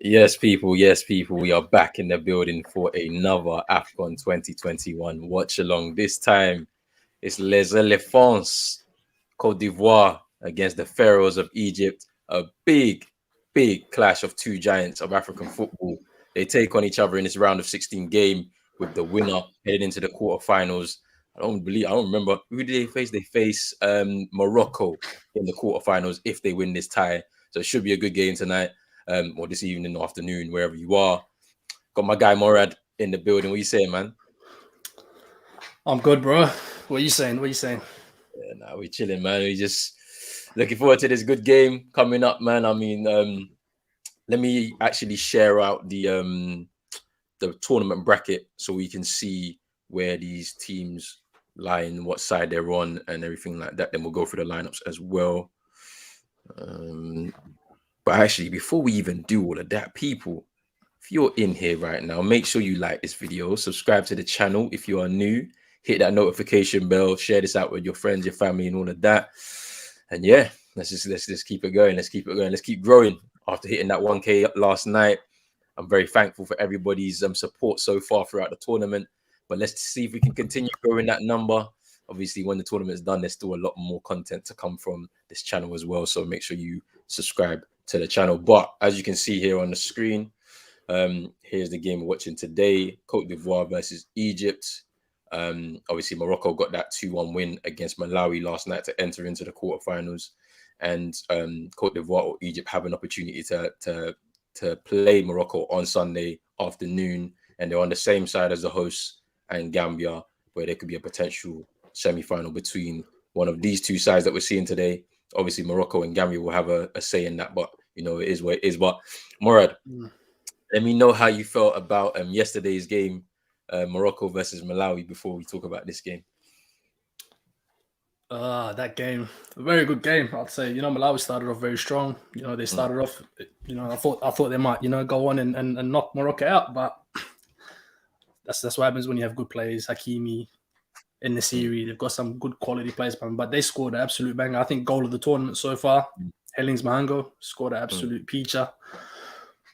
Yes, people. Yes, people. We are back in the building for another Afcon 2021 watch along. This time, it's Les Elephants, Côte d'Ivoire against the Pharaohs of Egypt. A big clash of two giants of African football. They take on each other in this round of 16 game with the winner headed into the quarterfinals. I don't remember who did they face. They face Morocco in the quarterfinals if they win this tie. So it should be a good game tonight, or this evening, afternoon, wherever you are. Got my guy Morad in the building. What you saying, man? I'm good, bro. What are you saying? What are you saying? Yeah, nah, we're chilling, man. We just looking forward to this good game coming up, man. I mean, let me actually share out the tournament bracket so we can see where these teams lie and what side they're on and everything like that. Then we'll go through the lineups as well. But actually, before we even do all of that, people, if you're in here right now, make sure you like this video, subscribe to the channel if you are new, hit that notification bell, share this out with your friends, your family, and all of that. And yeah, let's just keep it going. Let's keep it going. Let's keep growing. After hitting that 1K last night, I'm very thankful for everybody's support so far throughout the tournament. But let's see if we can continue growing that number. Obviously, when the tournament's done, there's still a lot more content to come from this channel as well. So make sure you subscribe to the channel. But as you can see here on the screen, here's the game we're watching today: Côte d'Ivoire versus Egypt. Obviously, Morocco got that 2-1 win against Malawi last night to enter into the quarterfinals, and Côte d'Ivoire or Egypt have an opportunity to play Morocco on Sunday afternoon, and they're on the same side as the hosts and Gambia, where there could be a potential semi-final between one of these two sides that we're seeing today. Obviously, Morocco and Gambia will have a say in that, but it is what it is. But Morad, let me know how you felt about yesterday's game, Morocco versus Malawi, before we talk about this game. That game, a very good game, I'd say. Malawi started off very strong. They started off. I thought they might, go on and knock Morocco out, but that's what happens when you have good players. Hakimi, in the series, they've got some good quality players, but they scored an absolute banger. I think goal of the tournament so far. Hellings Mahango scored an absolute peacher.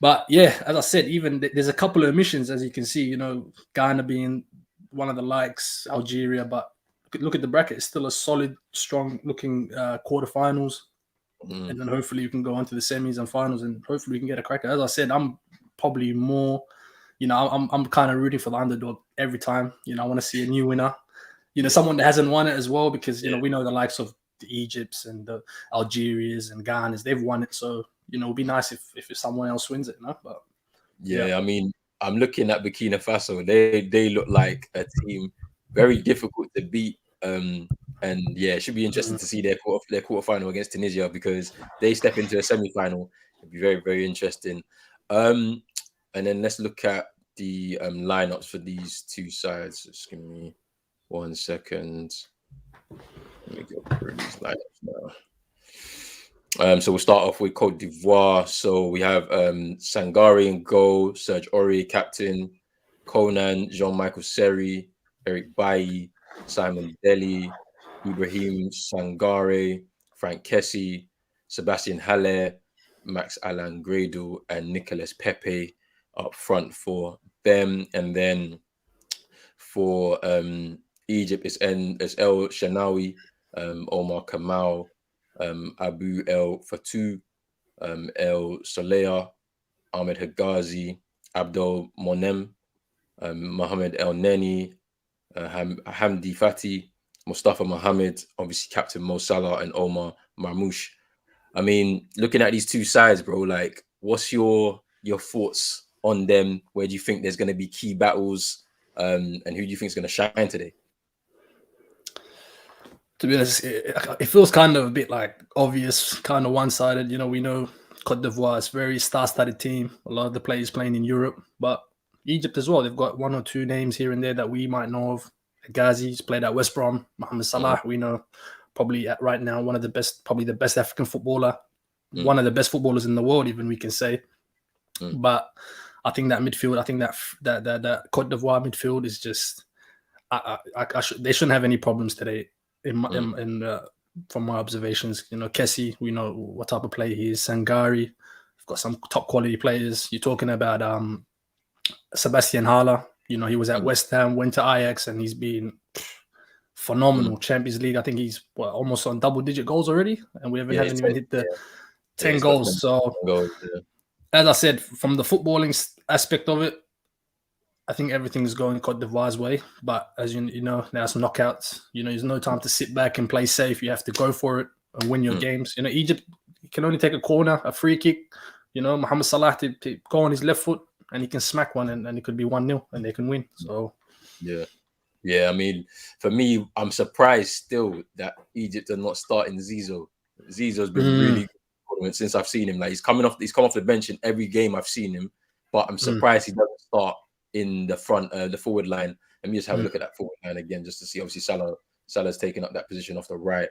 But yeah, as I said, even there's a couple of omissions, as you can see. Ghana being one of the likes, Algeria, but look at the bracket; it's still a solid, strong-looking quarterfinals, and then hopefully you can go on to the semis and finals, and hopefully we can get a cracker. As I said, I'm probably more, I'm kind of rooting for the underdog every time. I want to see a new winner. Someone that hasn't won it as well, because we know the likes of the Egypts and the Algerias and Ghanas, they've won it. So it'd be nice if someone else wins it, But yeah, I mean, I'm looking at Burkina Faso. They look like a team very difficult to beat. And yeah, it should be interesting to see their quarterfinal against Tunisia, because they step into a semi-final. It'd be very, very interesting. And then let's look at the lineups for these two sides. Just give me 1 second. Let me go through these lineups now. So we'll start off with Côte d'Ivoire. So we have Sangare in goal, Serge Aurier captain, Conan, Jean-Michael Seri, Eric Bailly, Simon Deli, Ibrahim Sangare, Frank Kessie, Sebastian Haller, Max Alan Gradle, and Nicolas Pepe up front for them. And then for Egypt, it's El Shanawi, Omar Kamal, Abu El Fatou, El Soleil, Ahmed Higazi, Abdul Monem, Mohamed El Neni, Hamdi Fati, Mustafa Mohamed, obviously Captain Mo Salah, and Omar Marmoush. I mean, looking at these two sides, bro, like, what's your thoughts on them? Where do you think there's going to be key battles? And who do you think is going to shine today? To be honest, it feels kind of a bit like obvious, kind of one-sided. We know Côte d'Ivoire is a very star-studded team. A lot of the players playing in Europe, but Egypt as well. They've got one or two names here and there that we might know of. Ghazi's played at West Brom. Mohamed Salah, we know, probably right now one of the best, probably the best African footballer, one of the best footballers in the world, even we can say. But I think that midfield, I think that Côte d'Ivoire midfield is just, they shouldn't have any problems today. From my observations, Kessie, we know what type of player he is. Sangari, we've got some top quality players. You're talking about Sebastian Haller. You know, he was at West Ham, went to Ajax, and he's been phenomenal. Champions League, I think he's almost on double-digit goals already, and we haven't even hit the 10 goals. So, as I said, from the footballing aspect of it, I think everything's going Côte d'Ivoire's way. But as you know, there's knockouts. You know, there's no time to sit back and play safe. You have to go for it and win your games. You know, Egypt can only take a corner, a free kick. You know, Mohamed Salah to go on his left foot and he can smack one and it could be 1-0 and they can win. So, yeah. I mean, for me, I'm surprised still that Egypt are not starting Zizou. Zizou's been really good since I've seen him. Like he's come off the bench in every game I've seen him, but I'm surprised he doesn't start in the front, the forward line. Let me just have a look at that forward line again, just to see. Obviously, Salah's taking up that position off the right.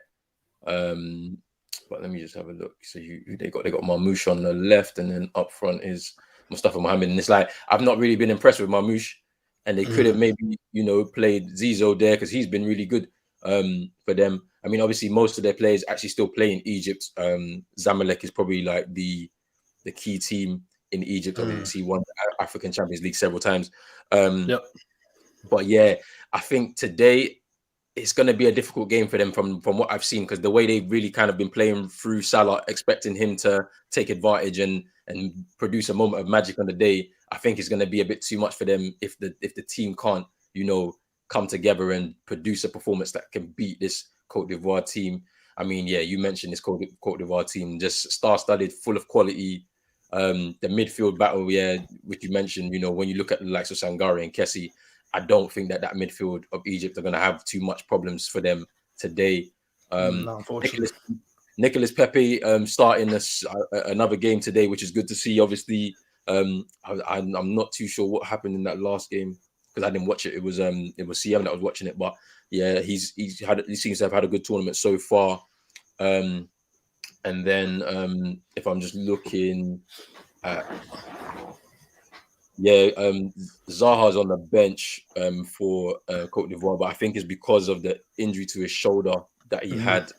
But let me just have a look. So who they got? They got Marmoush on the left, and then up front is Mustafa Mohamed. And it's like I've not really been impressed with Marmoush, and they could have maybe played Zizou there because he's been really good for them. I mean, obviously, most of their players actually still play in Egypt. Zamalek is probably like the key team in Egypt. Obviously, won the African Champions League several times. But yeah, I think today it's going to be a difficult game for them from what I've seen, because the way they've really kind of been playing through Salah, expecting him to take advantage and produce a moment of magic on the day, I think it's going to be a bit too much for them if the team can't, come together and produce a performance that can beat this Côte d'Ivoire team. I mean, yeah, you mentioned this Côte d'Ivoire team, just star-studded, full of quality. The midfield battle, which you mentioned, when you look at the likes of Sangare and Kessie, I don't think that midfield of Egypt are going to have too much problems for them today. No, unfortunately. Nicolas Pepe starting another game today, which is good to see. Obviously, I'm not too sure what happened in that last game because I didn't watch it. It was CM that was watching it, but yeah, he seems to have had a good tournament so far. And then if I'm just looking at Zaha's on the bench for Côte d'Ivoire, but I think it's because of the injury to his shoulder that he had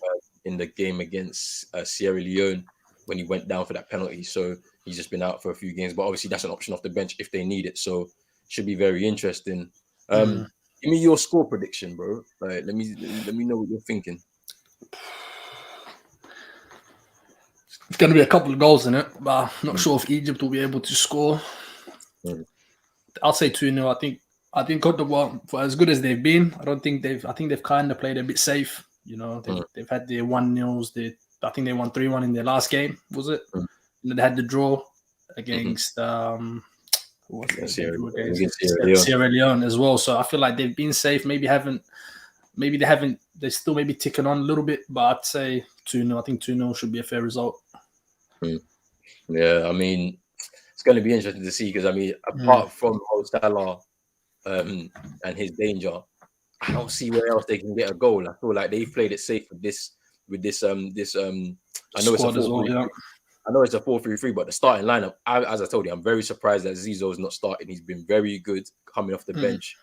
in the game against Sierra Leone when he went down for that penalty. So he's just been out for a few games, but obviously that's an option off the bench if they need it. So should be very interesting. Give me your score prediction, bro. Like, let me know what you're thinking. It's going to be a couple of goals in it, but I'm not sure if Egypt will be able to score. I'll say 2-0. I think Côte d'Ivoire, for as good as they've been, I think they've kind of played a bit safe. They've had their 1-0s. I think they won 3-1 in their last game. Was it? And then they had the draw against Sierra Leone as well. So I feel like they've been safe. They're still maybe ticking on a little bit, but I'd say 2-0. I think 2-0 should be a fair result. Yeah, I mean, it's going to be interesting to see because I mean, apart from Salah and his danger, I don't see where else they can get a goal. I feel like they've played it safe with this. I know it's a 4-3-3. I know it's a 4-3-3, but the starting lineup, as I told you, I'm very surprised that Zizou is not starting. He's been very good coming off the bench.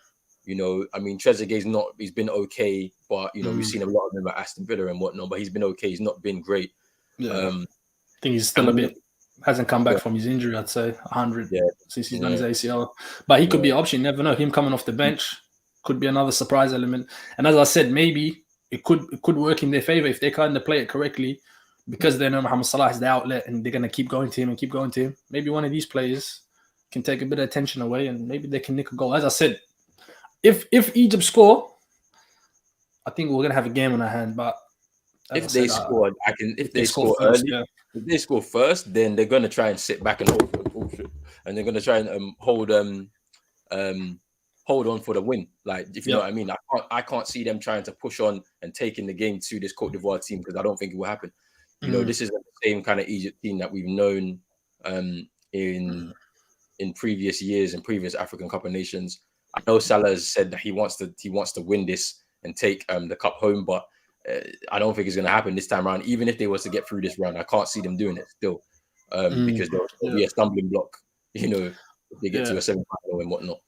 I mean, Trezeguet's he's been okay, but we've seen a lot of him at Aston Villa and whatnot, but he's been okay. He's not been great. Yeah. I think he's still a bit hasn't come back from his injury. I'd say 100 since he's done his ACL, but he could be an option. You never know. Him coming off the bench could be another surprise element. And as I said, maybe it could work in their favor if they kind of play it correctly, because they know Mohamed Salah is the outlet and they're going to keep going to him. Maybe one of these players can take a bit of attention away and maybe they can nick a goal. As I said, if Egypt score, I think we're going to have a game on our hand. But if they score first, early, if they score first, then they're going to try and sit back and hold for the bullshit, and they're going to try and hold on for the win. Like, if you know what I mean, I can't see them trying to push on and taking the game to this Côte d'Ivoire team, because I don't think it will happen. This isn't the same kind of Egypt team that we've known in previous years and previous African Cup of Nations. I know Salah has said that he wants to win this and take the cup home, but I don't think it's going to happen this time around. Even if they was to get through this round, I can't see them doing it still, because there'll be a stumbling block, if they get to a semi-final and whatnot.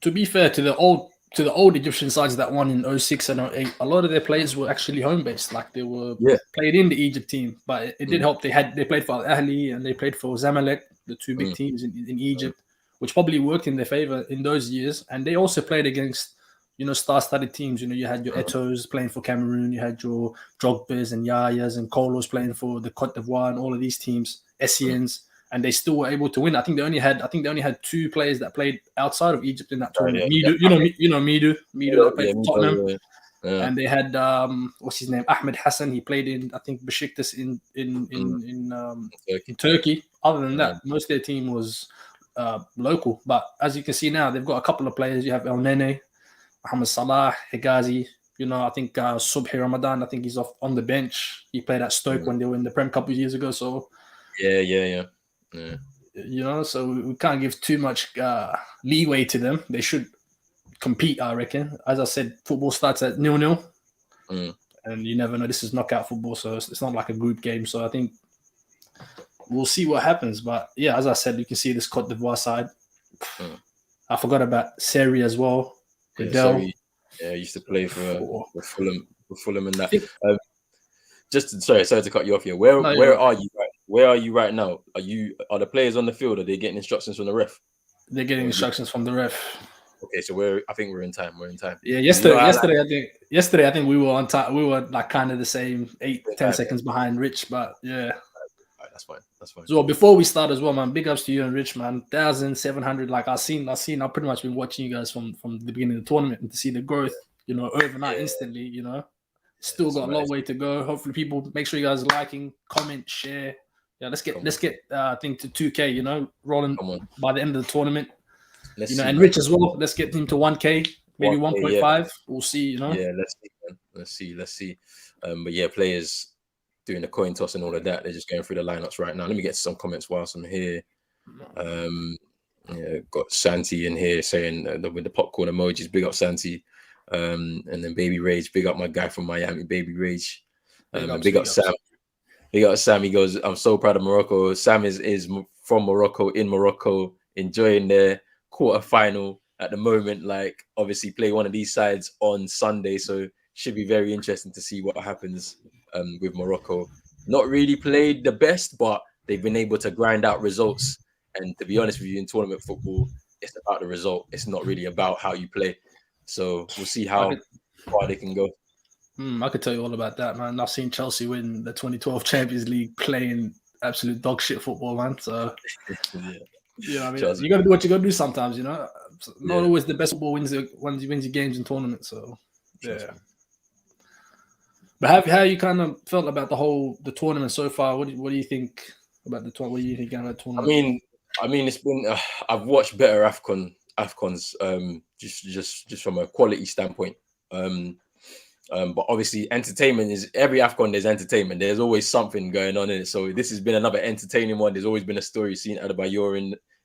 To be fair to the old to the old Egyptian sides that won in 06 and 08, a lot of their players were actually home based, like they were played in the Egypt team. But it did help. They played for Al Ahly and they played for Zamalek, the two big teams in Egypt, which probably worked in their favor in those years. And they also played against, star-studded teams. You had your Eto'os playing for Cameroon, you had your Drogbas and Yayas and Kolos playing for the Côte d'Ivoire and all of these teams, Essiens. And they still were able to win. I think they only had 2 players that played outside of Egypt in that tournament. Midu, Midu that played for Tottenham. Yeah. And they had what's his name, Ahmed Hassan. He played in, I think, Besiktas in Turkey. Other than that, most of their team was local. But as you can see now, they've got a couple of players. You have El Nene, Mohamed Salah, Higazi. I think Subhi Ramadan. I think he's on the bench. He played at Stoke when they were in the Prem a couple of years ago. So yeah. So we can't give too much leeway to them. They should compete, I reckon. As I said, football starts at 0-0, and you never know. This is knockout football, so it's not like a group game. So I think we'll see what happens. But yeah, as I said, you can see this Côte d'Ivoire side. I forgot about Seri as well. Seri, I used to play for Fulham and that. Sorry to cut you off here. Where are you? Where are you right now? Are the players on the field? Are they getting instructions from the ref? They're getting instructions from the ref. Okay, so I think we're in time. Yeah, yesterday I think we were on time. We were like kind of the same 8-10 seconds behind Rich, but yeah. Right, that's fine. So before we start as well, man, big ups to you and Rich, man. 1,700. Like I've pretty much been watching you guys from the beginning of the tournament and to see the growth, overnight instantly, Still got a long way to go. Hopefully, people make sure you guys are liking, comment, share. Yeah, let's get I think to 2K. Rolling by the end of the tournament. And Rich as well. Let's get him to 1K, maybe 1.5. Yeah. We'll see. Yeah, let's see. But yeah, players doing the coin toss and all of that. They're just going through the lineups right now. Let me get to some comments whilst I'm here. Got Santi in here saying with the popcorn emojis. Big up Santi. And then Baby Rage, big up my guy from Miami, Baby Rage. Big up Sam. Big up Sam. He goes, I'm so proud of Morocco. Sam is from Morocco, in Morocco, enjoying their quarterfinal at the moment. Like, obviously, play one of these sides on Sunday, so should be very interesting to see what happens with Morocco. Not really played the best, but they've been able to grind out results. And to be honest with you, in tournament football, it's about the result. It's not really about how you play. So we'll see how far they can go. I could tell you all about that, man. I've seen Chelsea win the 2012 Champions League playing absolute dog shit football, man. So, you got to do what you got to do sometimes, Not always the best football wins your games in tournaments. So, yeah. But how you kind of felt about the tournament so far? What do you think about the tournament? What do you think about the tournament? I mean, it's been. I've watched better Afcons, just from a quality standpoint. But obviously, entertainment is every Afcon. There's entertainment. There's always something going on in it. So this has been another entertaining one. There's always been a story seen. Adebayor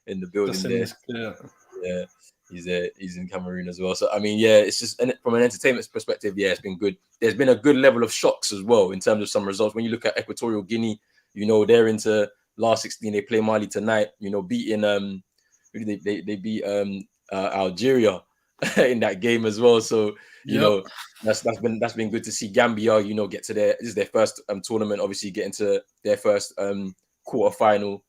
in the building there. Yeah, he's in Cameroon as well. So I mean, it's just from an entertainment perspective. Yeah, it's been good. There's been a good level of shocks as well in terms of some results. When you look at Equatorial Guinea, they're into last 16. They play Mali tonight. Beating they beat Algeria in that game as well. So that's been good to see. Gambia, get to this is their first tournament. Obviously, get into their first quarterfinal,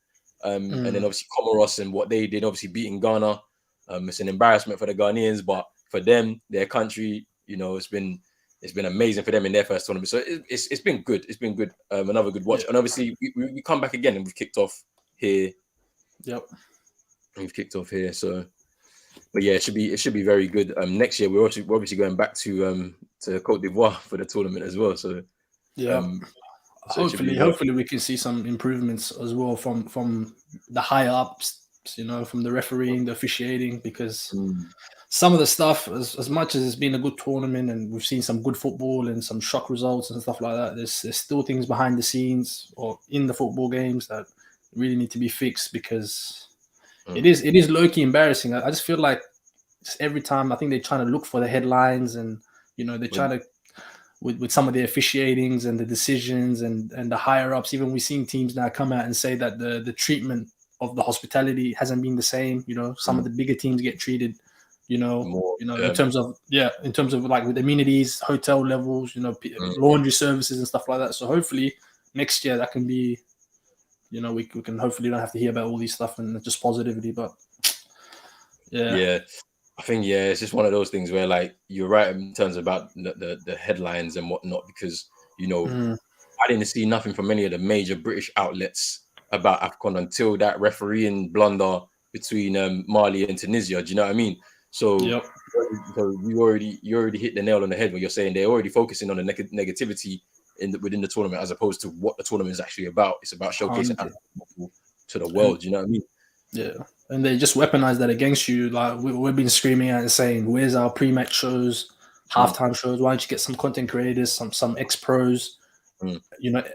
and then obviously Comoros and what they did, obviously beating Ghana. It's an embarrassment for the Ghanaians, but for them, their country, it's been amazing for them in their first tournament. So it's been good. It's been good. Another good watch, and obviously we come back again and we've kicked off here. Yep. We've kicked off here, so but yeah, it should be very good. Next year we're obviously going back to Côte d'Ivoire for the tournament as well. So so hopefully we can see some improvements as well from the higher ups, from the refereeing, the officiating, because some of the stuff, as much as it's been a good tournament and we've seen some good football and some shock results and stuff like that, there's still things behind the scenes or in the football games that really need to be fixed, because it is low-key embarrassing. I just feel like just every time I think they're trying to look for the headlines, and they're trying to with some of the officiatings and the decisions and the higher ups. Even we've seen teams now come out and say that the treatment of the hospitality hasn't been the same. Some of the bigger teams get treated more. In terms of like with amenities, hotel levels, laundry services and stuff like that. So hopefully next year that can be, we can hopefully don't have to hear about all these stuff and just positivity. But yeah. I think it's just one of those things where like you're right in terms about the headlines and whatnot, because I didn't see nothing from any of the major British outlets about Afcon until that refereeing blunder between Mali and Tunisia. Do you know what I mean? So, Yep. so you already hit the nail on the head when you're saying they're already focusing on the negativity within the tournament as opposed to what the tournament is actually about. It's about showcasing Afcon to the world. Do you know what I mean? Yeah. And they just weaponize that against you. Like we've been screaming out and saying, "Where's our pre-match shows, halftime shows? Why don't you get some content creators, some ex-pros,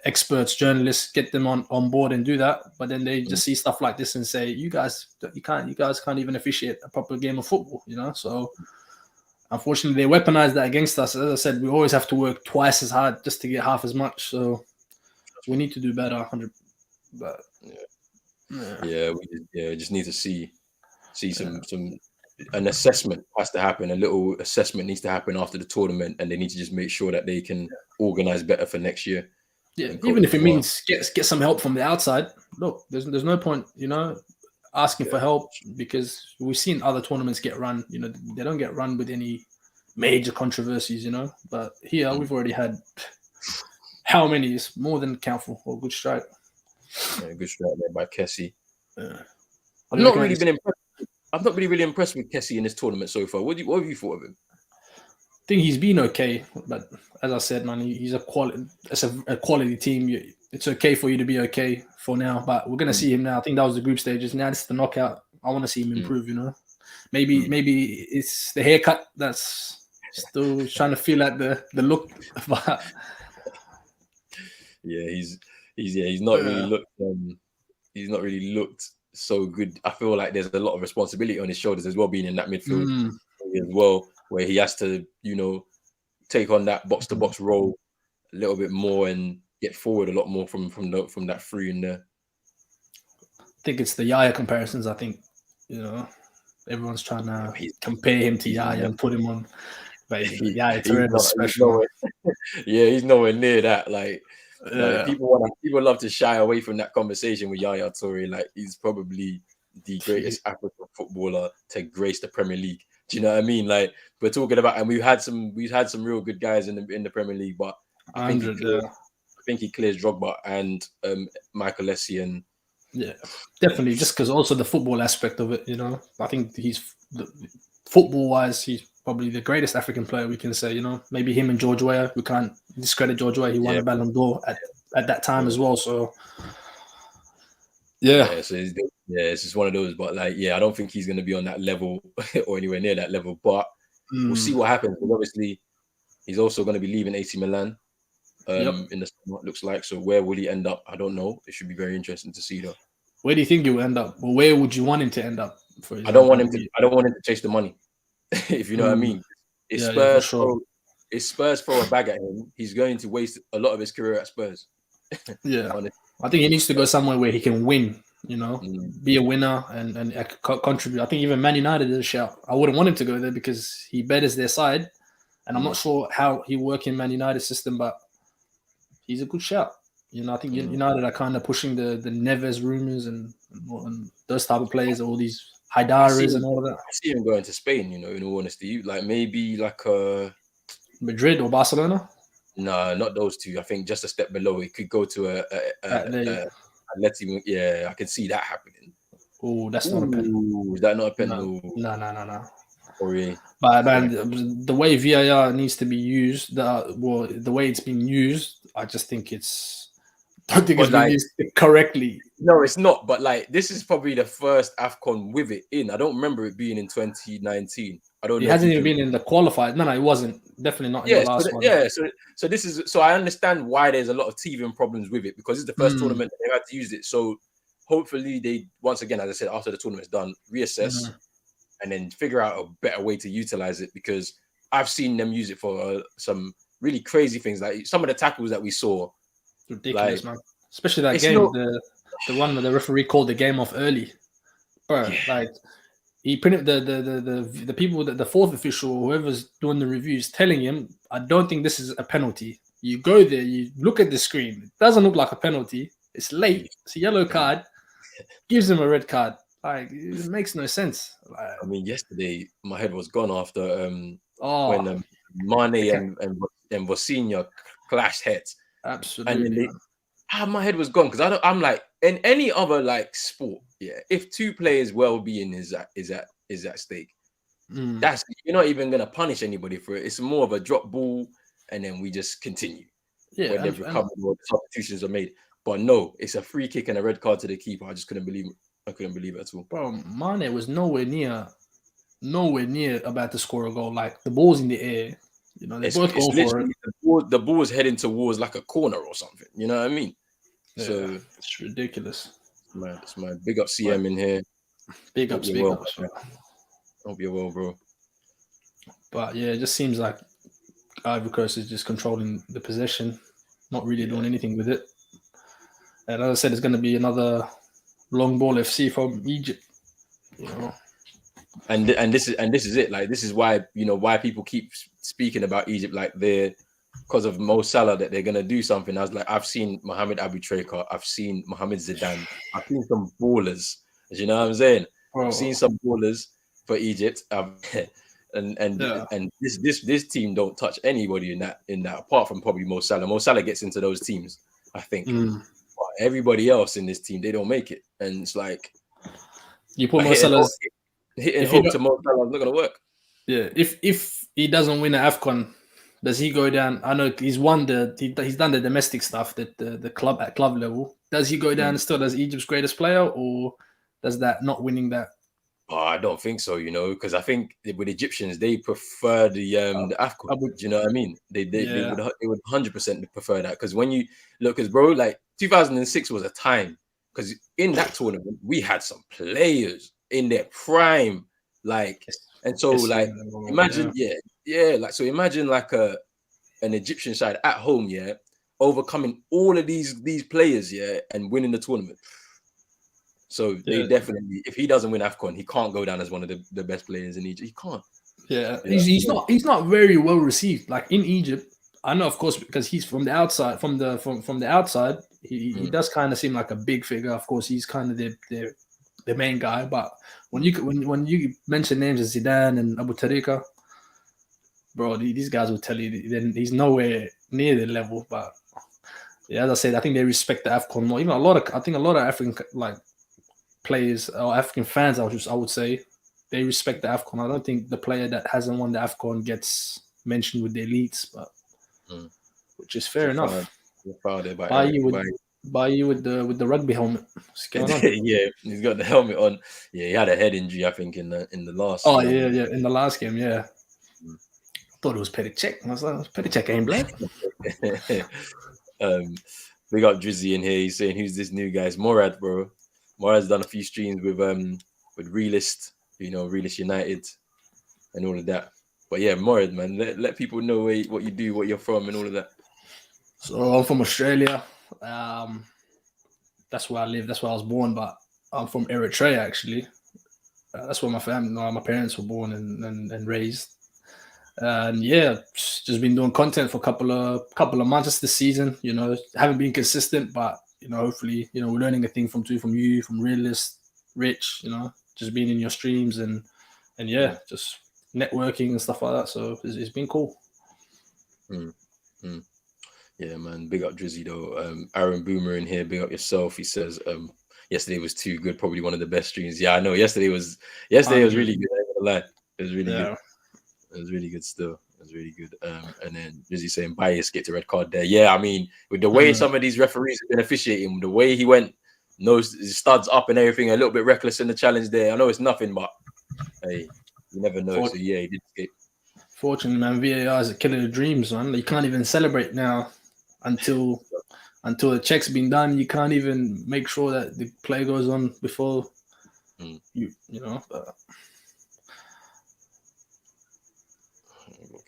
experts, journalists, get them on board and do that?" But then they just see stuff like this and say, "You guys can't even officiate a proper game of football." So unfortunately, they weaponize that against us. As I said, we always have to work twice as hard just to get half as much. So we need to do better. 100. But we just need to see an assessment has to happen. A little assessment needs to happen after the tournament, and they need to just make sure that they can organize better for next year. Yeah, even if it means get some help from the outside. Look, there's no point, asking for help, because we've seen other tournaments get run. They don't get run with any major controversies. But here we've already had how many? Is more than countful or good strike. Yeah, good strike there by Kessie. I've not really been impressed. I've not been really impressed with Kessie in this tournament so far. What have you thought of him? I think he's been okay, but as I said, man, he's a quality. It's a quality team. It's okay for you to be okay for now, but we're gonna see him now. I think that was the group stages. Now it's the knockout. I want to see him improve. Maybe it's the haircut that's still trying to feel like the look. But he's not really looked. He's not really looked so good. I feel like there's a lot of responsibility on his shoulders as well, being in that midfield as well, where he has to, take on that box to box role a little bit more and get forward a lot more from that free in there. I think it's the Yaya comparisons. I think everyone's trying to compare him to Yaya and put him on. But Yaya Touré is special. He's nowhere near that. Like people love to shy away from that conversation with Yaya Touré. Like he's probably the greatest African footballer to grace the Premier League. Do you know what I mean? Like we're talking about, and we've had some real good guys in the Premier League, but I think he clears Drogba and Michael Essien. Yeah, definitely. Just because also the football aspect of it, I think football wise, he's probably the greatest African player we can say. Maybe him and George Weah. We can't discredit George Weah. He won a Ballon d'Or at that time as well. So so it's just one of those. But I don't think he's going to be on that level or anywhere near that level. But we'll see what happens. Because obviously, he's also going to be leaving AC Milan in the summer, it looks like. So where will he end up? I don't know. It should be very interesting to see though. Where do you think he will end up? Or where would you want him to end up? I don't want him to chase the money. If you know what I mean. If Spurs throw a bag at him, he's going to waste a lot of his career at Spurs. I think he needs to go somewhere where he can win. Be a winner and contribute. I think even Man United is a shout. I wouldn't want him to go there because he betters their side, and I'm not sure how he work in Man United system, but he's a good shout. I think United are kind of pushing the Neves rumors and those type of players, all these Haidaris and all of that. I see him going to Spain, in all honesty. Like maybe like Madrid or Barcelona? No, not those two. I think just a step below. It could go to Atleti. Yeah, I can see that happening. Oh, that's not a pen. Is that not a pen? No. Sorry. But man, the way VAR needs to be used, the way it's being used, I just think it's being used correctly. No, it's not. But this is probably the first Afcon with it in. I don't remember it being in 2019. I don't know. It hasn't even been in the qualified. No, it wasn't. Definitely not in the last one. Yeah, so this is so I understand why there's a lot of teething problems with it, because it's the first tournament that they had to use it. So hopefully they, once again, as I said, after the tournament's done, reassess and then figure out a better way to utilize it, because I've seen them use it for some really crazy things, like some of the tackles that we saw. Ridiculous, man. Especially that game, the one where the referee called the game off early. Bro, he printed the people that the fourth official, whoever's doing the reviews, telling him, I don't think this is a penalty. You go there, you look at the screen. It doesn't look like a penalty. It's late. It's a yellow card. Gives him a red card. Like, it makes no sense. Like, I mean, yesterday my head was gone after when oh, Mane and Vosinia clashed heads, and absolutely. then my head was gone because I'm like, in any other like sport, yeah, if two players' well-being is at stake, that's, you're not even gonna punish anybody for it. It's more of a drop ball, and then we just continue Yeah, when they've recovered or the substitutions are made. But no, it's a free kick and a red card to the keeper. I just couldn't believe it. I couldn't believe it at all. bro, Mane was nowhere near about to score a goal. Like, the ball's in the air. You know, they both go for it. The ball is heading towards like a corner or something. You know what I mean? Yeah, so it's ridiculous. It's my big up CM in here. Big ups. Hope you're well, bro. But yeah, it just seems like Ivory Coast is just controlling the possession, not really doing anything with it. And as I said, it's going to be another long ball FC from Egypt. You know, and this is it. Like, this is why, you know, why people keep speaking about Egypt like they're, because of Mo Salah, that they're gonna do something. I was like, I've seen Mohamed Abu Treka, I've seen Mohamed Zidane, I've seen some ballers. You know what I'm saying? I've seen some ballers for Egypt. And this team don't touch anybody in that apart from probably Mo Salah. Mo Salah gets into those teams, I think. But everybody else in this team, they don't make it. And it's like, you put Mo Salah's hitting hope to Mo Salah is not gonna work. Yeah, if he doesn't win an Afcon, does he go down? I know he's done the domestic stuff, that the club at club level. Does he go down still as Egypt's greatest player, or does that not winning that? Oh, I don't think so, you know, because I think with Egyptians they prefer the Afcon. Do you know what I mean? They would 100% prefer that, because when you look, because bro, like 2006 was a time, because in that tournament we had some players in their prime, like, and so like imagine imagine like an Egyptian side at home, yeah, overcoming all of these players, yeah, and winning the tournament. So they definitely, if he doesn't win Afcon, he can't go down as one of the best players in Egypt. He can't. Yeah, he's not very well received. Like in Egypt, I know, of course, because he's from the outside. From the outside, he does kind of seem like a big figure. Of course, he's kind of the main guy. But when you mention names as Zidane and Abu Tariqa, bro, these guys will tell you then he's nowhere near the level. But yeah, as I said, I think they respect the Afcon more. Even a lot of African like players or African fans, I would say, they respect the Afcon. I don't think the player that hasn't won the Afcon gets mentioned with the elites, but which is fair enough. Buy you with the rugby helmet. Yeah, he's got the helmet on. Yeah, he had a head injury, I think, in the last. Oh yeah, in the last game, yeah. Thought it was Petty Check. I was like, Petty Check ain't black. We got Drizzy in here. He's saying, "Who's this new guy?" It's Morad, bro. Morad's done a few streams with Realist, you know, Realist United, and all of that. But yeah, Morad, man, let people know what you do, what you're from, and all of that. So I'm from Australia. That's where I live. That's where I was born. But I'm from Eritrea, actually. That's where my parents were born and raised. And yeah, just been doing content for a couple of months this season. You know, haven't been consistent, but you know, hopefully, you know, we're learning a thing from you, from Realist, Rich. You know, just being in your streams and yeah, just networking and stuff like that. So it's been cool. Yeah, man. Big up Drizzy though. Aaron Boomer in here. Big up yourself. He says, yesterday was too good. Probably one of the best streams. Yeah, I know. Yesterday was really good. I ain't gonna lie. It was really good. It was really good still. It was really good. And then Drizzy saying bias get to red card there. Yeah, I mean, with the way some of these referees have been officiating, the way he went, studs up and everything, a little bit reckless in the challenge there. I know it's nothing, but hey, you never know. So yeah, he did escape. Fortunately, man, VAR is a killer of dreams, man. You can't even celebrate now until the check's been done. You can't even make sure that the play goes on before you know.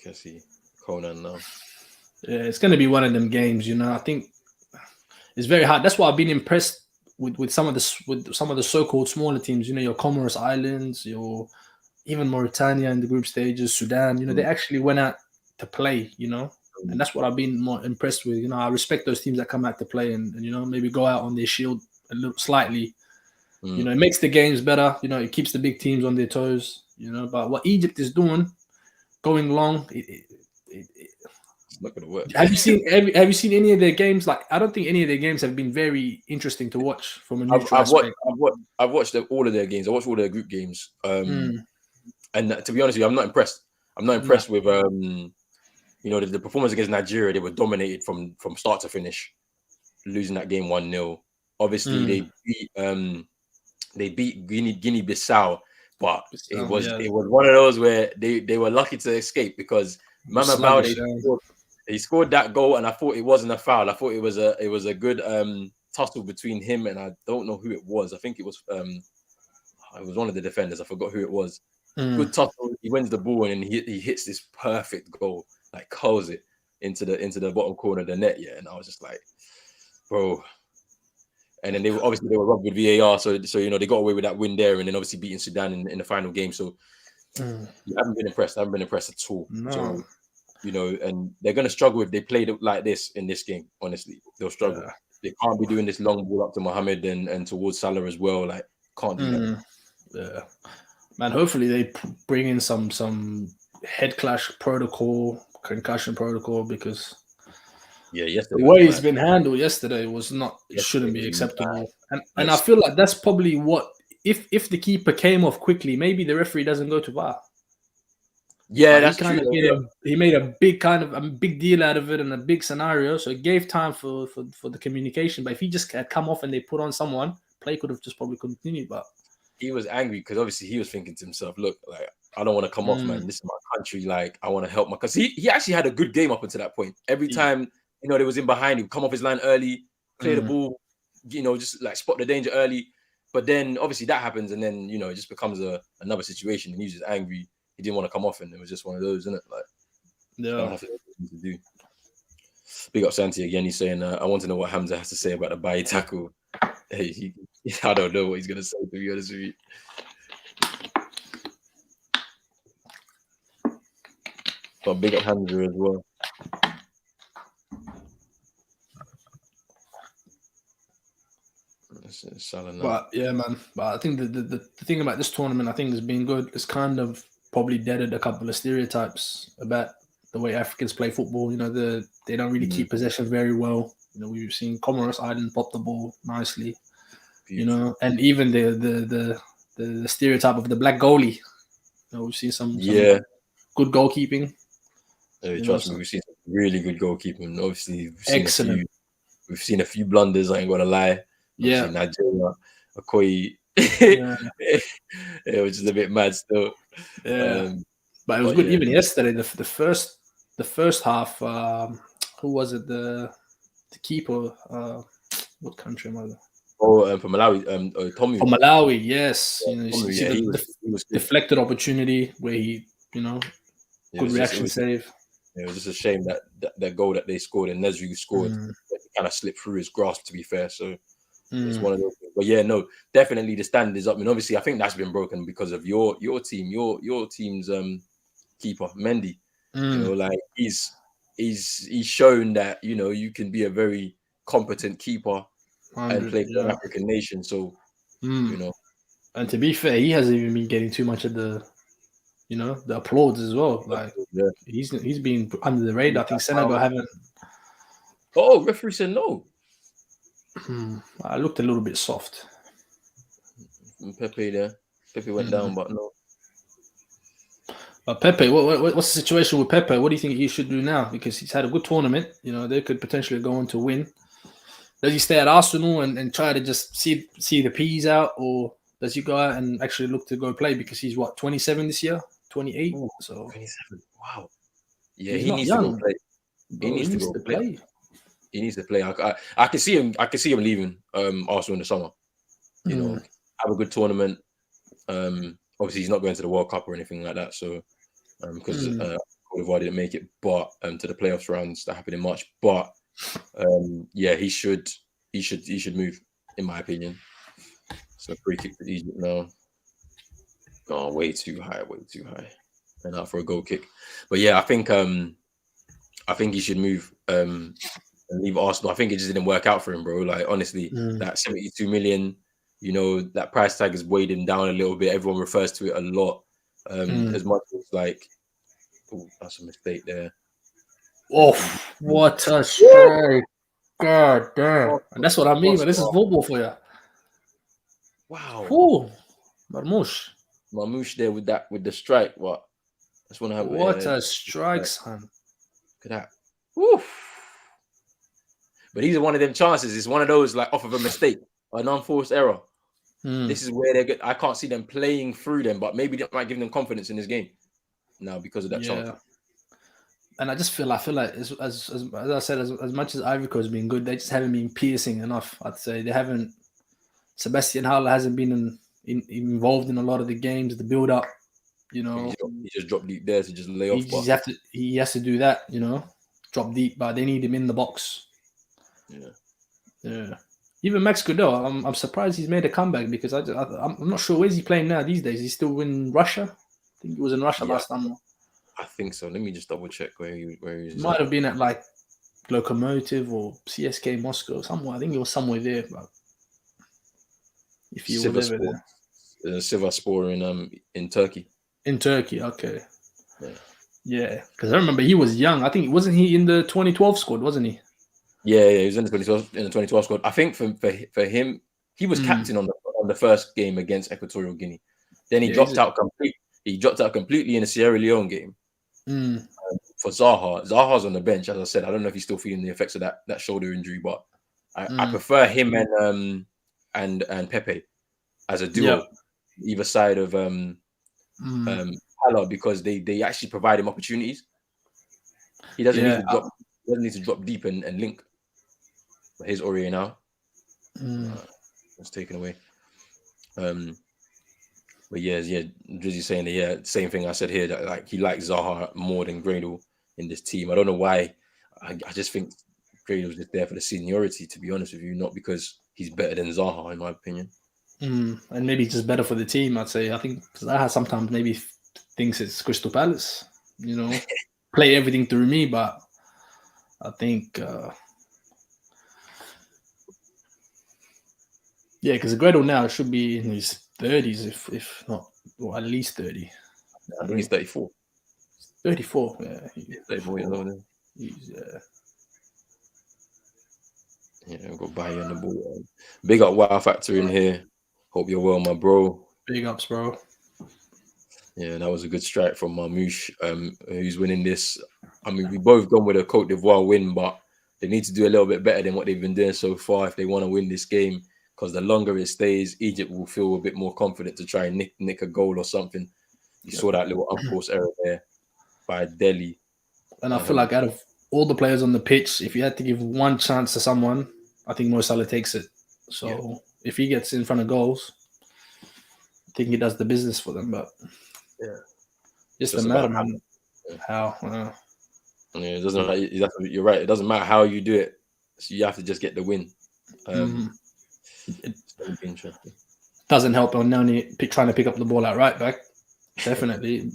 Kessie, Conan now. Yeah, it's going to be one of them games, you know. I think it's very hard. That's why I've been impressed with some of the so-called smaller teams, your Comoros Islands, your even Mauritania in the group stages, Sudan, they actually went out to play, and that's what I've been more impressed with. I respect those teams that come out to play and maybe go out on their shield a little slightly. It makes the games better. It keeps the big teams on their toes. But what Egypt is doing, going long, it's not gonna work. Have you seen any of their games? Like, I don't think any of their games have been very interesting to watch from a neutral aspect. I've watched all of their games. I watched all their group games. And to be honest with you, I'm not impressed. I'm not impressed with the performance against Nigeria. They were dominated from start to finish, losing that game 1-0. Obviously, they beat Guinea-Bissau, but it was one of those where they were lucky to escape because Mama Baldé he scored that goal, and I thought it wasn't a foul. I thought it was a good tussle between him and I don't know who it was. I think it was one of the defenders. I forgot who it was. Good tussle. He wins the ball and he hits this perfect goal, like curls it into the bottom corner of the net. Yeah, and I was just like, bro. And then they were robbed with VAR, so they got away with that win there, and then obviously beating Sudan in the final game. So I haven't been impressed. I haven't been impressed at all. No. So and they're gonna struggle if they played it like this in this game. Honestly, they'll struggle. Yeah. They can't be doing this long ball up to Mohamed and towards Salah as well. Like, can't do that. Yeah, man. Hopefully they bring in some head clash protocol, concussion protocol, because yesterday the way it's been handled yesterday was not. It shouldn't be acceptable. And I feel like that's probably what if the keeper came off quickly, maybe the referee doesn't go to VAR. Yeah, that's true. He made a big deal out of it and a big scenario, so it gave time for the communication. But if he just had come off and they put on someone, play could have just probably continued. But he was angry because obviously he was thinking to himself, "Look, like, I don't want to come off, man. This is my country. Like, I want to help because he actually had a good game up until that point. Every time they was in behind, he'd come off his line early, play the ball, just like spot the danger early. But then obviously that happens, and then it just becomes another situation, and he's just angry. He didn't want to come off, and it was just one of those, isn't it? Like, don't have to do. Big up Santi again. He's saying, I want to know what Hamza has to say about the Baye tackle. Hey, I don't know what he's going to say, to be honest with you. But big up Hamza as well. But yeah, man. But I think the thing about this tournament, I think, has been good. It's kind of probably deaded a couple of stereotypes about the way Africans play football. They don't really keep possession very well. We've seen Comoros Island pop the ball nicely. Beautiful. And even the stereotype of the black goalie. We've seen some good goalkeeping. Trust me, we've seen some really good goalkeeping. Obviously, we've seen a few blunders. I ain't gonna lie. Obviously, Nigeria, Okoye. It was just a bit mad still. Yeah, but it was good. Even yesterday, the first half. Who was it? The keeper. What country am I? From Malawi. Tommy. From Malawi, yes. He was deflected opportunity where he, good reaction save. It was just a shame that goal that they scored and Nezri scored kind of slipped through his grasp, to be fair. So it's one of those things. But yeah, no, definitely the standard is up. And obviously I think that's been broken because of your team, your team's keeper, Mendy. Like he's shown that, you can be a very competent keeper and play for an African nation. So and to be fair, he hasn't even been getting too much of the the applause as well. Like he's been under the radar. I think Senegal haven't. Oh, referee said no. I looked a little bit soft. Pepe went down, but no. But Pepe, what's the situation with Pepe? What do you think he should do now? Because he's had a good tournament. They could potentially go on to win. Does he stay at Arsenal and try to just see the P's out, or does he go out and actually look to go play? Because he's 27 this year, 28. Ooh, so 27. Wow. Yeah, he needs to go play. He needs to go play. He needs to play. I can see him. I can see him leaving Arsenal in the summer. Have a good tournament. Obviously, he's not going to the World Cup or anything like that. So because Côte d'Ivoire didn't make it, but to the playoffs rounds that happened in March. But he should move. in my opinion. So free kick to Egypt now. Gone way too high, and out for a goal kick. But yeah, I think he should move and leave Arsenal. I think it just didn't work out for him, bro. Like honestly, that 72 million, that price tag has weighed him down a little bit. Everyone refers to it a lot. As much as like, oh, that's a mistake there. Oh, what a strike! God damn, and that's what I mean. But this is football for you. Wow. Whew. Marmoush there with the strike. What? I just want to have what a strike, son. Look at that. Woo. But these are one of them chances. It's one of those like off of a mistake, an unforced error. This is where they're good. I can't see them playing through them, but maybe that might give them confidence in this game now because of that chance. And I feel like as I said, as much as Ivory Coast has been good, they just haven't been piercing enough. I'd say they haven't. Sebastian Haller hasn't been involved in a lot of the games, the build up. He just dropped deep there to just lay off. He has to do that. Drop deep, but they need him in the box. Yeah. Even Max Godot, I'm surprised he's made a comeback because I'm not sure where's he playing now these days. He's still in Russia. I think he was in Russia last time. I think so. Let me just double check where he might have been at like Lokomotiv or CSK Moscow somewhere. I think it was somewhere there. But if you were ever there, Sivasspor in Turkey. In Turkey, okay. Yeah, because I remember he was young. I think wasn't he in the 2012 squad? Wasn't he? Yeah, he was in the 2012 squad. I think for him, he was captain on the first game against Equatorial Guinea. Then he dropped out completely. He dropped out completely in the Sierra Leone game. For Zaha. Zaha's on the bench, as I said. I don't know if he's still feeling the effects of that shoulder injury, but I prefer him and Pepe as a duo, either side of Haller, because they actually provide him opportunities. He doesn't need to drop. He doesn't need to drop deep and link. But here's Aurier now. It's taken away. But yeah, Drizzy's saying that, same thing I said here, that like he likes Zaha more than Gradle in this team. I don't know why. I just think Gradle's just there for the seniority, to be honest with you, not because he's better than Zaha, in my opinion. And maybe just better for the team, I'd say. I think Zaha sometimes maybe thinks it's Crystal Palace, play everything through me, but I think because Gradle now should be in his 30s, if not, or at least 30. I think he's 34. 34, yeah. He's 34 years old. We've got Bayer on the ball. Big up Wow Factor in here. Hope you're well, my bro. Big ups, bro. Yeah, that was a good strike from Marmoush, who's winning this. I mean, we both gone with a Côte d'Ivoire win, but they need to do a little bit better than what they've been doing so far if they want to win this game. Because the longer it stays, Egypt will feel a bit more confident to try and nick a goal or something. You saw that little unforced error there by Delhi. And I feel like out of all the players on the pitch, if you had to give one chance to someone, I think Mo Salah takes it. So if he gets in front of goals, I think he does the business for them. But just a matter, man. How? It doesn't matter. You're right. It doesn't matter how you do it. So you have to just get the win. It's going to be interesting. Doesn't help on Noni trying to pick up the ball at right back. Definitely.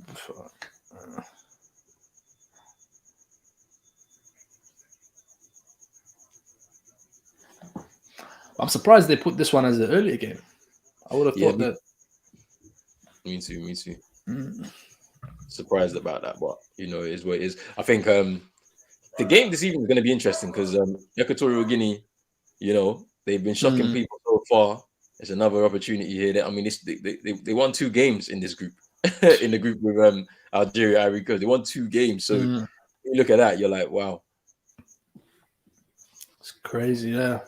I'm surprised they put this one as an earlier game. I would have thought that. Me too. Surprised about that, but it is what it is. I think the game this evening is going to be interesting because Equatorial Guinea, they've been shocking people so far. There's another opportunity here. I mean, they won 2 games in this group, in the group with Algeria, Ivory Coast. They won 2 games. So you look at that, you're like, wow. It's crazy, yeah.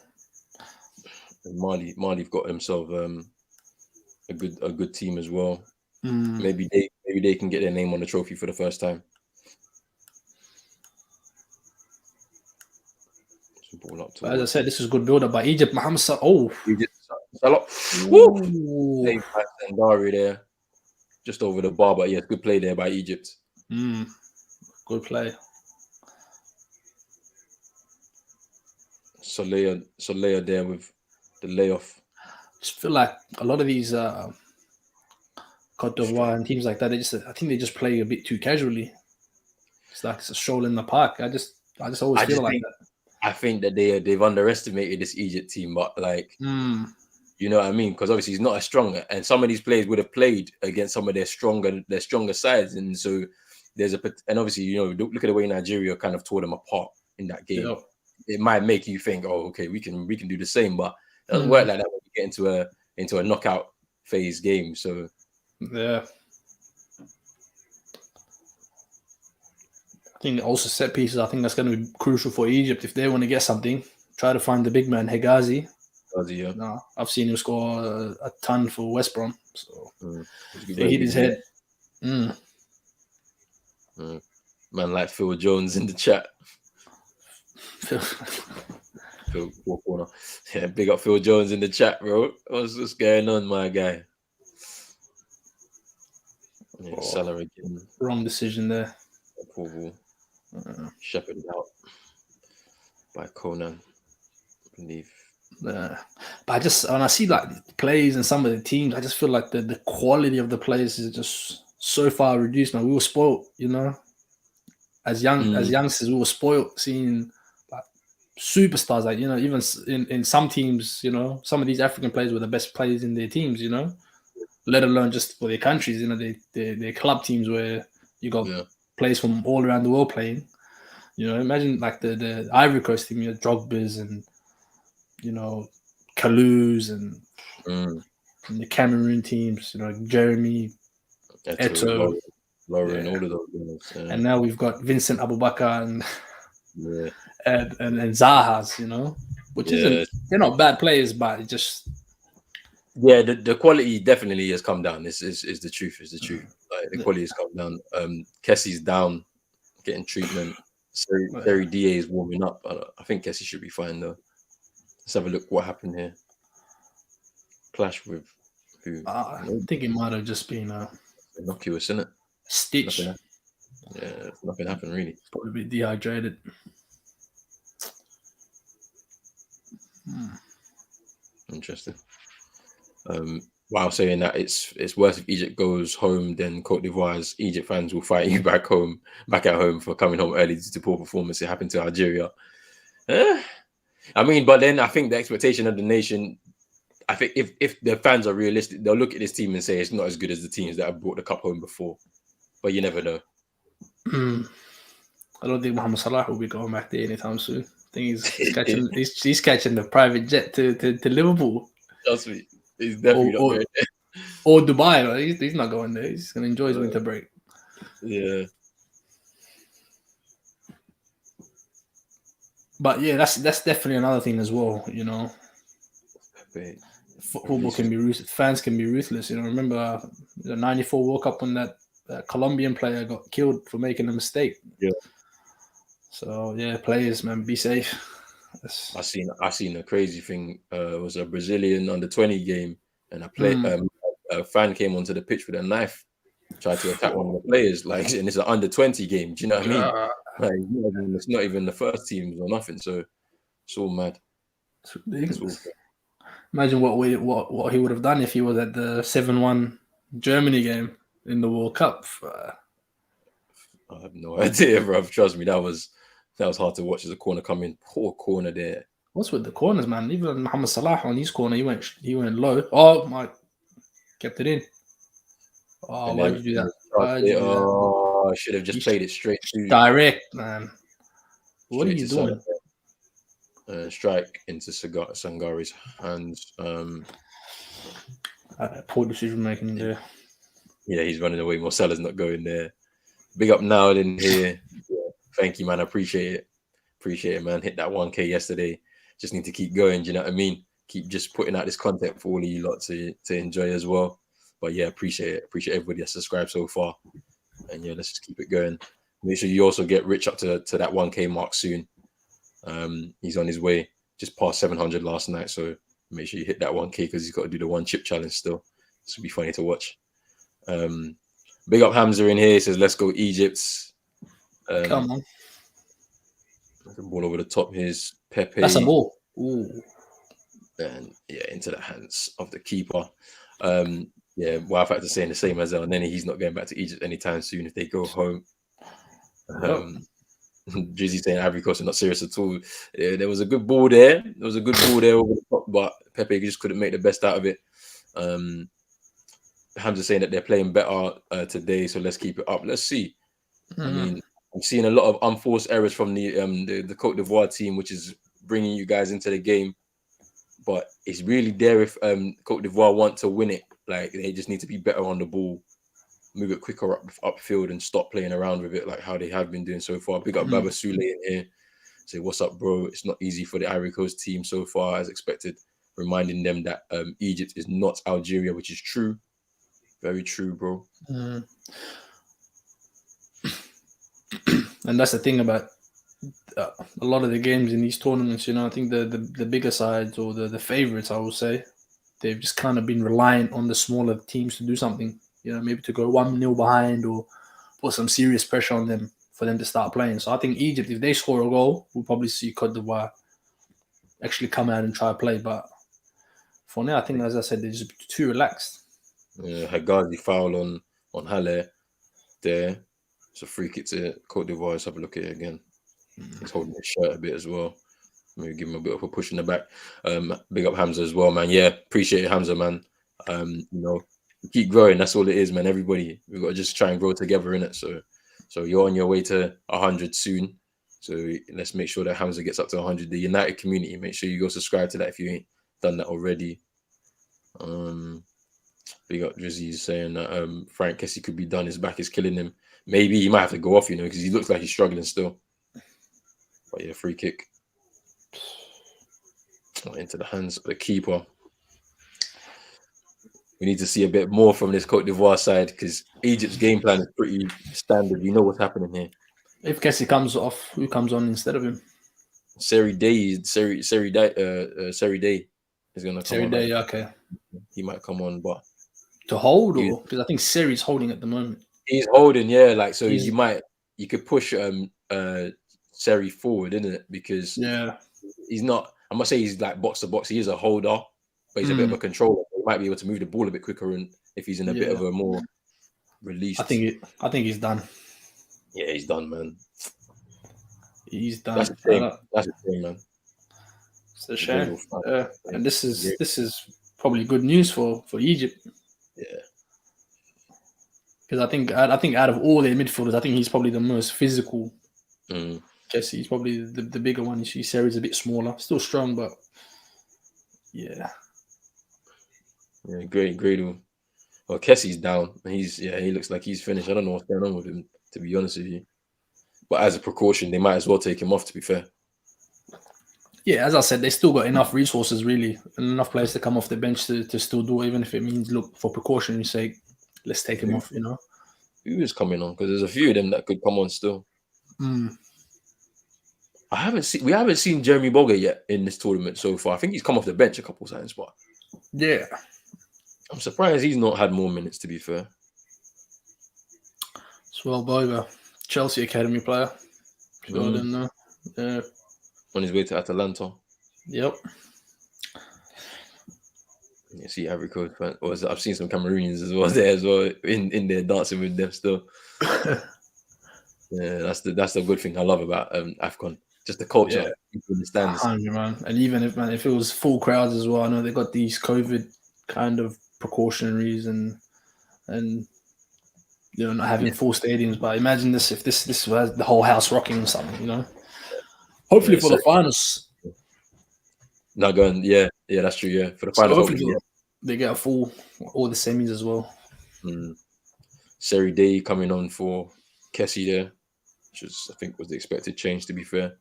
And Mali've got themselves a good team as well. Maybe they can get their name on the trophy for the first time. As I said, this is good build-up by Egypt. Mohamed Salah. Oh, Egypt. Salah. Woo! Sandari there, just over the bar, but good play there by Egypt. Good play. Soleil there with layoff. Just feel like a lot of these Côte d'Ivoire and teams like that, I think they just play a bit too casually. It's like it's a stroll in the park. I just always feel like that. I think that they've underestimated this Egypt team, but like you know what I mean? Because obviously he's not as strong, and some of these players would have played against some of their stronger sides, and so and obviously look at the way Nigeria kind of tore them apart in that game. Yeah. It might make you think, oh, okay, we can do the same, but it doesn't work like that when you get into a knockout phase game. So yeah. I think also set pieces. I think that's going to be crucial for Egypt if they want to get something. Try to find the big man Hegazi. Yeah. No, I've seen him score a ton for West Brom. So they hit his head. Man like Phil Jones in the chat. Phil, corner. Yeah, big up Phil Jones in the chat, bro. What's going on, my guy? Yeah, Salah again. Wrong decision there. Shepherded out by Conan, I believe. But when I see like plays and some of the teams, I just feel like the quality of the players is just so far reduced. Now we were spoiled, as youngsters, we were spoiled seeing like superstars, like even in some teams, some of these African players were the best players in their teams, let alone just for their countries, their club teams where you got players from all around the world playing. Imagine like the Ivory Coast team, Drogba's and Kalous and the Cameroon teams, Jeremy, Eto'o, Lauren, all of those guys. Yeah. And now we've got Vincent Abubakar and Zahas, which they're not bad players, but it just the quality definitely has come down. This is the truth. Is the truth. Like the quality has come down. Kessie's down, getting treatment. Terry DA is warming up. I think Kessie should be fine though. Let's have a look what happened here. Clash with who? I think it might have just been innocuous, isn't it? Stitch. Nothing happened really. Probably a bit dehydrated. Interesting. While saying that, it's worse if Egypt goes home than Côte d'Ivoire's. Egypt fans will fight you back at home for coming home early due to poor performance. It happened to Algeria. I mean, but then I think the expectation of the nation, I think if the fans are realistic, they'll look at this team and say it's not as good as the teams that have brought the cup home before. But you never know. I don't think Mohamed Salah will be going back there anytime soon. I think he's catching the private jet to Liverpool. That's me. He's definitely not going there. Or Dubai. Like, he's not going there. He's going to enjoy his winter break. Yeah. But yeah, that's definitely another thing as well. Football can be ruthless. Fans can be ruthless. Remember the '94 World Cup when that Colombian player got killed for making a mistake. Yeah. So yeah, players, man, be safe. I seen a crazy thing. It was a Brazilian under-20 game, and a fan came onto the pitch with a knife, tried to attack one of the players. Like, and it's an under-20 game. Do you know what I mean? Like, it's not even the first teams or nothing. So it's all mad. It's ridiculous. Imagine what he would have done if he was at the 7-1 Germany game in the World Cup. I have no idea, bro. Trust me, that was hard to watch as a corner come in. Poor corner there. What's with the corners, man? Even Mohamed Salah on his corner, he went low. Oh my, kept it in. Oh, why'd you do that? I should have just played it straight to direct, man. What are you doing? Strike into Sangari's hands. Poor decision making there. Yeah, he's running away. Marcella's not going there. Big up now in here. Yeah, thank you, man. I appreciate it, man. Hit that 1K yesterday. Just need to keep going. Do you know what I mean? Keep just putting out this content for all of you lot to enjoy as well. But yeah, appreciate it. Appreciate everybody that's subscribed so far. And yeah, let's just keep it going. Make sure you also get Rich up to that 1K mark soon. He's on his way. Just past 700 last night. So make sure you hit that 1K because he's got to do the one chip challenge still. This will be funny to watch. Big up Hamza in here. He says, let's go Egypt. Come on. The ball over the top. Here's Pepe. That's a ball. Ooh. And yeah, into the hands of the keeper. Yeah, well, I've had to say the same as El Neni. He's not going back to Egypt anytime soon if they go home. Yep. Drizzy saying Ivory Coast are not serious at all. Yeah, there was a good ball there. There was a good ball there over the top, but Pepe just couldn't make the best out of it. Hamza saying that they're playing better today, so let's keep it up. Let's see. I mean, I'm seeing a lot of unforced errors from the Côte d'Ivoire team, which is bringing you guys into the game. But it's really there if Côte d'Ivoire want to win it. Like, they just need to be better on the ball, move it quicker upfield, and stop playing around with it like how they have been doing so far. Big up Baba Sule in here. Say, what's up, bro? It's not easy for the Ivory Coast team so far as expected. Reminding them that Egypt is not Algeria, which is true. Very true, bro. And that's the thing about a lot of the games in these tournaments. You know, I think the bigger sides or the favorites, I would say, they've just kind of been reliant on the smaller teams to do something. You know, maybe to go 1-0 behind or put some serious pressure on them for them to start playing. So I think Egypt, if they score a goal, we'll probably see Côte d'Ivoire actually come out and try to play. But for now, I think, as I said, they're just too relaxed. Hagazi foul on Halle there. It's a free kick to Côte d'Ivoire. Let's have a look at it again. He's holding his shirt a bit as well. Maybe give him a bit of a push in the back. Big up Hamza as well, man. Yeah, appreciate it, Hamza, man. You know, keep growing. That's all it is, man. Everybody, we've got to just try and grow together in it. So you're on your way to 100 soon. So let's make sure that Hamza gets up to 100. The United community, make sure you go subscribe to that if you ain't done that already. Big up Drizzy saying that Frank Kessie could be done. His back is killing him. Maybe he might have to go off, you know, because he looks like he's struggling still. But yeah, free kick into the hands of the keeper. We need to see a bit more from this Côte d'Ivoire side because Egypt's game plan is pretty standard. We know what's happening here. If Kessie comes off, who comes on instead of him? Seri Day is going to come on. Day, okay. He might come on, but to hold, or because I think Seri's holding at the moment. He's holding, yeah. Like, so you could push Seri forward, isn't it? Because he's not. I must say he's like box to box. He is a holder, but he's a bit of a controller. He might be able to move the ball a bit quicker, and if he's in a bit of a more released. I think he's done. Yeah, he's done, man. He's done. That's a shame. That's a shame, man. It's a shame. And this is probably good news for Egypt. Yeah. Because I think out of all their midfielders, I think he's probably the most physical. Jesse, he's probably the bigger one. You see, Seri's a bit smaller, still strong, but yeah. Yeah, great. Well, Kessie's down. He looks like he's finished. I don't know what's going on with him, to be honest with you. But as a precaution, they might as well take him off, to be fair. Yeah, as I said, they still got enough resources, really, and enough players to come off the bench to still do it, even if it means, look, for precautionary sake, let's take him off, you know. Who is coming on? Because there's a few of them that could come on still. We haven't seen Jeremy Boga yet in this tournament so far. I think he's come off the bench a couple of times, but yeah, I'm surprised he's not had more minutes, to be fair. Swell Boga, Chelsea academy player. I didn't know. Yeah. On his way to Atalanta. Yep. You see Ivory Coast fan. I've seen some Cameroonians as well in there dancing with them still. Yeah, that's the good thing I love about Afcon. Just the culture in the stands. 100, man. And even if it was full crowds as well, I know they got these COVID kind of precautionaries and you know, not having full stadiums. But imagine this if this was the whole house rocking or something, you know. Hopefully for the finals. Not going, yeah, that's true, yeah. For the finals, hopefully they get a full all the semis as well. Seri Day coming on for Kessie there, which I think was the expected change, to be fair.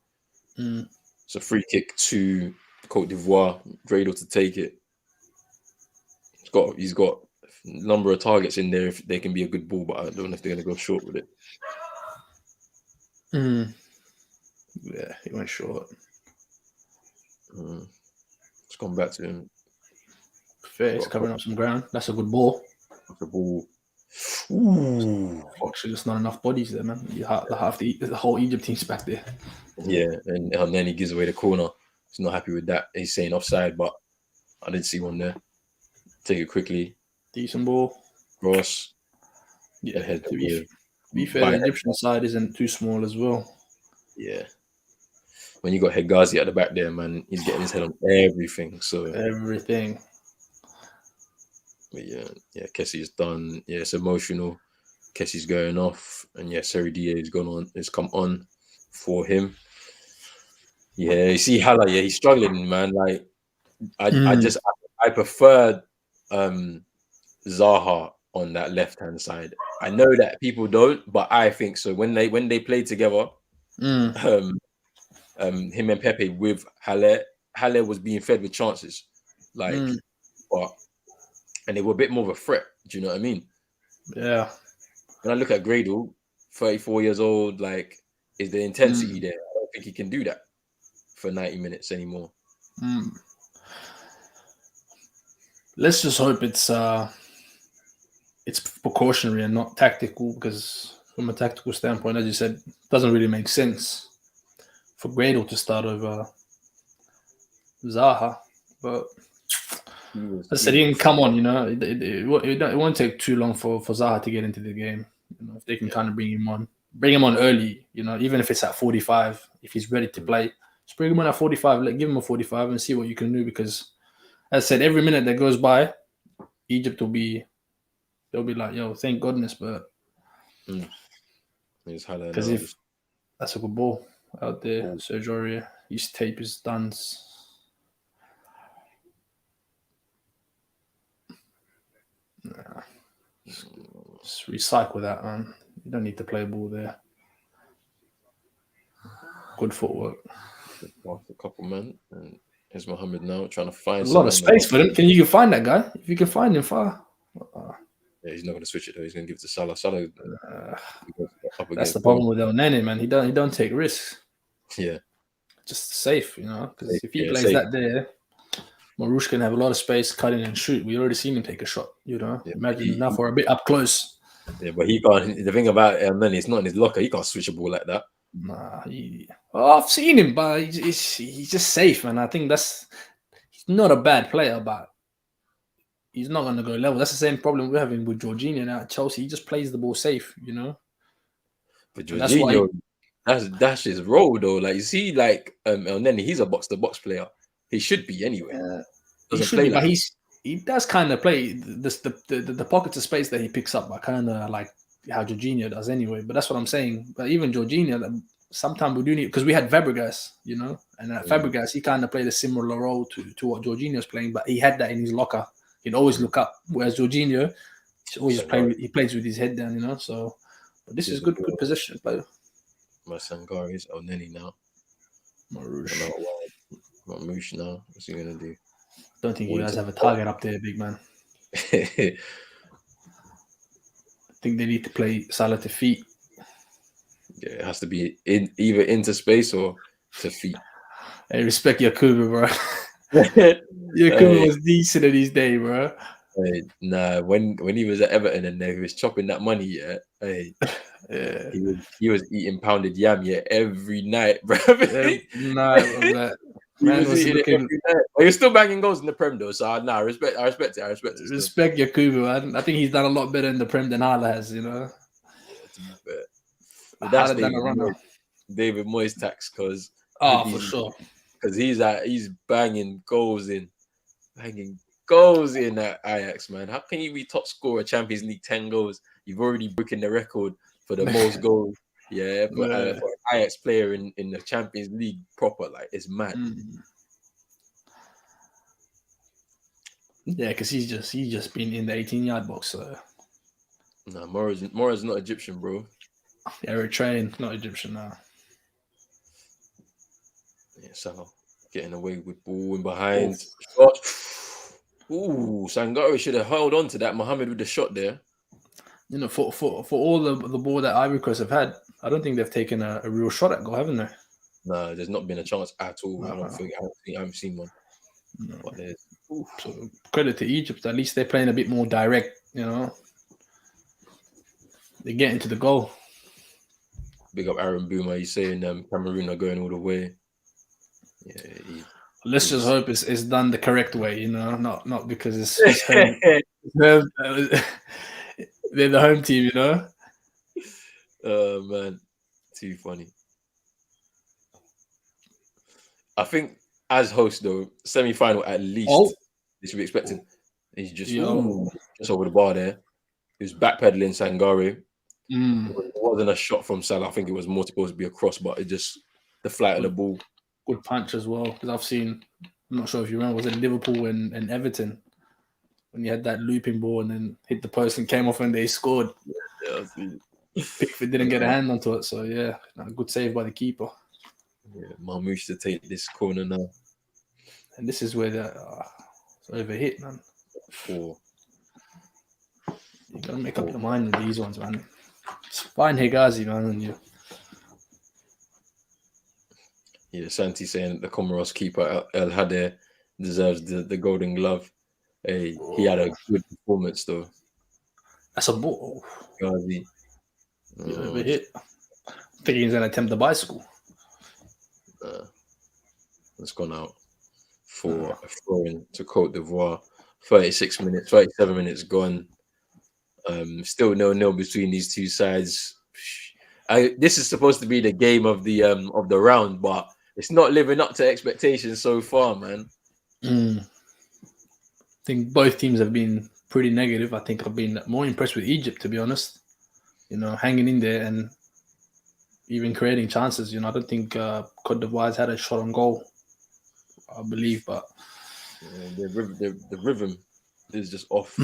It's a free kick to Côte d'Ivoire. Gradle to take it. He's got a number of targets in there if they can be a good ball, but I don't know if they're going to go short with it. Yeah, he went short. It's gone back to him. Fair, he's covering up some ground. That's a good ball. The ball. Ooh. Actually, there's not enough bodies there, man. The whole Egypt team's back there. Yeah, and then he gives away the corner. He's not happy with that. He's saying offside, but I didn't see one there. Take it quickly. Decent ball. Ross. Yeah. And head To be fair, by the head. Egyptian side isn't too small as well. Yeah. When you got Hegazi at the back there, man, he's getting his head on everything. So Everything. but yeah, Kessie's done. Yeah, it's emotional. Kessie's going off, and yeah, Seri Da has come on for him. Yeah, you see Hala, yeah, he's struggling, man. Like I preferred Zaha on that left hand side. I know that people don't, but I think so. When they play together, him and Pepe with Halle was being fed with chances, like, but and they were a bit more of a threat. Do you know what I mean? Yeah. When I look at Gradle, 34 years old, like, is the intensity there? I don't think he can do that for 90 minutes anymore. Let's just hope it's precautionary and not tactical, because from a tactical standpoint, as you said, it doesn't really make sense for Gradle to start over Zaha. But as I said, he can come on, you know. It won't take too long for Zaha to get into the game. You know, if they can kind of bring him on early, you know, even if it's at 45, if he's ready to play, just bring him on at 45, give him a 45 and see what you can do. Because as I said, every minute that goes by, Egypt they'll be like, yo, thank goodness, but because if that's a good ball out there, Sergio Aurier, his tape is done. Just recycle that, man. You don't need to play ball there. Good footwork. Off a couple, man. And here's Mohammed now trying to find a lot of space for him. Can you find that guy? If you can find him far. Yeah, he's not going to switch it though. He's going to give it to Salah. Salah. That's the problem with El Nene, man. He don't take risks. Yeah. Just safe, you know. Because if he plays that there, Marouche can have a lot of space, cut in and shoot. We already seen him take a shot, you know. Yeah, imagine now for a bit up close. Yeah, but he can't. The thing about El Nene, it's not in his locker. He can't switch a ball like that. Nah, I've seen him, but he's just safe, man. I think he's not a bad player, but he's not going to go level. That's the same problem we're having with Jorginho now at Chelsea. He just plays the ball safe, you know. But Jorginho, that's his role though. Like, you see, like El Nene, he's a box to box player. He should be anyway. He should be, but he does kind of play the pockets of space that he picks up, but kind of like how Jorginho does anyway. But that's what I'm saying. But even Jorginho, sometimes we do need, because we had Fabregas, you know, and Fabregas, he kind of played a similar role to what Jorginho's playing, but he had that in his locker. He'd always look up, whereas Jorginho, he plays with his head down, you know. So, but this is good position to play. My Sangari is El Nene now. Marouche now. What's he gonna do? Don't think you guys have a target up there, big man. I think they need to play Salah to feet. Yeah, it has to be either into space or to feet. Hey, respect Yakubu, bro. Yakubu was decent in his day, bro. Hey, nah, when he was at Everton and he was chopping that money, he was eating pounded yam every night, bro. Every night, man was eating it every night. But he was still banging goals in the Prem though, so I respect it. Respect Yakubu. I think he's done a lot better in the Prem than Hala has, you know. To be fair. But that's David Moyes tax, because for sure, because he's banging goals in at Ajax, man. How can you be top scorer Champions League 10 goals? You've already broken the record for the most goals. Yeah, for an Ajax player in the Champions League proper, like, it's mad. Yeah, because he's just been in the 18-yard box. So. No, Mora's not Egyptian, bro. Eritrean, not Egyptian now. Yeah, so getting away with ball in behind. Ooh, Sangare should have held on to that. Mohammed with the shot there. You know, for all the ball that Ivory Coast have had, I don't think they've taken a real shot at goal, haven't they? No, there's not been a chance at all. I haven't seen one. No. But so credit to Egypt. At least they're playing a bit more direct, you know. They get into the goal. Big up Aaron Boomer. He's saying Cameroon are going all the way. Yeah, Let's just hope it's done the correct way, not because it's home. They're the home team, Oh man, too funny. I think as host though, semi-final at least they should be expecting. He's just just over the bar there. He was backpedaling Sangare. It wasn't a shot from Salah. I think it was more supposed to be a cross, but it just the flight of the ball. Good punch as well, because I've seen. I'm not sure if you remember. Was it Liverpool and Everton when you had that looping ball and then hit the post and came off and they scored? Yeah, Pickford didn't get a hand onto it, so yeah, good save by the keeper. Yeah, Marmoush to take this corner now. And this is where it's overhit, man. 4. You gotta make up your mind with these ones, man. It's fine Hegazi, man, and you. Yeah, Santi saying that the Comoros keeper El Hader deserves the Golden Glove. Hey, he had a good performance though. That's a ball. Ghazi. Overhit. I think he's gonna attempt the bicycle. It's gone out for a throw-in to Côte d'Ivoire. 37 minutes gone. Still 0-0 between these two sides. This is supposed to be the game of the round, but it's not living up to expectations so far, man. I think both teams have been pretty negative. I think I've been more impressed with Egypt, to be honest. Hanging in there and even creating chances. I don't think Côte d'Ivoire's had a shot on goal, I believe, but the rhythm is just off.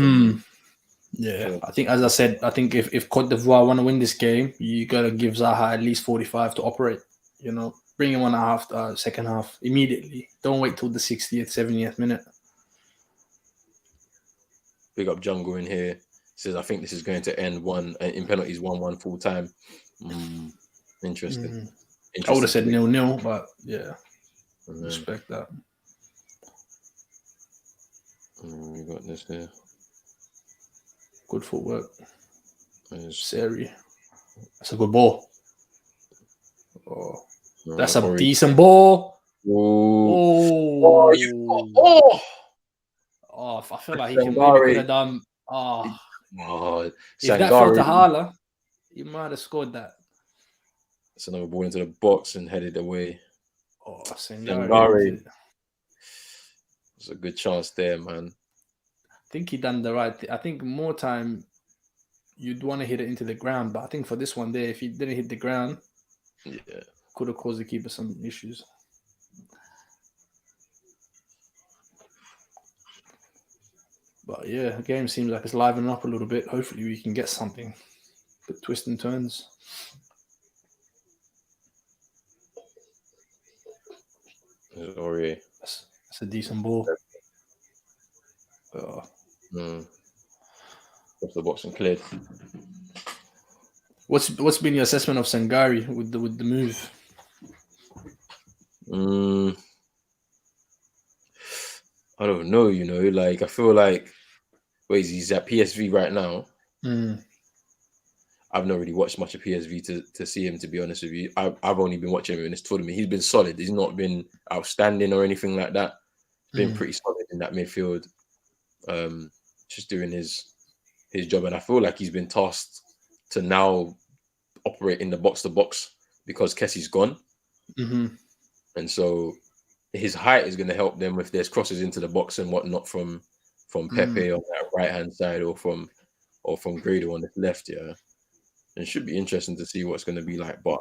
Yeah, I think, as I said, if Côte d'Ivoire want to win this game, you gotta give Zaha at least 45 to operate. Bring him on a second half immediately. Don't wait till the 60th, 70th minute. Big up Jungle in here. Says I think this is going to end in penalties 1-1 full time. Interesting. I would have said 0-0, but yeah, respect that. We got this there. Good footwork. Seri. That's a good ball. That's a decent ball. Oh, I feel like he could have done. If that fell to Hala, he might have scored that. It's another ball into the box and headed away. Sangare. It's a good chance there, man. I think he done the right thing. I think more time you'd want to hit it into the ground, but I think for this one there, if he didn't hit the ground, could have caused the keeper some issues. But yeah, the game seems like it's livening up a little bit. Hopefully we can get something. Good twists and turns. That's a decent ball. Off the box and cleared. What's been your assessment of Sangare with the move? I don't know, like I feel like he's at PSV right now. I've not really watched much of PSV to see him, to be honest with you. I've only been watching him in this tournament. He's been solid. He's not been outstanding or anything like that. Been pretty solid in that midfield. Just doing his job, and I feel like he's been tasked to now operate in the box to box because Kessie's gone, and so his height is going to help them if there's crosses into the box and whatnot from Pepe on that right hand side or from Grado on the left. Yeah, and it should be interesting to see what's going to be like. But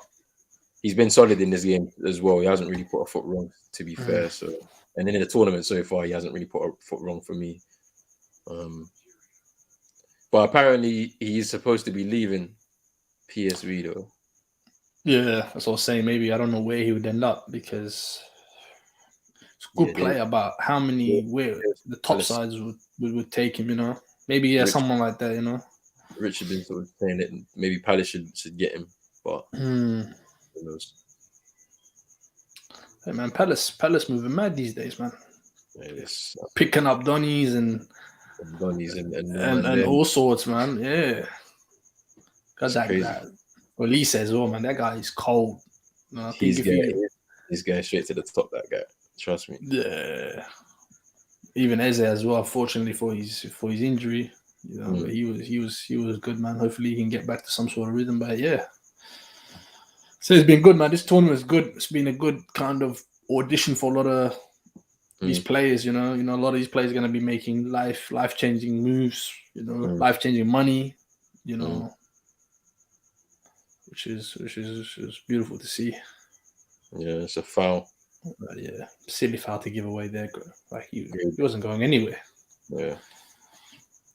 he's been solid in this game as well. He hasn't really put a foot wrong, to be fair. So, and then in the tournament so far, he hasn't really put a foot wrong for me. But apparently he's supposed to be leaving PSV though. Yeah, that's what I was saying. Maybe I don't know where he would end up because it's a good player, but how many where the top sides would take him, Maybe someone like that, Richard been sort of saying that maybe Palace should get him, but who knows? Hey man, Palace moving mad these days, man. Yes. Picking up Donnies and all sorts, man. Yeah. Got that guy. Well, Lee says, man, that guy is cold. He's going straight to the top, that guy. Trust me. Yeah. Even Eze as well. Fortunately for his injury, but he was good, man. Hopefully he can get back to some sort of rhythm. But yeah, so it's been good, man. This tournament is good. It's been a good kind of audition for a lot of these players. A lot of these players are going to be making life changing moves. Life changing money. Which is beautiful to see. Yeah, it's a foul. Yeah, silly foul to give away there. Like he wasn't going anywhere. Yeah,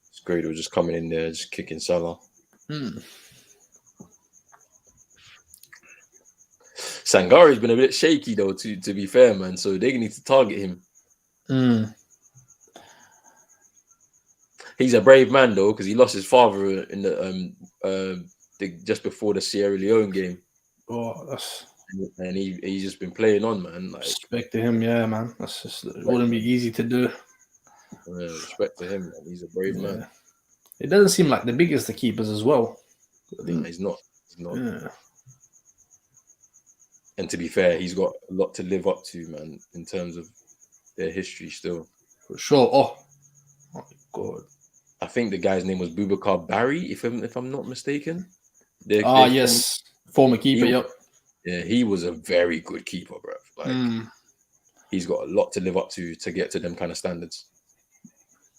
it's great. We're just coming in there, just kicking Salah. Sangari's been a bit shaky though. To be fair, man. So they need to target him. He's a brave man though, because he lost his father in the just before the Sierra Leone game. Oh, and he's just been playing on, man. Like, respect to him, yeah, man. That's just it wouldn't be easy to do. Yeah, respect to him, man. He's a brave man. It doesn't seem like the biggest of keepers as well. No, he's not. Yeah. And to be fair, he's got a lot to live up to, man, in terms of their history still. For sure. Oh my God. I think the guy's name was Boubacar Barry, if I'm not mistaken. Yes. Former keeper, yep. Yeah, he was a very good keeper, bro. Like, he's got a lot to live up to get to them kind of standards.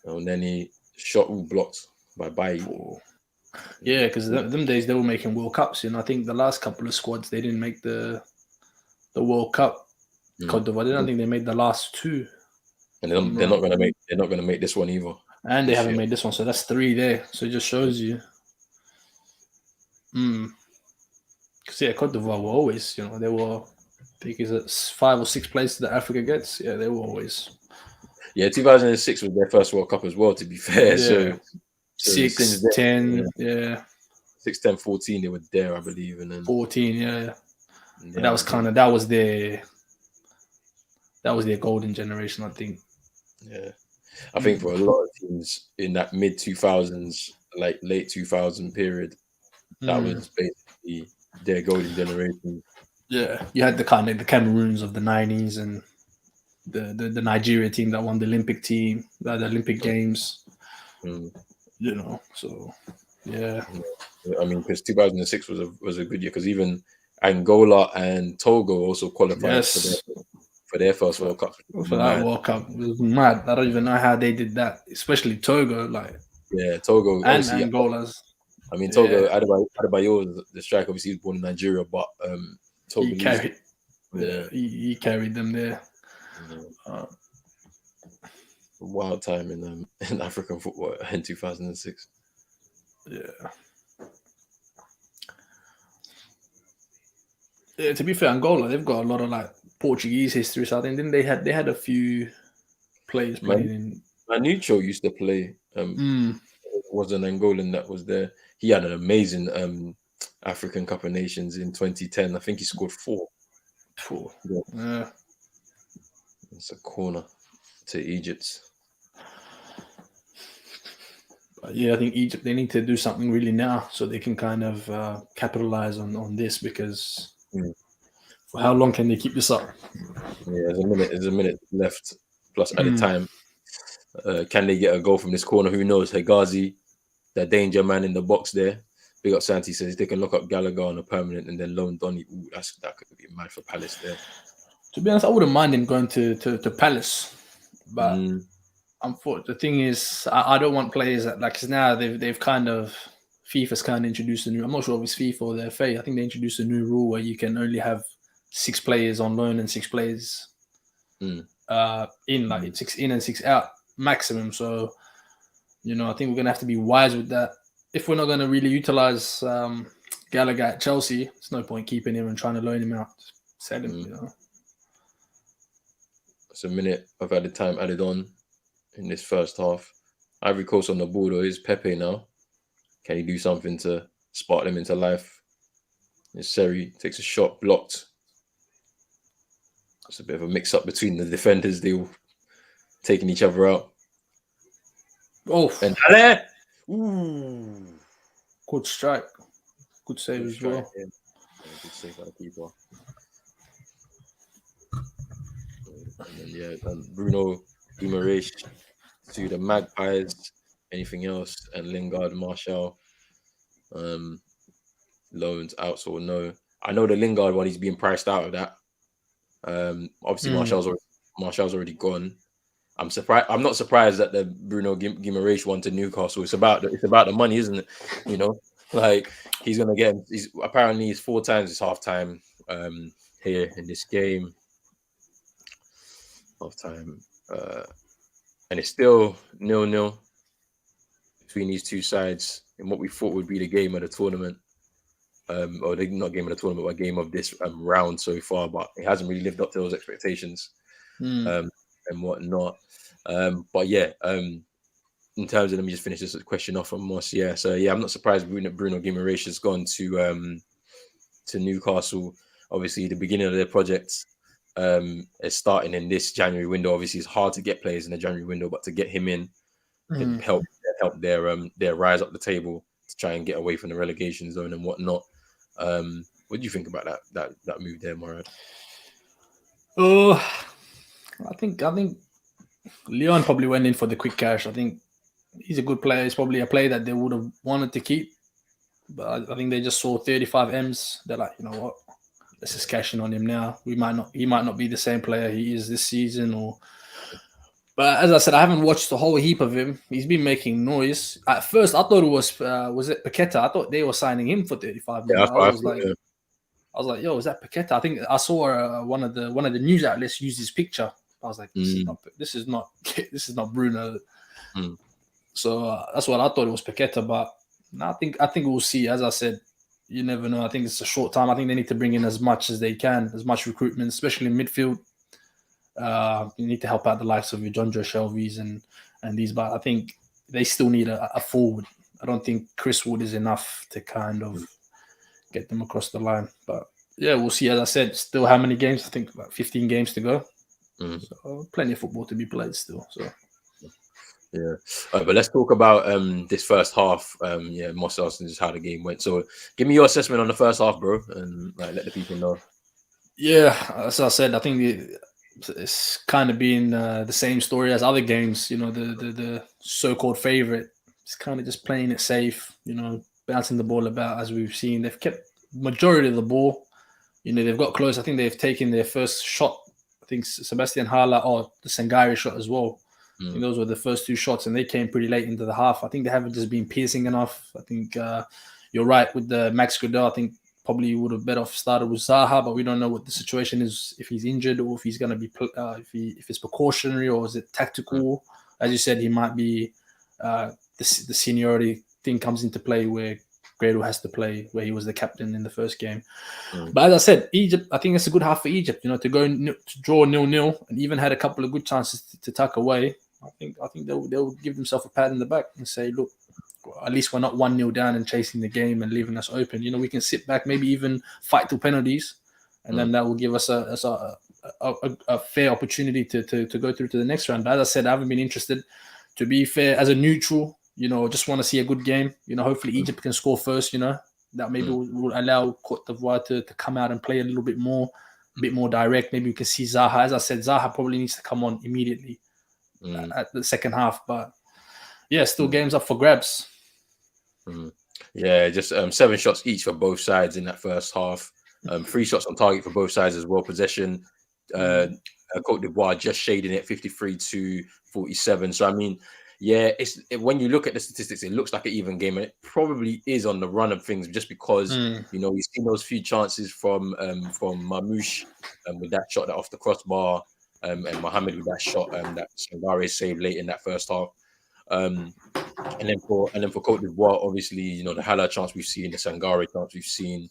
And then he shot all blocked by Bailly. Yeah, because them days they were making World Cups, I think the last couple of squads they didn't make the World Cup. Côte d'Ivoire, I don't think they made the last two. And they're not gonna make this one either. And they haven't made this one, so that's 3 there. So it just shows you. Because Côte d'Ivoire were always, they were, I think it's 5 or 6 places that Africa gets. Yeah, they were always. Yeah, 2006 was their first World Cup as well, to be fair. Yeah. So 6, 10, yeah. 6, 10, 14, they were there, I believe. And then 14, yeah. But that was their golden generation, I think. Yeah. I think for a lot of teams in that mid 2000s, like late 2000 period, that was basically their golden generation. Yeah, you had the kind of the Cameroons of the 90s and the Nigeria team that won the Olympic team, the Olympic Games. So yeah. I mean, because 2006 was a good year, because even Angola and Togo also qualified for their first World Cup. For that World Cup, it was mad. I don't even know how they did that, especially Togo. Like, yeah, Togo and Angola's. I mean, Togo, Adebayo, the striker, obviously he was born in Nigeria, but Togo he carried them there. Wild time in African football in 2006. Yeah. Yeah, to be fair, Angola, they've got a lot of like Portuguese history. So I think they had a few players playing in. Manucho used to play. Was an Angolan that was there. He had an amazing African Cup of Nations in 2010. I think he scored 4. Yeah. It's a corner to Egypt. But yeah, I think Egypt, they need to do something really now so they can kind of capitalize on this, because for how long can they keep this up? Yeah, there's a minute left. Plus, at the time, can they get a goal from this corner? Who knows? Hegazi, the danger man in the box there. Big up Santi, says they can lock up Gallagher on a permanent and then loan Donny. Ooh, that could be mad for Palace there. To be honest, I wouldn't mind him going to Palace, but the thing is, I don't want players that, like, cause now they've kind of, FIFA's kind of introduced a new. I'm not sure if it's FIFA or the FA. I think they introduced a new rule where you can only have 6 players on loan and 6 players in, like 6 in and 6 out maximum. So, I think we're gonna have to be wise with that. If we're not gonna really utilize Gallagher at Chelsea, there's no point keeping him and trying to loan him out. Sell him, It's a minute of added time added on in this first half. Ivory Coast on the board, or is Pepe now? Can he do something to spark them into life? Seri takes a shot, blocked. It's a bit of a mix-up between the defenders. They all taking each other out. Oh, and Ale! Ooh, good strike, good save as well. Yeah, good save by the keeper. And then Bruno Guimaraes to the Magpies. Anything else? And Lingard, Marshall, loans, outs or no? I know the Lingard one, he's being priced out of that. Obviously Marshall's already gone. I'm surprised. I'm not surprised that the Bruno Guimaraes won to Newcastle. It's about the money, isn't it? You know, like he's gonna get. He's apparently he's 4 times his half time here in this game. Half time, and it's still 0-0 between these two sides in what we thought would be the game of the tournament. Or not game of the tournament, but game of this round so far. But it hasn't really lived up to those expectations. And whatnot. But yeah, in terms of, let me just finish this question off from Moss. Yeah, so yeah, I'm not surprised Bruno Guimaraes has gone to Newcastle. Obviously, the beginning of their project is starting in this January window. Obviously, it's hard to get players in the January window, but to get him in can help their rise up the table to try and get away from the relegation zone and whatnot. What do you think about that move there, Morad? Oh, I think Leon probably went in for the quick cash. I think he's a good player. He's probably a player that they would have wanted to keep, but I think they just saw 35 M's. They're like, you know what, let's just cash in on him now. He might not be the same player he is this season. But as I said, I haven't watched the whole heap of him. He's been making noise. At first, I thought it was it Paqueta? I thought they were signing him for 35 million. Yeah, I was like, yo, is that Paqueta? I think I saw one of the news outlets use his picture. I was like, this is not Bruno. So that's what I thought it was Paqueta. But I think we'll see. As I said, you never know. I think it's a short time. I think they need to bring in as much as they can, as much recruitment, especially in midfield. You need to help out the likes of your John Joe Shelby's and these, but I think they still need a forward. I don't think Chris Wood is enough to kind of get them across the line. But yeah, we'll see. As I said, still how many games? I think about 15 games to go. So plenty of football to be played still. So yeah, but let's talk about this first half. Moss asking just how the game went. So give me your assessment on the first half, bro, and let the people know. Yeah, as I said, I think it's kind of been the same story as other games. You know, the so-called favorite is kind of just playing it safe. You know, bouncing the ball about as we've seen. They've kept majority of the ball. You know, they've got close. I think they've taken their first shot. I think Sebastian Hala or the Sangari shot as well. I think those were the first 2 shots, and they came pretty late into the half. I think they haven't just been piercing enough. I think you're right with the Max Goodell. I think probably would have better off started with Zaha, but we don't know what the situation is, if he's injured or if he's going to be if it's precautionary or is it tactical. As you said, he might be the seniority thing comes into play where Grado has to play, where he was the captain in the first game. But as I said, Egypt, I think it's a good half for Egypt, you know, to go to draw 0-0 and even had a couple of good chances to tuck away. I think they'll give themselves a pat in the back and say, look, at least we're not 1-0 down and chasing the game and leaving us open. You know, we can sit back, maybe even fight to penalties, and then that will give us a fair opportunity to go through to the next round. But as I said, I haven't been interested. To be fair, as a neutral, you know, just want to see a good game. You know, hopefully Egypt can score first. You know, that maybe will allow Côte d'Ivoire to come out and play a little bit more direct. Maybe we can see Zaha. As I said, Zaha probably needs to come on immediately at the second half. But yeah, still games up for grabs. Yeah, just 7 shots each for both sides in that first half. 3 shots on target for both sides as well. Possession, Côte d'Ivoire just shading it 53-47. So I mean, yeah, when you look at the statistics, it looks like an even game, and it probably is on the run of things, just because you know we've seen those few chances from Mamouche with that shot that off the crossbar, and Mohamed with that shot that Sangare saved late in that first half. And then for Côte d'Ivoire, obviously, you know, the Hala chance we've seen, the Sangare chance we've seen.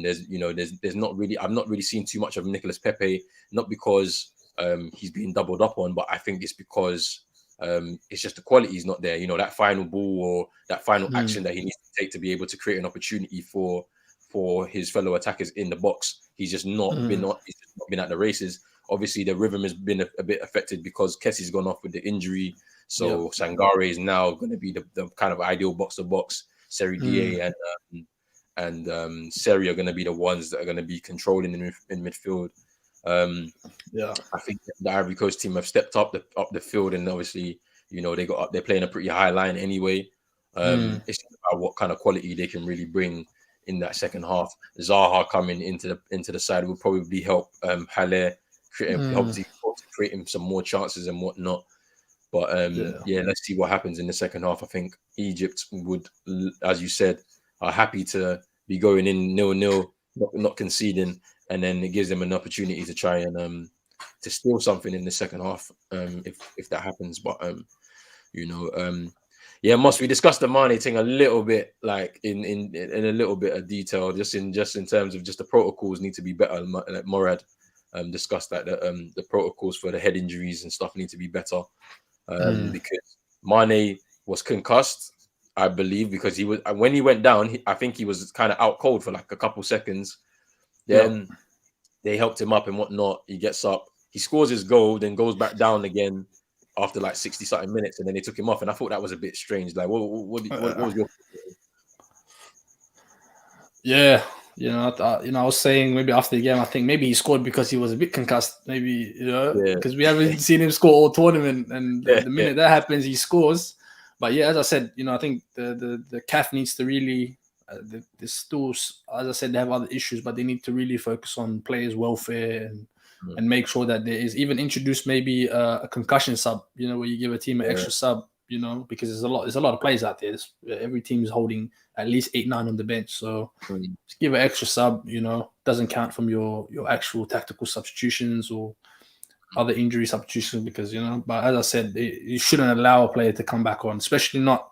There's not really, I've not really seen too much of Nicolas Pepe, not because he's being doubled up on, but I think it's because it's just the quality is not there. You know, that final ball or that final action that he needs to take to be able to create an opportunity for his fellow attackers in the box. He's just not been at the races. Obviously, the rhythm has been a bit affected because Kessie's gone off with the injury. So Sangare is now going to be the kind of ideal box to box. Seri Da and Seri are going to be the ones that are going to be controlling in midfield. I think the Ivory Coast team have stepped up the field, and obviously, they're playing a pretty high line anyway. It's about what kind of quality they can really bring in that second half. Zaha coming into the side will probably help Haller create him some more chances and whatnot. But let's see what happens in the second half. I think Egypt would, as you said, are happy to be going in 0-0, not conceding, and then it gives them an opportunity to try and to steal something in the second half, if that happens. But Moss, we discussed the Mane thing a little bit, like in a little bit of detail, just in terms of just the protocols need to be better. Like Morad discussed that the protocols for the head injuries and stuff need to be better, because Mane was concussed, I believe, because he was, when he went down, I think he was kind of out cold for like a couple seconds. Then they helped him up and whatnot. He gets up, he scores his goal, then goes back down again after like 60-something minutes, and then they took him off. And I thought that was a bit strange. Like, what was your? Yeah, I was saying maybe after the game, I think maybe he scored because he was a bit concussed. Maybe because we haven't seen him score all tournament, and the minute that happens, he scores. But yeah, as I said, I think the CAF needs to really. The stools, as I said, they have other issues, but they need to really focus on players' welfare and make sure that there is even introduce maybe a concussion sub, where you give a team an extra sub, because there's a lot of players out there. Every team is holding at least 8-9 on the bench, so just give an extra sub. Doesn't count from your actual tactical substitutions or other injury substitutions, because But as I said, you shouldn't allow a player to come back on, especially not.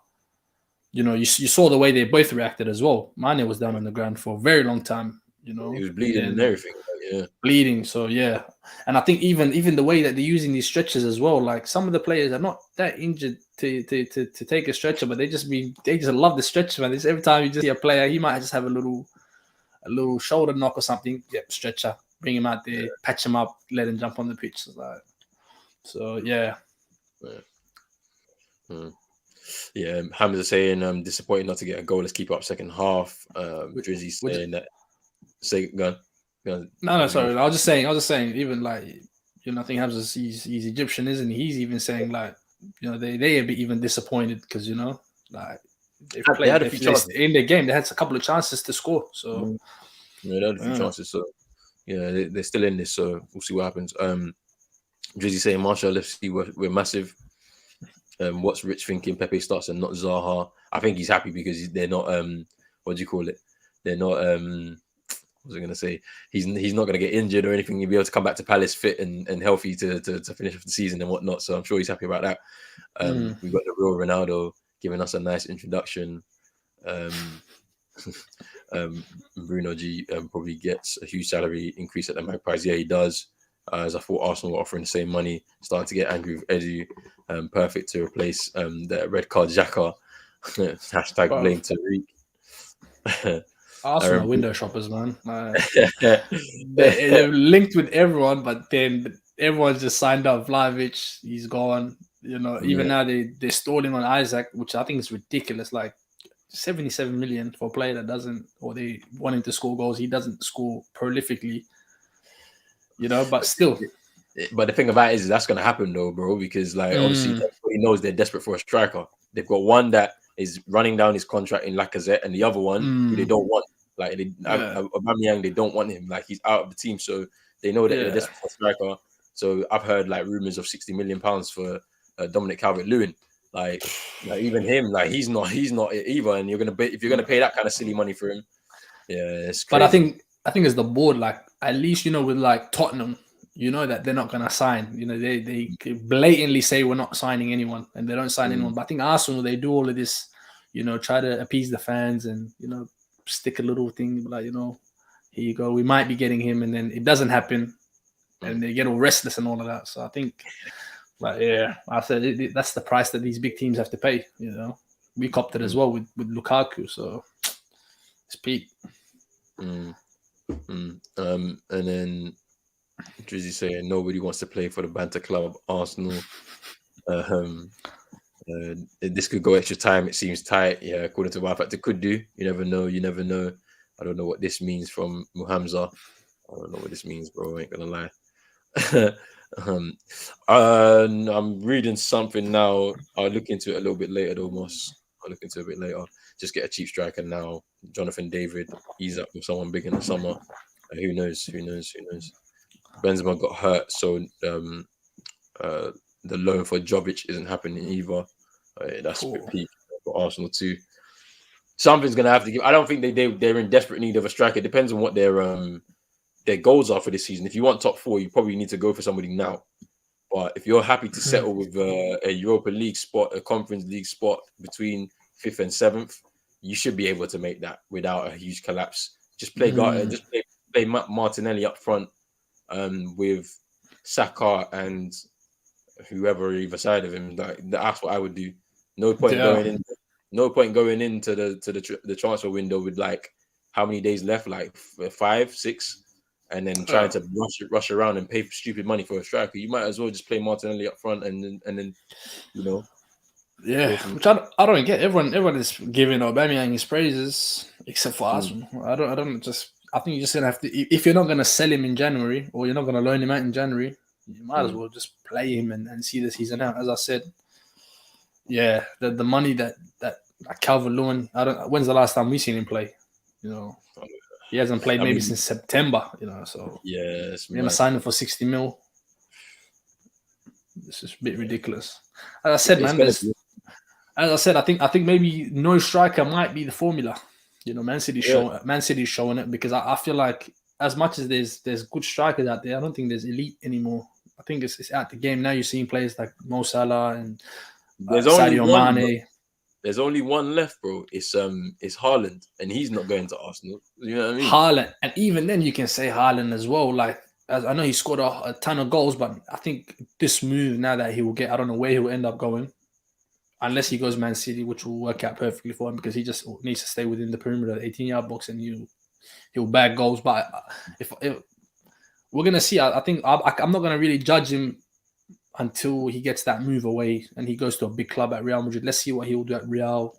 You saw the way they both reacted as well. Mane was down on the ground for a very long time. He was bleeding and everything. Bleeding. So and I think even the way that they're using these stretchers as well. Like some of the players are not that injured to take a stretcher, but they just love the stretcher. Man, every time you just see a player, he might just have a little shoulder knock or something. Yep, stretcher. Bring him out there, patch him up, let him jump on the pitch. Yeah, Hamza saying disappointed not to get a goal. Let's keep up second half. Drizzy saying that. Say go on. No, sorry. I was just saying. Even like I think Hamza, he's Egyptian, isn't he? He's even saying like they a bit even disappointed because like they had a few chances in the game. They had a couple of chances to score. So they had a few chances. So they're still in this. So we'll see what happens. Drizzy saying Marshall FC we're massive. What's Rich thinking? Pepe starts and not Zaha. I think he's happy because they're not. What do you call it? They're not. What was I going to say? He's not going to get injured or anything. He'll be able to come back to Palace fit and healthy to finish off the season and whatnot. So I'm sure he's happy about that. We've got the real Ronaldo giving us a nice introduction. Bruno G probably gets a huge salary increase at the Magpies. Yeah, he does. As I thought Arsenal were offering the same money, starting to get angry with Edu. Perfect to replace the red card Xhaka. Hashtag blame Tariq. Arsenal are window shoppers, man. They're linked with everyone, but then everyone's just signed up. Vlahovic, he's gone. Even now they're stalling on Isaac, which I think is ridiculous. Like 77 million for a player that doesn't, or they want him to score goals. He doesn't score prolifically. But still. But the thing about it is that's going to happen though, bro, because like obviously everybody knows they're desperate for a striker. They've got one that is running down his contract in Lacazette, and the other one who they don't want. Like Aubameyang, they don't want him. Like he's out of the team, so they know that they're desperate for a striker. So I've heard like rumors of £60 million for Dominic Calvert-Lewin. Like even him, like he's not it either. And if you're gonna pay that kind of silly money for him, it's crazy. But I think as the board, like at least with like Tottenham, that they're not gonna sign. They blatantly say we're not signing anyone, and they don't sign anyone. But I think Arsenal, they do all of this, try to appease the fans and stick a little thing like here you go, we might be getting him, and then it doesn't happen, and they get all restless and all of that. So I think, I said that's the price that these big teams have to pay. We copped it as well with Lukaku, so it's peak. And then Drizzy saying nobody wants to play for the banter club Arsenal. This could go extra time. It seems tight. Yeah, according to what it could do. You never know. I don't know what this means from Muhamza. I don't know what this means, bro. I ain't gonna lie. um, I'm reading something now. I'll look into it a little bit later, though, Moss. I'll look into it a bit later. Just get a cheap striker now. Jonathan David, he's up with someone big in the summer. Who knows? Who knows? Who knows? Benzema got hurt, so uh, the loan for Jovic isn't happening either. That's a bit Cool. peak for Arsenal too. Something's gonna have to give. I don't think they're in desperate need of a striker. It depends on what their goals are for this season. If you want top four, you probably need to go for somebody now. But if you're happy to settle with a Europa League spot, a Conference League spot between 5th and 7th, you should be able to make that without a huge collapse. Just play play Martinelli up front with Saka and whoever either side of him. That's what I would do. No point going in. No point going into the transfer window with like how many days left, like 5, 6, and then trying to rush around and pay for stupid money for a striker. You might as well just play Martinelli up front and then you know. Yeah, which I don't get. Everyone is giving Aubameyang his praises except for Arsenal. I think you're just gonna have to, if you're not gonna sell him in January or you're not gonna loan him out in January, you might as well just play him and see the season out. As I said, yeah, the money that Calvert-Lewin, when's the last time we seen him play? You know, he hasn't played since September. You know, so yeah, we're gonna sign him for 60 mil. This is a bit ridiculous. As I said, man, as I said, I think maybe no striker might be the formula. You know, Man City's showing it, because I feel like as much as there's good strikers out there, I don't think there's elite anymore. I think it's out the game now. You're seeing players like Mo Salah and Sadio Mane. There's only one left, bro. It's Haaland, and he's not going to Arsenal. You know what I mean? Haaland, and even then you can say Haaland as well. Like, as I know he scored a ton of goals, but I think this move now that he will get, I don't know where he will end up going. Unless he goes Man City, which will work out perfectly for him because he just needs to stay within the perimeter, the 18-yard box, and he'll bag goals. But if we're gonna see, I think I'm not gonna really judge him until he gets that move away and he goes to a big club at Real Madrid. Let's see what he will do at Real,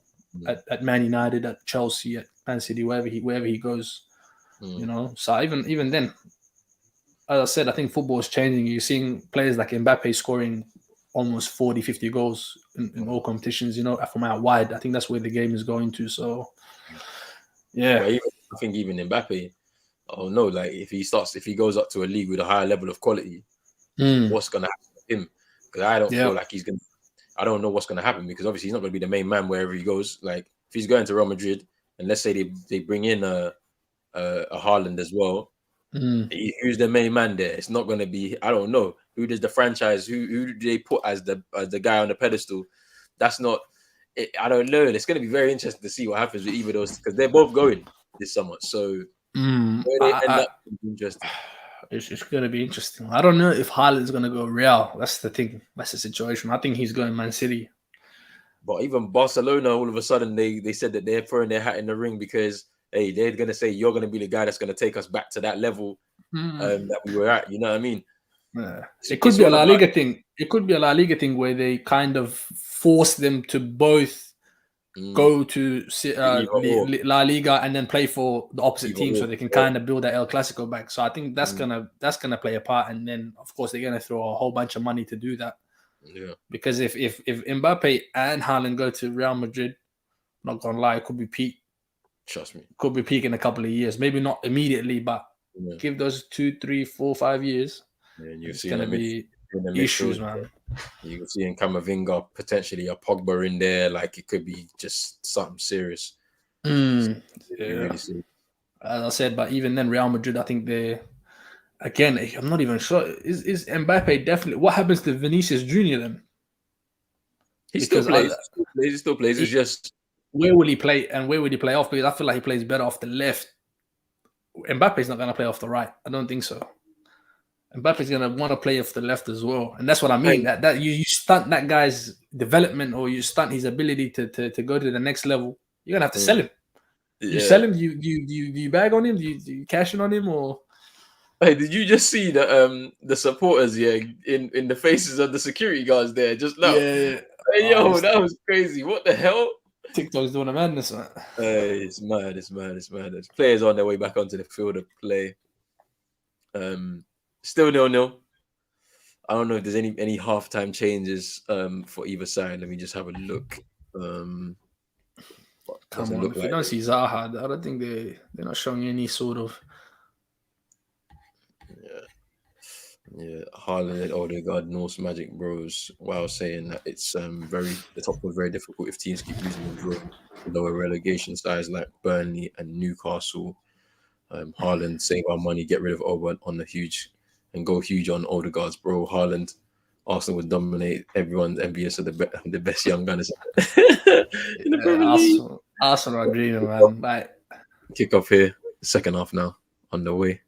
at Man United, at Chelsea, at Man City, wherever he goes. You know, so even then, as I said, I think football is changing. You're seeing players like Mbappe scoring almost 40, 50 goals in all competitions, you know, from out wide. I think that's where the game is going to. So, yeah. I think even Mbappe, like if he goes up to a league with a higher level of quality, what's going to happen to him? Because I don't feel like I don't know what's going to happen, because obviously he's not going to be the main man wherever he goes. Like if he's going to Real Madrid, and let's say they bring in a Haaland as well, who's the main man there? It's not going to be, I don't know. Who does the franchise? Who do they put as the guy on the pedestal? That's not. I don't know. It's going to be very interesting to see what happens with either of those, because they're both going this summer. So where they end up is interesting. It's going to be interesting. I don't know if Haaland's going to go Real. That's the thing. That's the situation. I think he's going Man City. But even Barcelona, all of a sudden, they said that they're throwing their hat in the ring because, hey, they're going to say you're going to be the guy that's going to take us back to that level that we were at. You know what I mean? Yeah. It could be a La Liga thing. It could be a La Liga thing where they kind of force them to both go to La Liga and then play for the opposite team, so they can kind of build that El Clasico back. So I think that's gonna play a part, and then of course they're gonna throw a whole bunch of money to do that. Yeah. Because if Mbappe and Haaland go to Real Madrid, not gonna lie, it could be peak. Trust me, could be peak in a couple of years. Maybe not immediately, but give those 2, 3, 4, 5 years. Yeah, you're it's gonna be issues, man. You can see in Camavinga potentially a Pogba in there. Like it could be just something serious. Really serious. As I said, but even then, Real Madrid, I think again, I'm not even sure. Is Mbappe definitely? What happens to Vinicius Junior then? He still plays. It's just where will he play and where would he play off? Because I feel like he plays better off the left. Mbappe's not going to play off the right. I don't think so. Mbappe's going to want to play off the left as well. And that's what I mean. That you stunt that guy's development, or you stunt his ability to go to the next level. You're going to have to sell him. You sell him, do you bag on him? Do you cash in on him, or? Hey, did you just see the supporters in the faces of the security guards there just now? Yeah. Hey, that was crazy. What the hell? TikTok's doing a madness, man. It's mad. There's players on their way back onto the field of play. Still 0-0. I don't know if there's any halftime changes for either side. Let me just have a look. Come Doesn't on, look if you like don't it. see Zaha, I don't think they're not showing any sort of. Yeah, Haaland and Odegaard, Norse Magic Bros. While saying that it's the top was very difficult if teams keep losing and drawing lower relegation sides like Burnley and Newcastle. Haaland save our money, get rid of Owen on the huge, and go huge on Odegaard's bro. Haaland, Arsenal would dominate everyone's MBS of the best young gunners in the Yeah, Premier League. Arsenal are dreaming, man. Like, Kick off here, second half now on the way.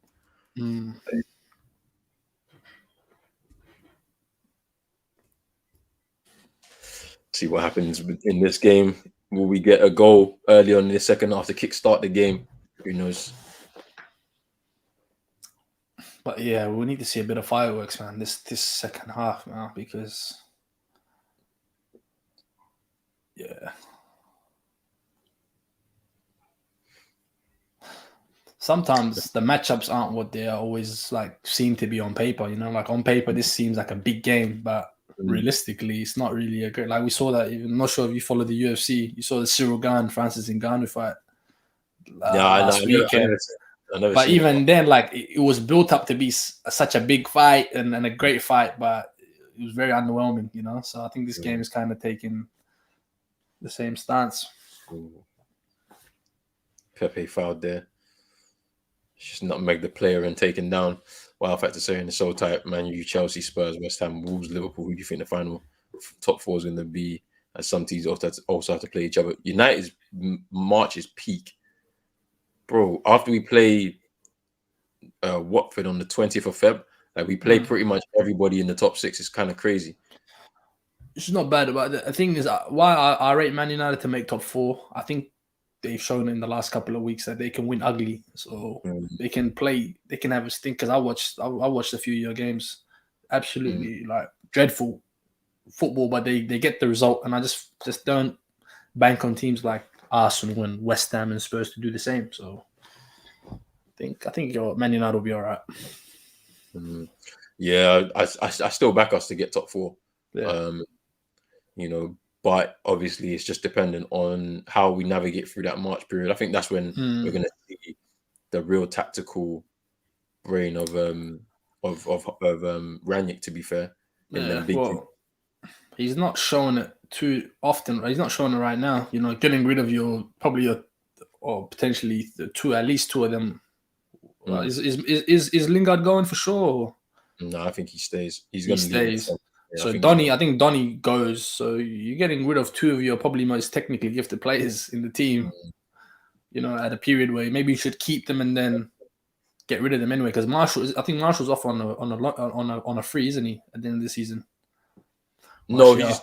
See what happens in this game. Will we get a goal early on in the second half to kickstart the game? Who knows? but yeah, we need to see a bit of fireworks, man. This second half, man, because yeah. Sometimes the matchups aren't what they always like seem to be on paper. You know, like on paper, this seems like a big game, but realistically, it's not really a great. Like we saw that. I'm not sure if you follow the UFC. You saw the Cyril Gane Francis Ngannou fight Yeah, last weekend. I never But seen even it. then, like it was built up to be such a big fight and a great fight, but it was very underwhelming. You know, so I think this game is kind of taking the same stance. Pepe fouled there. Just nutmeg the player and taken down. Wow, factor saying it's so tight. Man U, Chelsea, Spurs, West Ham, Wolves, Liverpool. Who do you think the final top four is going to be? As some teams also have to play each other. United's March is peak, bro. After we play Watford on the 20th of Feb, like we play pretty much everybody in the top six. It's kind of crazy. It's not bad, but the thing is, why I rate Man United to make top four. I think they've shown in the last couple of weeks that they can win ugly, so they can play. They can have a stink. Because I watched a few of your games, absolutely like dreadful football, but they get the result, and I just don't bank on teams like Arsenal and West Ham and Spurs to do the same. So I think your Man United will be all right. Yeah, I still back us to get top four. Yeah. You know, but obviously it's just dependent on how we navigate through that March period. I think that's when we're going to see the real tactical brain of Ranić, to be fair. Well, he's not showing it too often. He's not showing it right now. You know, getting rid of or potentially at least two of them. Is Lingard going for sure? No, I think he stays. He stays. Yeah, so I think Donny goes. So you're getting rid of two of your probably most technically gifted players in the team. You know, at a period where maybe you should keep them and then get rid of them anyway. Because I think Marshall's off on a free, isn't he? At the end of the season. No, he's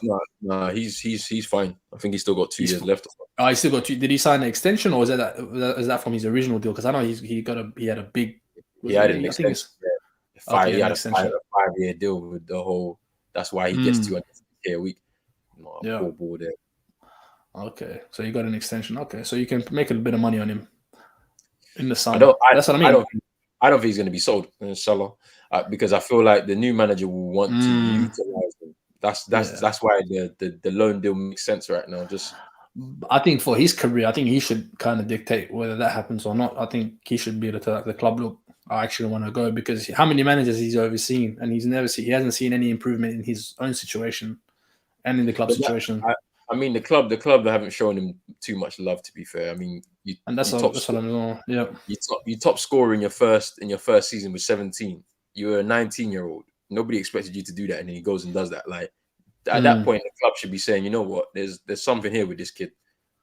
fine. I think he's still got 2 years left. Oh, he still got 2. Did he sign an extension, or is that from his original deal? Because I know he had a big. He had an extension. He had a 5-year deal with the whole. That's why he gets 200K a week. Poor ball there. Okay, so you got an extension. Okay, so you can make a bit of money on him in the summer. That's what I mean. I don't think he's going to be sold in Salah because I feel like the new manager will want to utilize him. That's why the loan deal makes sense right now. I think for his career, I think he should kind of dictate whether that happens or not. I think he should be able to tell the club, look, I actually want to go, because how many managers he's overseen, and he hasn't seen any improvement in his own situation and in the club situation. I mean, the club haven't shown him too much love, to be fair. I mean, that's what I'm on. Yeah, you top scorer in your first season with 17. You were a 19-year-old. Nobody expected you to do that, and then he goes and does that. Like at that point, the club should be saying, you know what, there's something here with this kid.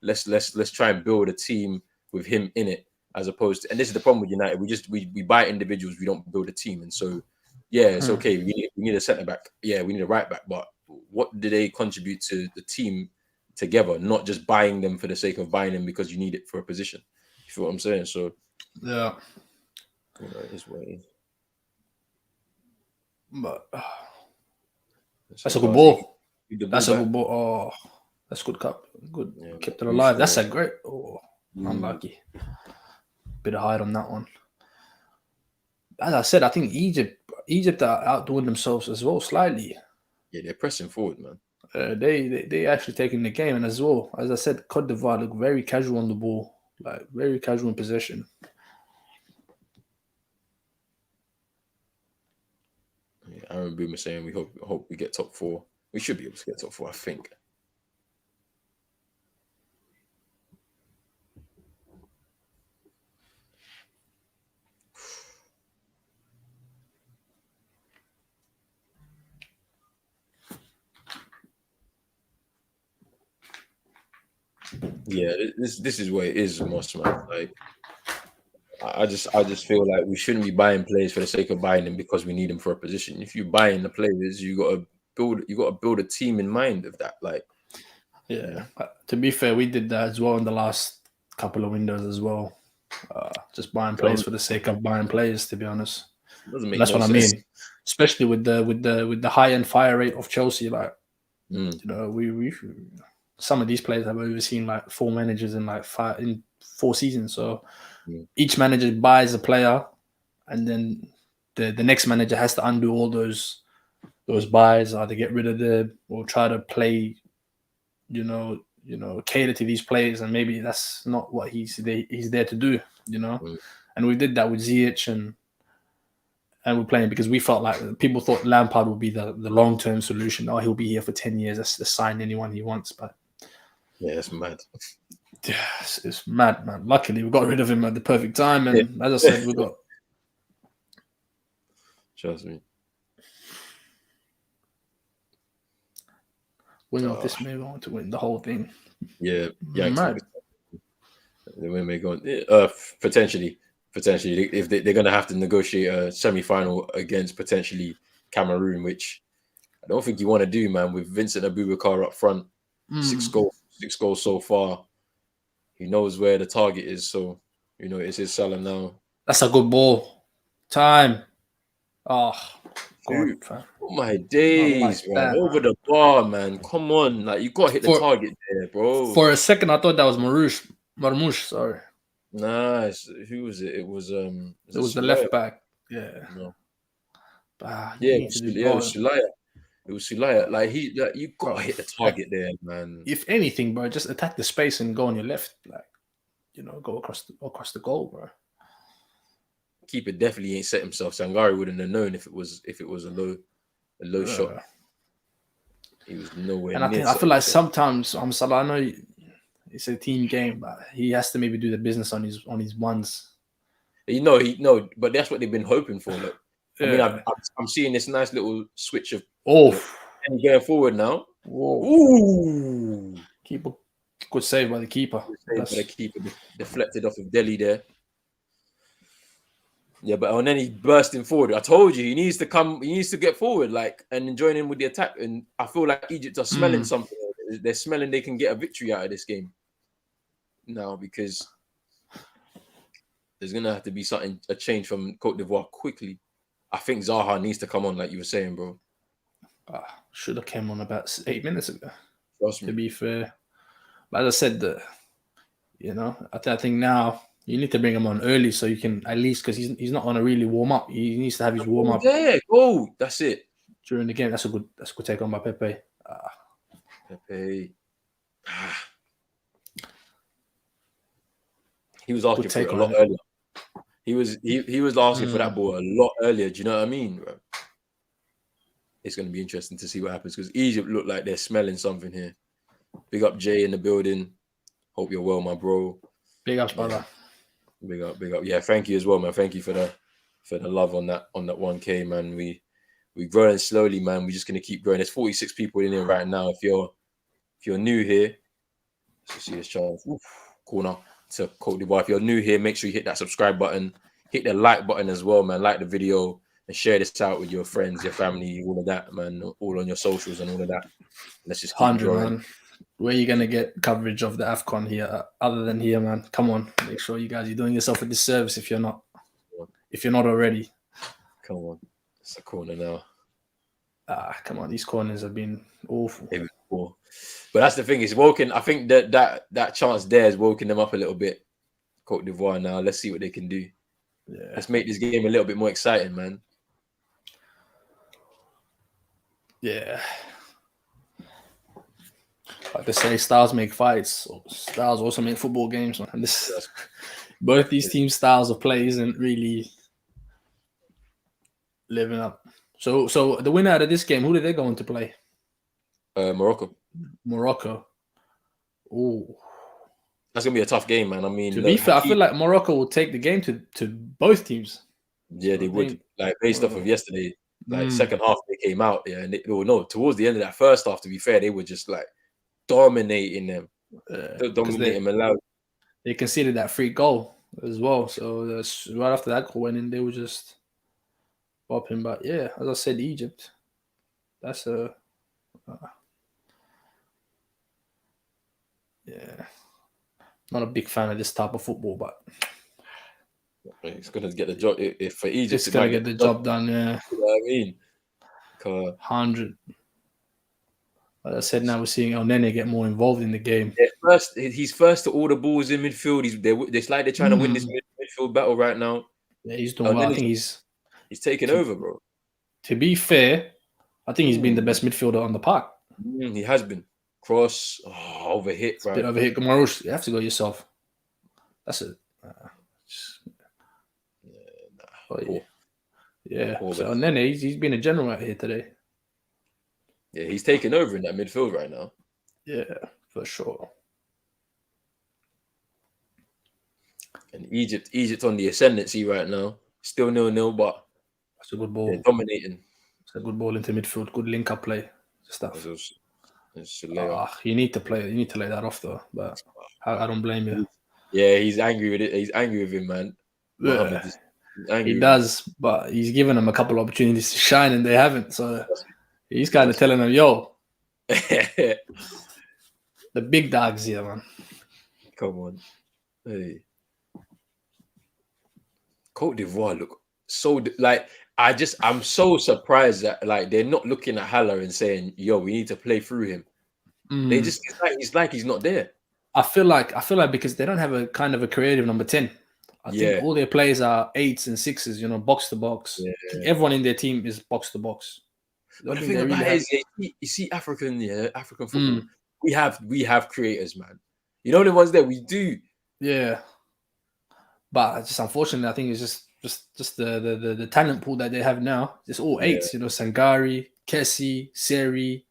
Let's try and build a team with him in it, as opposed to. And this is the problem with United. We buy individuals, we don't build a team. And so, yeah, it's okay. We need a centre back. Yeah, we need a right back. But what do they contribute to the team together? Not just buying them for the sake of buying them because you need it for a position. You feel what I'm saying? So yeah, it is what it is. But that's a good ball. That's a good ball. Oh, that's good cup. Good. Yeah, kept it alive. That's a great. Oh, unlucky. Bit of height on that one. As I said, I think Egypt Egypt are outdoing themselves as well slightly. Yeah, they're pressing forward, man. They actually taking the game, and as well as I said, Côte d'Ivoire look very casual on the ball, like very casual in possession. Yeah, Aaron Boomer saying we hope we get top 4. We should be able to get top 4, I think. Yeah, this is what it is, Moss, man. Like I just feel like we shouldn't be buying players for the sake of buying them because we need them for a position. If you're buying the players, you got to build a team in mind of that. Like, Yeah. To be fair, we did that as well in the last couple of windows as well. Just buying players for the sake of buying players. To be honest, doesn't make that's no what sense. I mean. Especially with the high end fire rate of Chelsea, like you know, we some of these players have overseen like 4 managers in like 4 seasons. So each manager buys a player, and then the next manager has to undo all those buys, either get rid of them or try to play, cater to these players, and maybe that's not what he's there to do, And we did that with Ziyech and we're playing because we felt like people thought Lampard would be the long term solution. Oh, he'll be here for 10 years. Let's sign anyone he wants. But yeah, it's mad. Yeah, it's mad, man. Luckily, we got rid of him at the perfect time, and as I said, we got. Trust me. Win off this move, I want to win the whole thing. Yeah, mad. When we're going, potentially, if they're going to have to negotiate a semi-final against potentially Cameroon, which I don't think you want to do, man. With Vincent Abubakar up front, 6 goals so far. He knows where the target is, so it's his Salah now. That's a good ball. Time. Oh, dude, oh my days, like man! Over the bar, man. Come on, like you got to hit the target there, bro. For a second, I thought that was Marmoush. Sorry. Nice. Who was it? It was the left back. Yeah. No. It was Sulaya. It was Sulaya. Like you got to hit the target there, man. If anything, bro, just attack the space and go on your left, like go across the goal, bro. Keeper definitely ain't set himself. Sangari wouldn't have known if it was a low shot. He was nowhere. And I feel like sometimes Salah, I know it's a team game, but he has to maybe do the business on his ones. But that's what they've been hoping for. Look, I mean, I'm seeing this nice little switch of and going forward now. Whoa. Ooh, keeper, good save by the keeper. The keeper deflected off of Delhi there. Yeah, and then he's bursting forward. I told you he needs to come. He needs to get forward, and join in with the attack. And I feel like Egypt are smelling something. They're smelling they can get a victory out of this game now, because there's gonna have to be a change from Côte d'Ivoire quickly. I think Zaha needs to come on, like you were saying, bro. Should have came on about 8 minutes ago. Trust me. To be fair, but as I said, I think now you need to bring him on early so you can at least, because he's not gonna really warm up. He needs to have his warm up. Yeah, that's it during the game. That's a good take on by Pepe. Pepe. He was asking for it a lot earlier. He was asking for that ball a lot earlier. Do you know what I mean, bro? It's going to be interesting to see what happens, because Egypt look like they're smelling something here. Big up Jay in the building. Hope you're well, my bro. Big up, brother. Big up. Yeah, thank you as well, man. Thank you for the love on that 1K, man. We're growing slowly, man. We're just going to keep growing. There's 46 people in here right now. If you're new here, let's see this chance. Corner to Côte d'Ivoire. If you're new here, make sure you hit that subscribe button, hit the like button as well, man. Like the video and share this out with your friends, your family, all of that, man. All on your socials and all of that. Let's just keep 100, growing. Man. Where are you gonna get coverage of the Afcon here, other than here, man? Come on, make sure you guys are doing yourself a disservice if you're not already. Come on, it's a corner now. Come on, these corners have been awful. But that's the thing, it's woken. I think that chance there has woken them up a little bit. Côte d'Ivoire now. Let's see what they can do. Yeah. Let's make this game a little bit more exciting, man. Yeah. Like they say, styles make fights. Styles also make football games. And both these team styles of play isn't really living up. So the winner out of this game, who did they go on to play? Morocco. Morocco. Oh, That's gonna be a tough game, man. I mean, to be look, fair, I feel like Morocco will take the game to both teams. yeah, they would. Like based off of yesterday, like Mm. second half they came out, yeah, and no, towards the end of that first half, to be fair, they were just like dominating them, Because dominating Malawi. they conceded that free goal as well. So right after that goal went in, they were just bopping. But yeah, as I said, Egypt. That's a yeah. Not a big fan of this type of football, but It's gonna get the job. If for Egypt, it's it gonna might get get the the job. job done. Yeah, You know what I mean? 100. Like I said, now we're seeing El Nene get more involved in the game. Yeah, he's first to all the balls in midfield. It's like they're trying to win this midfield battle right now. Yeah, he's doing And well. then I think he's he's taking over, bro. to be fair, I think he's been the best midfielder on the park. He has been. Cross, overhit, It's a bit bro. overhit. Marouche, you have to go yourself. That's it. Yeah. So El Nene, he's been a general out here today. Yeah, he's taking over in that midfield right now. Yeah, for sure. And Egypt on the ascendancy right now. Still 0-0, but that's a good ball. They're dominating. It's a good ball into midfield. Good link up play stuff. You need to play. You need to lay that off though. But I don't blame you. Yeah, he's angry with it. He's angry with him, man. Yeah, he does, but he's given them a couple of opportunities to shine, and they haven't. So he's kind of telling them, "Yo, the big dogs here, man. Come on, hey." Côte d'Ivoire look so like I'm so surprised that like they're not looking at Haller and saying, "Yo, we need to play through him." They just it's like he's not there. I feel like because they don't have a kind of a creative number 10. I think all their players are 8s and 6s, box to box. Yeah. Everyone in their team is box to box. The thing about it is, you see African football. We have creators, man. You know the ones that we do. Yeah. But just unfortunately, I think it's just the talent pool that they have now. It's all 8s, Sangari, Kessie, Seri,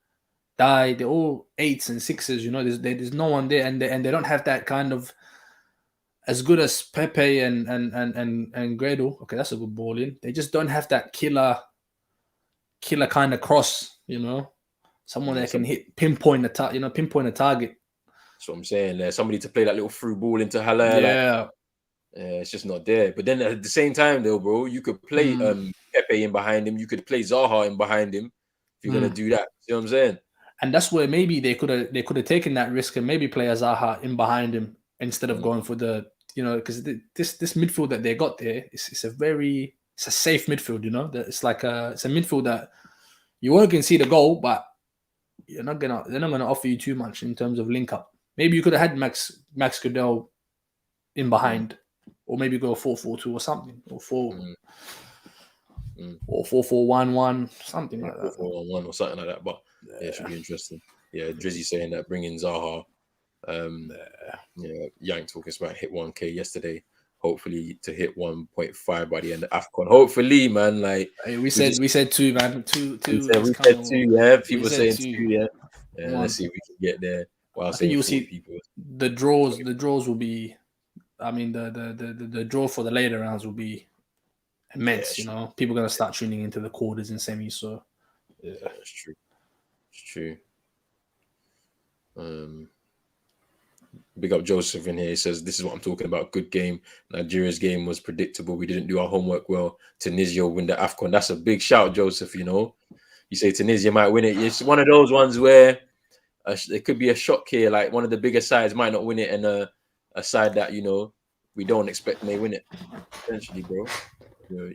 Dai. They're all 8s and 6s. There's no one there, and they don't have that kind of as good as Pepe and Gradle. Okay, that's a good ball in. They just don't have that killer kind of cross. Someone that can pinpoint a target. That's what I'm saying. There's somebody to play that little through ball into Haller. Yeah. It's just not there. But then at the same time, though, bro, you could play Pepe in behind him. You could play Zaha in behind him if you're gonna do that. You know what I'm saying? And that's where maybe they could have taken that risk and maybe play a Zaha in behind him instead of going for the because this midfield that they got there it's a safe midfield. It's like it's a midfield that you won't can see the goal, but they're not gonna offer you too much in terms of link up. Maybe you could have had Max Goodell in behind. Or maybe go 4-4-2 or something, or 4-4-1-1, something like that. 4-4-1 or something like that. But it should be interesting. Yeah, Drizzy saying that bringing Zaha. Young talking about hit 1K yesterday. Hopefully to hit 1.5 by the end of Afcon. Hopefully, man. Like we said 2, man. Two. We said 2. Yeah, people saying 2. Yeah. Let's see if we can get there. I think you'll see people. The draws will be. I mean, the draw for the later rounds will be immense. People are gonna start tuning into the quarters and semis. So it's true. It's true. Big up Joseph in here. He says, "This is what I'm talking about. Good game. Nigeria's game was predictable. We didn't do our homework well. Tunisia win the Afcon." That's a big shout, Joseph. You say Tunisia might win it. It's one of those ones where it could be a shock here. Like one of the bigger sides might not win it, and a side that we don't expect may win it. Essentially, bro.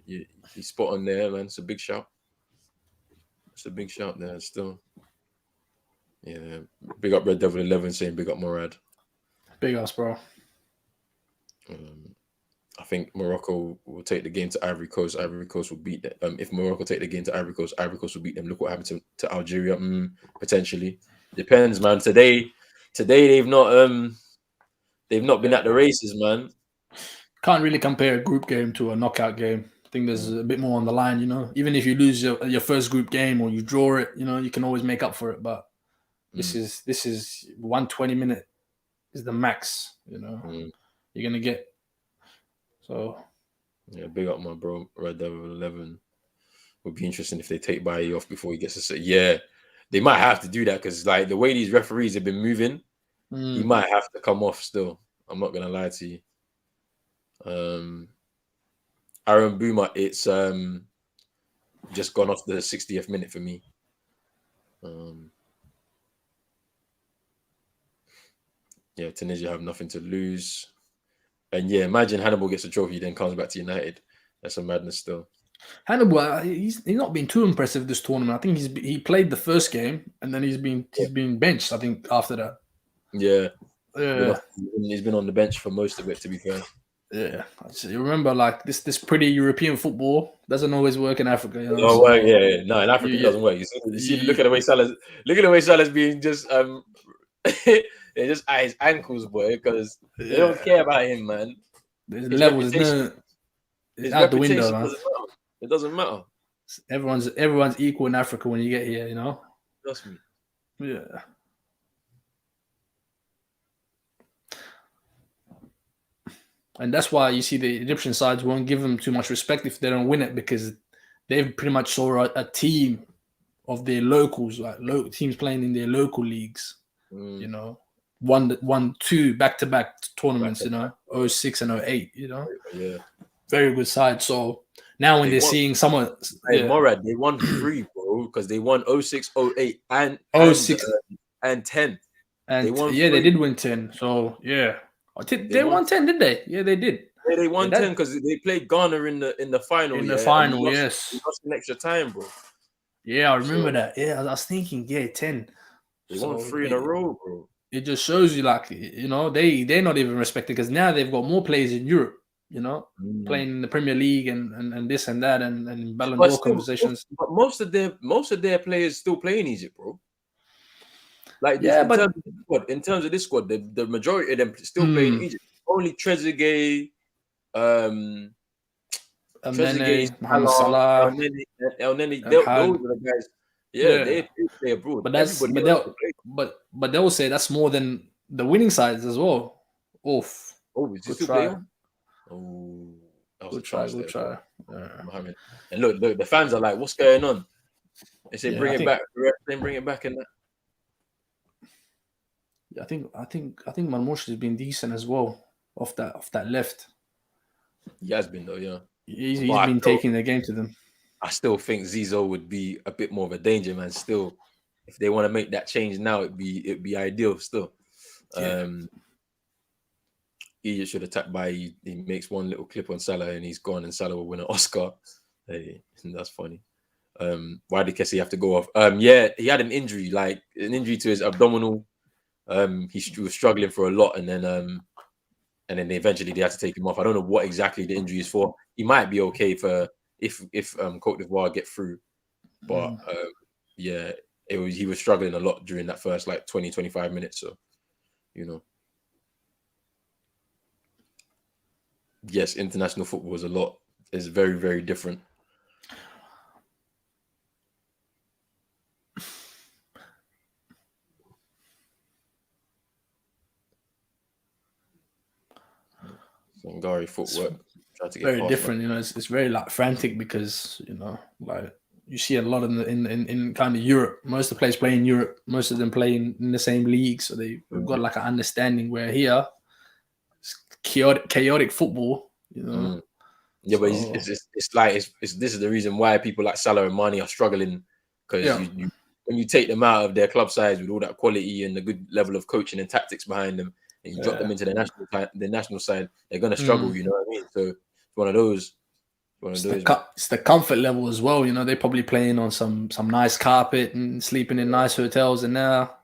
You spot on there, man. It's a big shout. It's a big shout there still. Yeah. Big up Red Devil 11 saying big up Morad. Big ups, bro. I think Morocco will take the game to Ivory Coast. Ivory Coast will beat them. If Morocco take the game to Ivory Coast will beat them. Look what happened to Algeria. Potentially, depends, man. Today they've not been at the races, man. Can't really compare a group game to a knockout game. I think there's a bit more on the line, you know. Even if you lose your first group game or you draw it, you know, you can always make up for it. But this is 120-minute is the max, you know. You're gonna get. So yeah, big up my bro. Red Devil 11. Would be interesting if they take Bailly off before he gets to say, yeah, they might have to do that because like the way these referees have been moving, he might have to come off still. I'm not gonna lie to you. Aaron Boomer, it's just gone off the 60th minute for me. Yeah, Tunisia have nothing to lose. And yeah, imagine Hannibal gets a trophy, then comes back to United. That's a madness still. Hannibal, he's not been too impressive this tournament. I think he played the first game and then he's been benched. I think after that. Yeah, he's been on the bench for most of it. To be fair. Yeah, you remember like this pretty European football doesn't always work in Africa. You know? No, no, in Africa it doesn't work. You see, look at the way Salah's being just they just at his ankles, boy, because they don't care about him, man. His levels, it's out the window, man. It doesn't matter. Everyone's equal in Africa when you get here, you know. Trust me. Yeah. And that's why you see the Egyptian sides won't give them too much respect if they don't win it, because they've pretty much saw a team of their locals, like teams playing in their local leagues. You know, won 2 back-to-back tournaments. You know, 06 and 08. You know, very good side. So now when they're seeing someone, Morad, they won 3, bro, because they won 06, 08, and 06 and 10. And they did win 10. So yeah. They won 10, did they? Yeah, they did. Yeah, they won 10 because they played Ghana in the final. In the final, yes. They lost in extra time, bro. Yeah, I remember that. Yeah, I was thinking, 10. They won 3 in a row, bro. It just shows you, like, you know, they're not even respected because now they've got more players in Europe, you know, playing in the Premier League and this and that and Ballon d'Or conversations. But most of their players still play in Egypt, bro. Like in terms of this squad, the majority of them still play in Egypt. Only Trezeguet, Mohamed Salah, El Neni, those are the guys. Yeah, they play abroad. But they will say that's more than the winning sides as well. Oof. Oh, is he still playing? Oh, that was good try. Mohammed. And look, the fans are like, "What's going on?" They say, "Bring it back." Then bring it back, and that. I think Marmoush has been decent as well off that left. He has been though, yeah. He's been taking the game to them. I still think Zizou would be a bit more of a danger, man. Still, if they want to make that change now, it'd be ideal. Still, Egypt should attack by he makes one little clip on Salah and he's gone, and Salah will win an Oscar. Hey, that's funny. Why did Kessie have to go off? Yeah, he had an injury to his abdominal. He was struggling for a lot, and then eventually they had to take him off. I don't know what exactly the injury is for. He might be okay for if Côte d'Ivoire get through, but yeah, he was struggling a lot during that first 20-25 minutes. So, you know, yes, international football is very, very different. Sangari footwork. Very different, you know. It's very frantic because, you know, you see a lot in kind of Europe. Most of the players play in Europe. Most of them play in the same league, so they've got an understanding. Where here, it's chaotic football, you know. Yeah, but this is the reason why people like Salah and Mane are struggling, because when you take them out of their club size with all that quality and the good level of coaching and tactics behind them, and you drop them into the national side, they're gonna struggle. You know what I mean? So it's one of those. It's the comfort level as well. You know, they're probably playing on some nice carpet and sleeping in nice hotels, and now,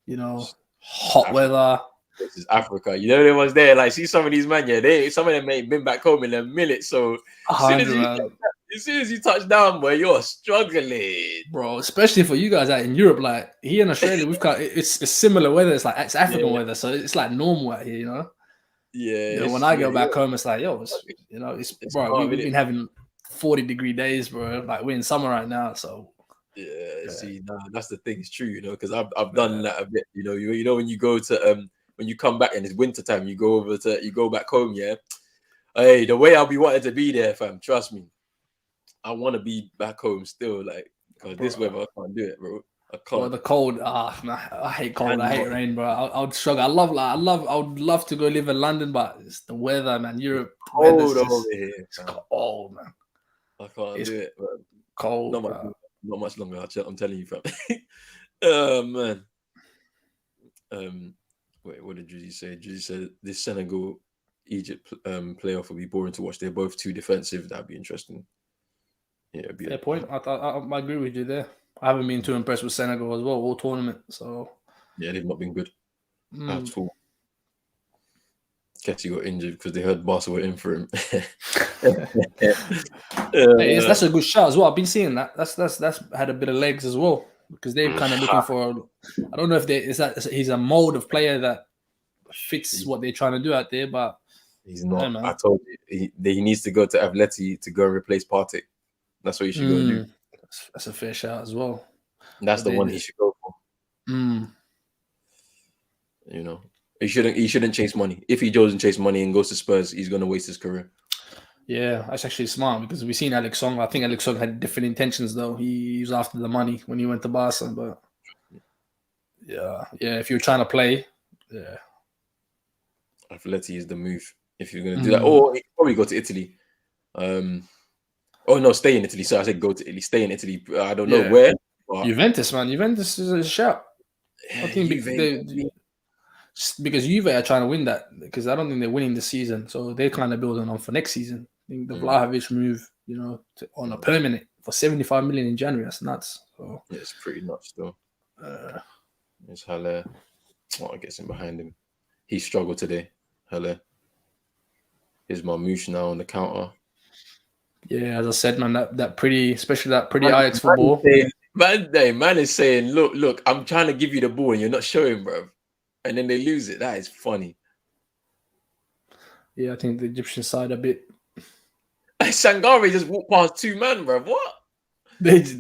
you know, hot weather. This is Africa. You know they was there. Like, see some of these men, yeah, some of them ain't been back home in a minute. So as soon as 100, man. you touch down, boy, you're struggling, bro. Especially for you guys out in Europe, like here in Australia, we've got it's similar weather. It's like it's African weather, so it's like normal out here, you know. Yeah, When I go back home, it's like, yo, it's bro. calm, We've been having 40-degree days, bro. Like we're in summer right now, so yeah. See, nah, that's the thing. It's true, you know, because I've done that a bit. You know when you go to when you come back and it's winter time, you go back home, yeah. Hey, the way I'll be wanting to be there, fam. Trust me, I want to be back home still, like, because this weather I can't do it, bro. I can't. Or the cold. I hate cold. I hate rain, bro. I would struggle. I would love to go live in London, but it's the weather, man. Europe, cold over here. It's cold, man. I can't do it, bro. Cold. Not much longer. I'm telling you, fam. Oh man. Wait, what did Drizzy say? Drizzy said this Senegal Egypt playoff will be boring to watch. They're both too defensive. That'd be interesting. Yeah, fair point. I agree with you there. I haven't been too impressed with Senegal as well all tournament. So yeah, they've not been good at all. Kessie got injured because they heard Barca were in for him. That's a good shot as well. I've been seeing that. That's had a bit of legs as well because they're kind of looking for. I don't know if he's a mold of player that fits what they're trying to do out there, but he's not. I told you he needs to go to Atleti to go and replace Partey. That's what he should go and do. That's a fair shout as well. And that's the one he should go for. You know, he shouldn't chase money. If he doesn't chase money and goes to Spurs, he's going to waste his career. Yeah, that's actually smart because we've seen Alex Song. I think Alex Song had different intentions though. He was after the money when he went to Barca, but yeah. If you're trying to play, Atleti is the move if you're going to do that. Or you probably go to Italy. Oh no, stay in Italy. So I said go to Italy. Stay in Italy. I don't know where. But Juventus, man. Juventus is a shout. I think because Juve are trying to win that because I don't think they're winning this season. So they're kind of building on for next season. I think the Vlahovic move, on a permanent for 75 million in January. That's nuts. So yeah, it's pretty nuts though. It's Haller. I guess in behind him. He struggled today. Haller. Here's Marmouche now on the counter. Yeah, as I said, man, especially that pretty Ajax football. Man is saying, look, I'm trying to give you the ball and you're not showing, bro. And then they lose it. That is funny. Yeah, I think the Egyptian side a bit. Sangare just walked past two men, bro. What?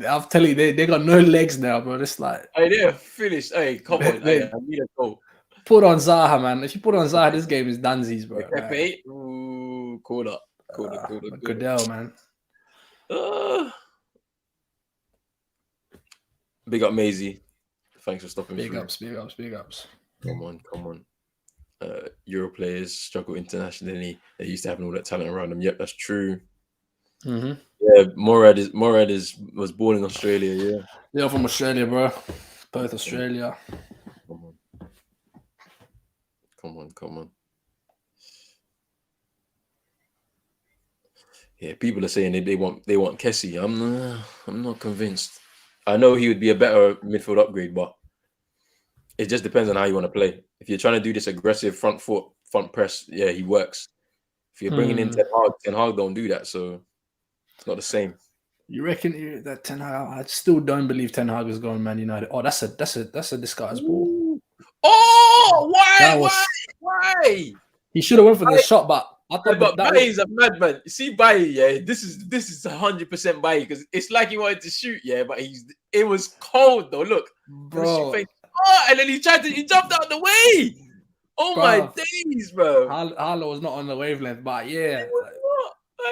I'll tell you, they got no legs now, bro. It's like, hey, they're finished. Hey, come on, I need a goal. Put on Zaha, man. If you put on Zaha, this game is Danzi's, bro. Pepe, ooh, called up. Goodell, man. Big up, Maisie. Thanks for stopping. Big ups. Come on. Euro players struggle internationally. They're used to having all that talent around them. Yep, that's true. Yeah, Morad was born in Australia. Yeah, they're from Australia, bro. Perth, Australia. Come on. Yeah, people are saying they want Kessie. I'm not convinced. I know he would be a better midfield upgrade, but it just depends on how you want to play. If you're trying to do this aggressive front press, yeah, he works. If you're bringing in Ten Hag don't do that, so it's not the same. You reckon that Ten Hag? I still don't believe Ten Hag is going Man United. Oh, that's a disguised ball. Oh, why? He should have went for the shot, but I thought but Baye is a madman. See Baye, yeah. This is 100% Baye because it's like he wanted to shoot, yeah, but it was cold though. Look, bro. And then he jumped out the way. Oh my days, bro. Harlow was not on the wavelength, but yeah.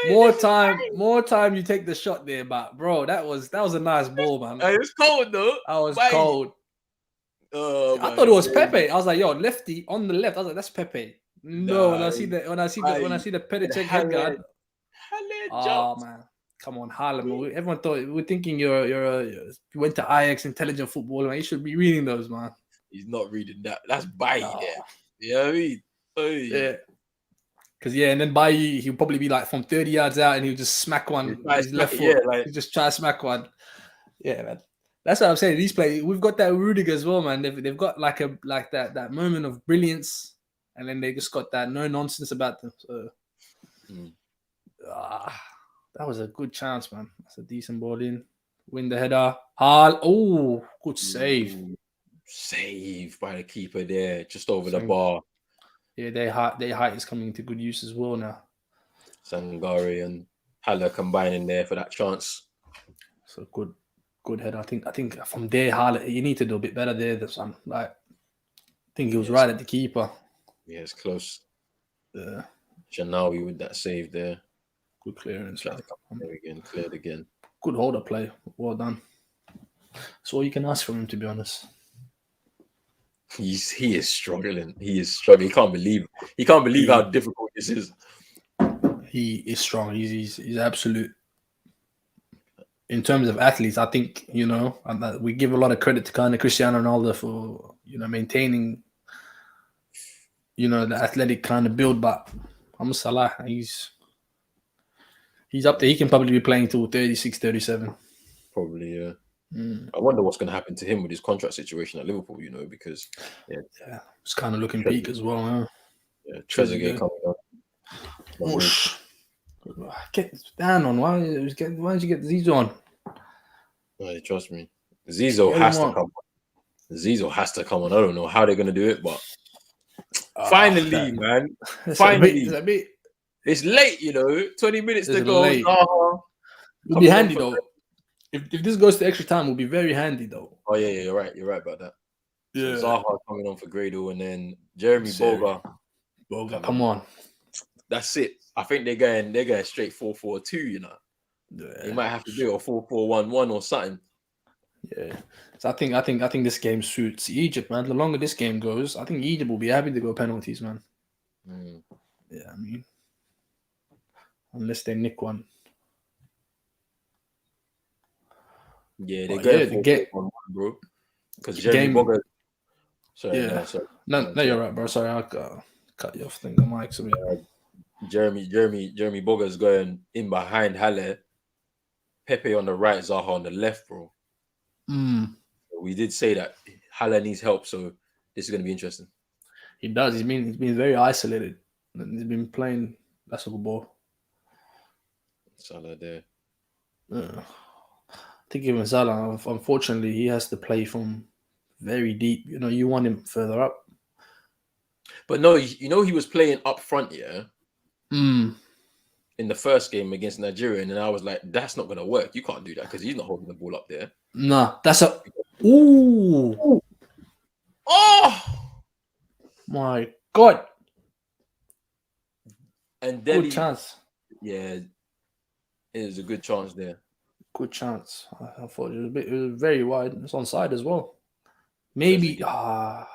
More time you take the shot there, but bro, that was a nice ball, man. It was cold though. I was cold. I thought it was Pepe. I was like, yo, lefty on the left. I was like, that's Pepe. No, when I see the Petacek head guard. Oh man, come on, Harlem. Everyone thought we're thinking you went to Ajax intelligent football, man. You should be reading those, man. He's not reading that. That's Baye there. You know what I mean? Yeah. Because and then Baye, he'll probably be like from 30 yards out, and he'll just smack one with his left foot. He'll just try to smack one. Yeah, man. That's what I'm saying. These players, we've got that Rudiger as well, man. They've got like that moment of brilliance. and then they just got that no nonsense about them. So that was a good chance, man. That's a decent ball in. Win the header. Oh, good save. Save by the keeper there, just over the bar. Yeah, their height is coming into good use as well now. Sangare and Haller combining there for that chance. So good header. I think from there, Haller, you need to do a bit better there. Son. Like, I think he was right at the keeper. Yeah, it's close. Yeah. Shanawi with that save there. Good clearance. Cleared again. Good holder play. Well done. That's all you can ask from him, to be honest. He is struggling. He is struggling. He can't believe how difficult this is. He is strong. He's absolute. In terms of athletes, I think, we give a lot of credit to kind of Cristiano Ronaldo for, maintaining, the athletic kind of build, but Salah, he's up there. He can probably be playing till 36, 37. Probably, yeah. I wonder what's going to happen to him with his contract situation at Liverpool, because it's kind of looking peak as well. Huh? Yeah, Trezeguet coming up. Get down on. Why did you get Zizou on? No, trust me. Zizou has to come on. Zizou has to come on. I don't know how they're going to do it, but finally, man. Finally. It's late, 20 minutes to go. It'll be handy, though. If this goes to extra time, it'll be very handy, though. Oh, yeah, you're right. You're right about that. Yeah. So Zaha coming on for Grado, and then Jeremy Boga. Come on. That's it. I think they're going straight 4-4-2, Yeah. They might have to do a 4-4-1-1 or something. Yeah. So I think this game suits Egypt, man. The longer this game goes, I think Egypt will be happy to go penalties, man. Yeah, I mean, unless they nick one. Yeah, they're going 4-4-1-1, bro. Because Jeremy Boga. Sorry, yeah. No, you're right, bro. Sorry, I'll cut you off. The mics a bit. Jeremy Boga's going in behind Haller. Pepe on the right, Zaha on the left, bro. We did say that Haller needs help, so this is going to be interesting. He does. He's been very isolated. He's been playing basketball. Salah there. I think even Salah, unfortunately, he has to play from very deep. You want him further up. But no, he was playing up front, yeah? In the first game against Nigeria, and then I was like, that's not going to work. You can't do that because he's not holding the ball up there. Nah, that's a... Ooh! Oh! My God! And Delhi... Good chance. Yeah, it was a good chance there. Good chance. I thought it was very wide. It's onside as well. Maybe... I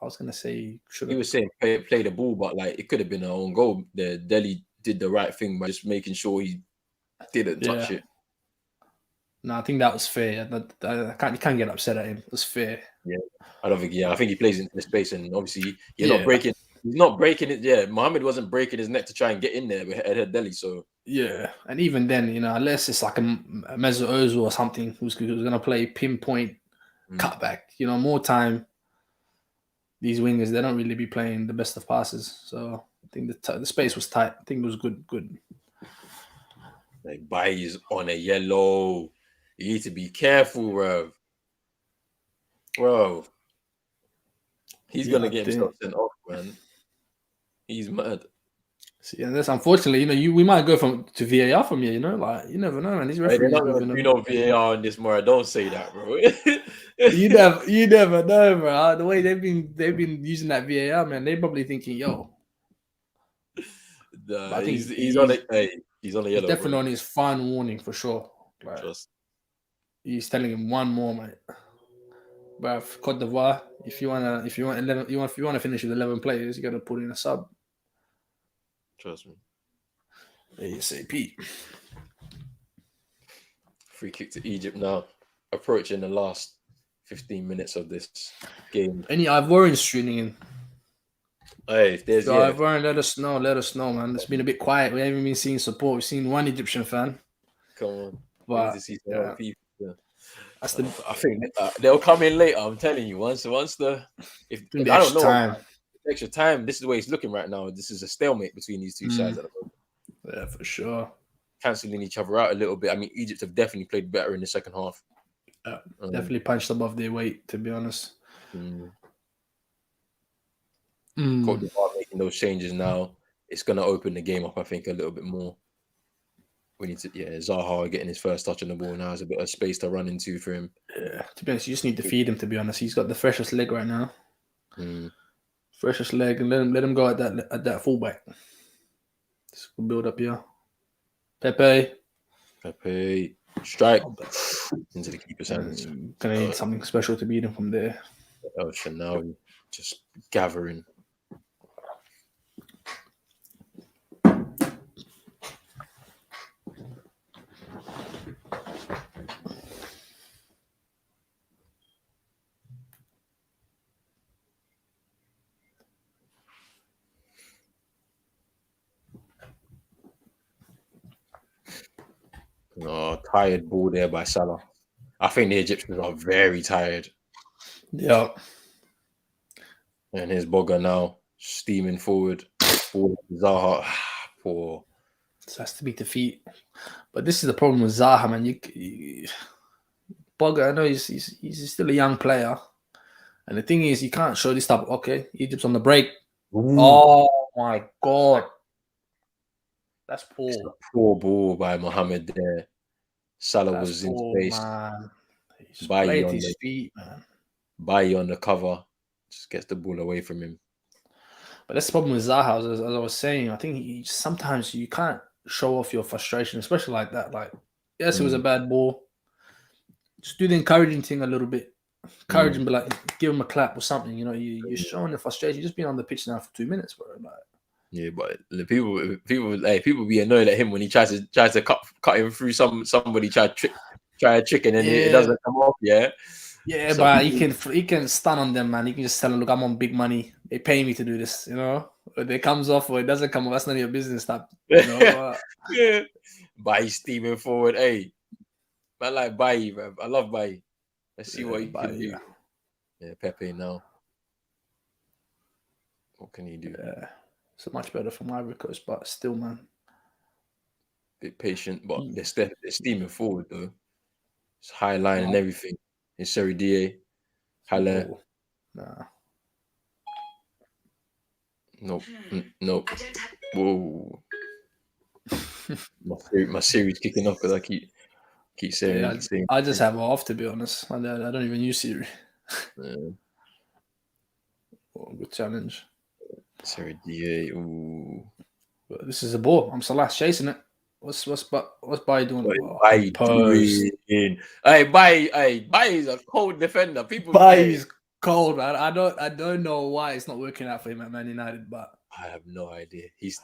was going to say... He was saying play the ball, but it could have been an own goal. The Delhi did the right thing by just making sure he didn't touch it. No, I think that was fair. You can't get upset at him. It was fair. Yeah, I don't think. Yeah, I think he plays into the space, and obviously you're not breaking. He's not breaking it. Yeah, Mohammed wasn't breaking his neck to try and get in there with Delhi. So yeah, and even then, unless it's like a Mesut Ozil or something who's going to play pinpoint cutback, more time. These wingers, they don't really be playing the best of passes. So I think the space was tight. I think it was good. Baye's on a yellow. You need to be careful, bro. He's gonna get himself sent off, man. He's mad. See, and that's unfortunately, we might go to VAR from here. You never know, man. These referees, they're not gonna VAR on this more. Don't say that, bro. you never know, bro. The way they've been using that VAR, man, they're probably thinking, yo. I think he's on it. Hey, he's on a yellow. He's definitely on his final warning for sure. He's telling him one more, mate. But Côte d'Ivoire, if you want to finish with 11 players, you got to put in a sub. Trust me. ASAP. Free kick to Egypt now, approaching the last 15 minutes of this game. Any Ivorians tuning in? Hey, if there's Ivorian, let us know, man. It's been a bit quiet. We haven't been seeing support. We've seen one Egyptian fan. Come on. But to see some other people. Yeah. I think they'll come in later. I'm telling you. Once I don't know. Time. extra time. This is the way it's looking right now. This is a stalemate between these two sides at the moment. Yeah, for sure. Cancelling each other out a little bit. I mean, Egypt have definitely played better in the second half. Definitely punched above their weight, to be honest. Côte d'Ivoire making those changes now. It's going to open the game up, I think, a little bit more. We need to, Zaha getting his first touch on the ball now. There's a bit of space to run into for him. Yeah, to be honest, you just need to feed him. To be honest, he's got the freshest leg right now. Freshest leg, and let him go at that fullback. Just build up here. Pepe, strike into the keeper's hands. Gonna need something special to beat him from there. Oh, Chanel just gathering. Oh, tired ball there by Salah. I think the Egyptians are very tired. Yeah. And here's Bogger now, steaming forward. Zaha, poor. This has to be defeat. But this is the problem with Zaha, man. Bogger, I know he's still a young player. And the thing is, you can't show this stuff. Okay, Egypt's on the break. Ooh. Oh, my God. That's poor. It's a poor ball by Mohamed there. Salah was in space. Bailly on his feet, man. Bailly on the cover. Just gets the ball away from him. But that's the problem with Zaha, as I was saying. I think sometimes you can't show off your frustration, especially like that. Like, yes, it was a bad ball. Just do the encouraging thing a little bit. Encourage him, but like give him a clap or something. You know, you're showing the frustration. You've just been on the pitch now for 2 minutes, bro. Like, yeah, but the people be annoyed at him when he tries to cut him through somebody try a trick and then it doesn't come off. Yeah. Yeah, so but he can stun on them, man. He can just tell them, look, I'm on big money. They pay me to do this, you know. Whether it comes off or it doesn't come off, that's none of your business. You know, yeah. Bailly steaming forward. Hey, I like Bailly, man. I love Bailly. Let's see what he can do. Yeah, Pepe now. What can he do? Yeah, so much better from Ivory Coast, but still, man. Bit patient, but they're steaming forward though. It's high line and everything. In Serie D, Halle. Nah. Nope. Whoa. my series kicking off because I keep saying. I just have off, to be honest. I don't even use Siri. Yeah. Good challenge. Serie D. Ooh. But this is a ball. I'm Salah chasing it. What's Bailly doing? Bailly doing? Hey, Bailly is a cold defender. Bailly's cold, man. I don't know why it's not working out for him at Man United, but I have no idea. He's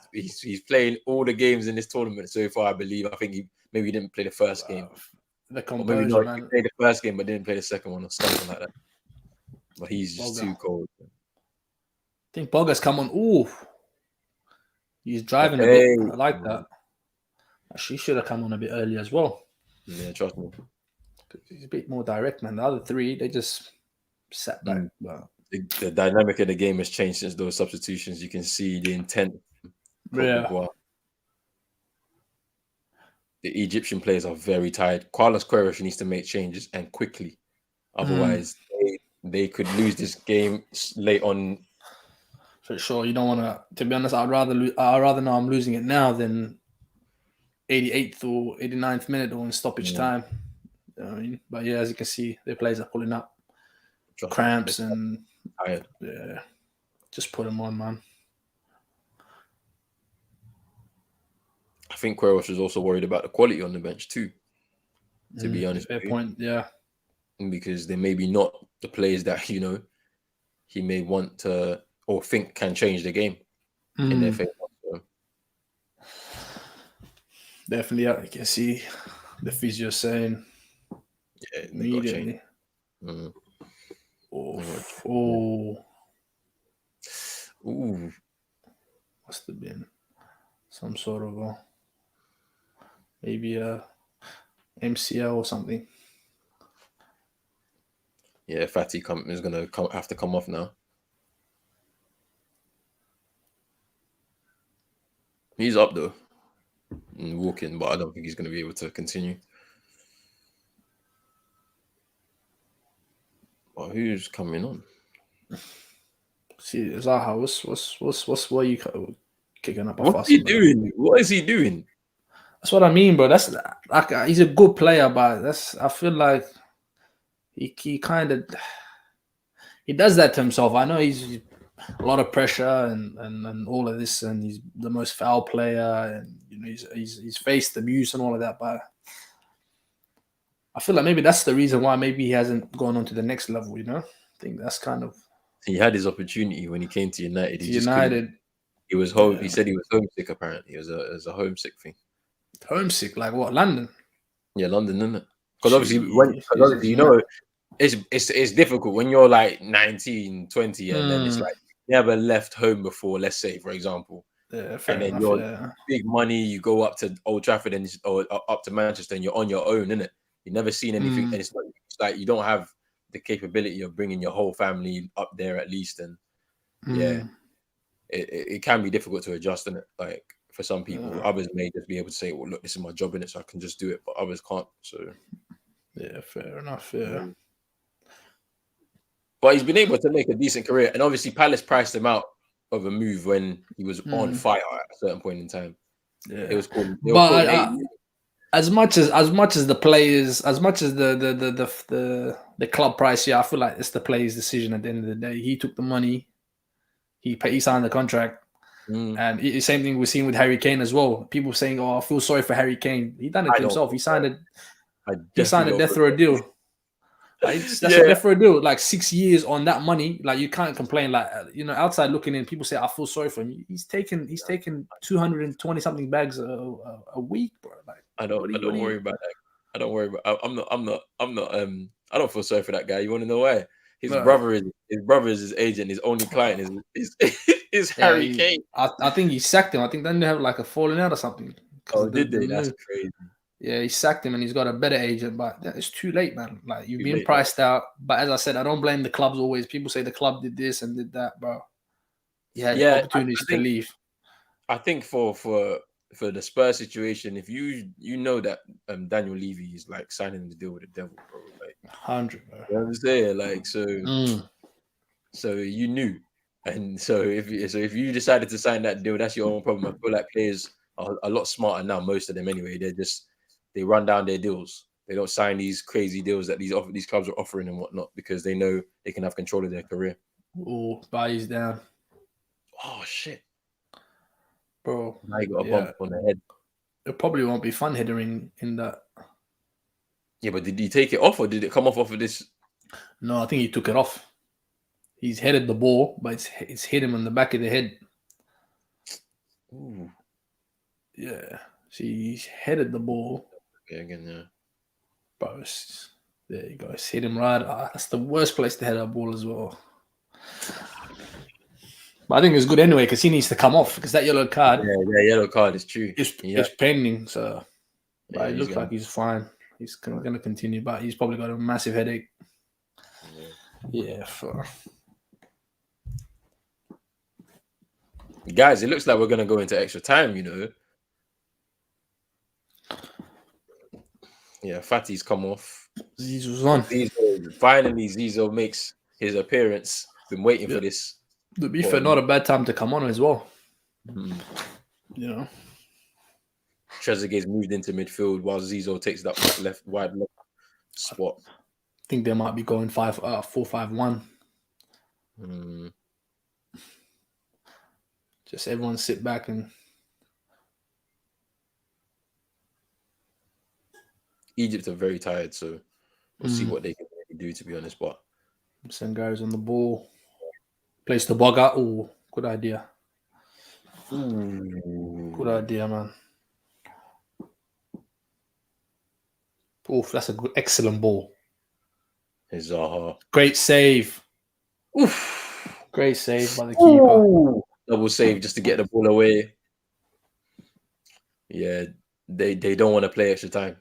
playing all the games in this tournament so far. I believe. I think he maybe didn't play the first game. The composure, man. He played the first game but didn't play the second one or something like that. But he's just too cold. I think Bogger's come on. Ooh, he's driving a bit. I like that. She should have come on a bit earlier as well. Yeah, trust me. He's a bit more direct, man. The other three, they just sat back. But the dynamic of the game has changed since those substitutions. You can see the intent. Yeah. The Egyptian players are very tired. Carlos Queiroz needs to make changes and quickly. Otherwise, they could lose this game late on. For sure. You don't want to be honest, I'd rather know I'm losing it now than 88th or 89th minute or in stoppage time. You know what I mean? But yeah, as you can see, their players are pulling up. Cramps and just put them on, man. I think Queiroz was also worried about the quality on the bench too. To be honest, fair point, yeah. Because they may be not the players that he may want to or think can change the game in their favor. So. Definitely, you can see the physio saying immediately. Ooh. Must have been some sort of maybe a MCL or something. Yeah, Fatty is gonna have to come off now. He's up though, and walking, but I don't think he's going to be able to continue. Well, who's coming on? See, Zaha, what are you kicking up a What's fuss? he doing? What is he doing? That's what I mean, bro. That's like he's a good player, but I feel like he kind of he does that to himself. I know he's a lot of pressure and all of this, and he's the most foul player, and you know he's faced abuse and all of that. But I feel like maybe that's the reason why maybe he hasn't gone on to the next level. You know, I think that's kind of He had his opportunity when he came to United. He just couldn't. United. He was home. Yeah. He said he was homesick. Apparently, it was a homesick thing. Homesick, like what? London? Yeah, London, isn't it? Because obviously, Jesus, you know, it's difficult when you're like 19, 20, and then it's like you never left home before. Let's say, for example, Yeah, fair and then enough. you're Yeah. big money. You go up to Old Trafford or up to Manchester, and you're on your own, innit? You've never seen anything, and it's like you don't have the capability of bringing your whole family up there at least, and yeah, it can be difficult to adjust, innit? Like for some people, others may just be able to say, "Well, look, this is my job in it, so I can just do it," but others can't. So yeah, fair enough. Yeah. But he's been able to make a decent career, and obviously Palace priced him out of a move when he was on fire at a certain point in time. Yeah, it was called. But as much as the players, as much as the club price, yeah, I feel like it's the player's decision at the end of the day. He took the money, he signed the contract, and the same thing we're seeing with Harry Kane as well. People saying, "Oh, I feel sorry for Harry Kane." He done it to himself. He signed a death row deal. Like, that's a death row deal. Like 6 years on that money. Like you can't complain. Like you know, outside looking in, people say, "I feel sorry for him." He's taking 220 something bags a week, bro. Like I don't worry about that. I don't worry about. I'm not. I don't feel sorry for that guy. You want to know why? His brother is his agent. His only client is Harry Kane. I think he sacked him. I think then they have like a falling out or something. Oh, did they? That's crazy. Yeah, he sacked him and he's got a better agent, but it's too late, man. Like you've been late, priced out. But as I said, I don't blame the clubs always. People say the club did this and did that, bro. You had opportunities to leave. I think for the Spurs situation, if you know that Daniel Levy is like signing the deal with the devil, bro. Like 100, bro. You know what I'm saying? Like so you knew. And so if you decided to sign that deal, that's your own problem. I feel like players are a lot smarter now, most of them anyway. They run down their deals. They don't sign these crazy deals that these clubs are offering and whatnot because they know they can have control of their career. Oh, bodies down. Oh shit, bro! Now you got a bump on the head. It probably won't be fun headering in that. Yeah, but did he take it off or did it come off of this? No, I think he took it off. He's headed the ball, but it's hit him on the back of the head. Ooh. Yeah. See, he's headed the ball. Okay, again, yeah. Bro, there you go. It's hit him right. That's the worst place to head a ball as well. But I think it's good anyway because he needs to come off because that yellow card. Yeah, yellow card is true. It's pending, so. But it looks like he's fine. He's going to continue, but he's probably got a massive headache. Yeah. Guys, it looks like we're going to go into extra time, you know. Yeah, Fatty's come off. Zizou's on. Finally, Zizou makes his appearance. Been waiting for this. To be fair, not a bad time to come on as well. You know. Trezeguet's moved into midfield while Zizou takes that wide left spot. I think they might be going 4-5-1. Just everyone sit back and. Egypt are very tired, so we'll see what they can do, to be honest. But Sengaro's on the ball. Place the bug out. Oh, good idea. Good idea, man. Oof, that's a good, excellent ball. Zaha. Great save. Oof. Great save by the keeper. Double save just to get the ball away. Yeah, they don't want to play extra time.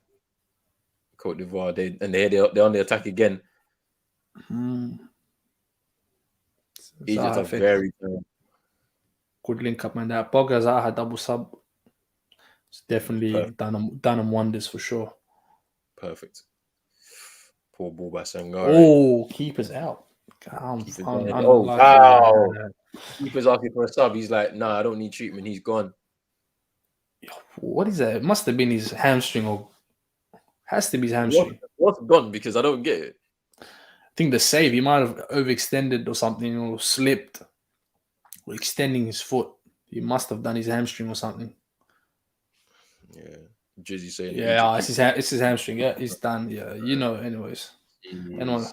Côte d'Ivoire, they're on the attack again. Egypt are very good. Good link up, man. That Zaha double sub. It's definitely done them wonders for sure. Perfect. Poor ball by Sangare. Oh, keeper's out. I'm Oh, lucky. wow. Keeper's asking for a sub. He's like, nah, I don't need treatment. He's gone. What is that? It must have been his hamstring, or has to be his hamstring. What's gone? Because I don't get it. I think the save, he might have overextended or something, or slipped, or extending his foot. He must have done his hamstring or something. Yeah. Jizzy saying yeah, it's his hamstring. Yeah, it's done. Yeah, anyways. Anyway,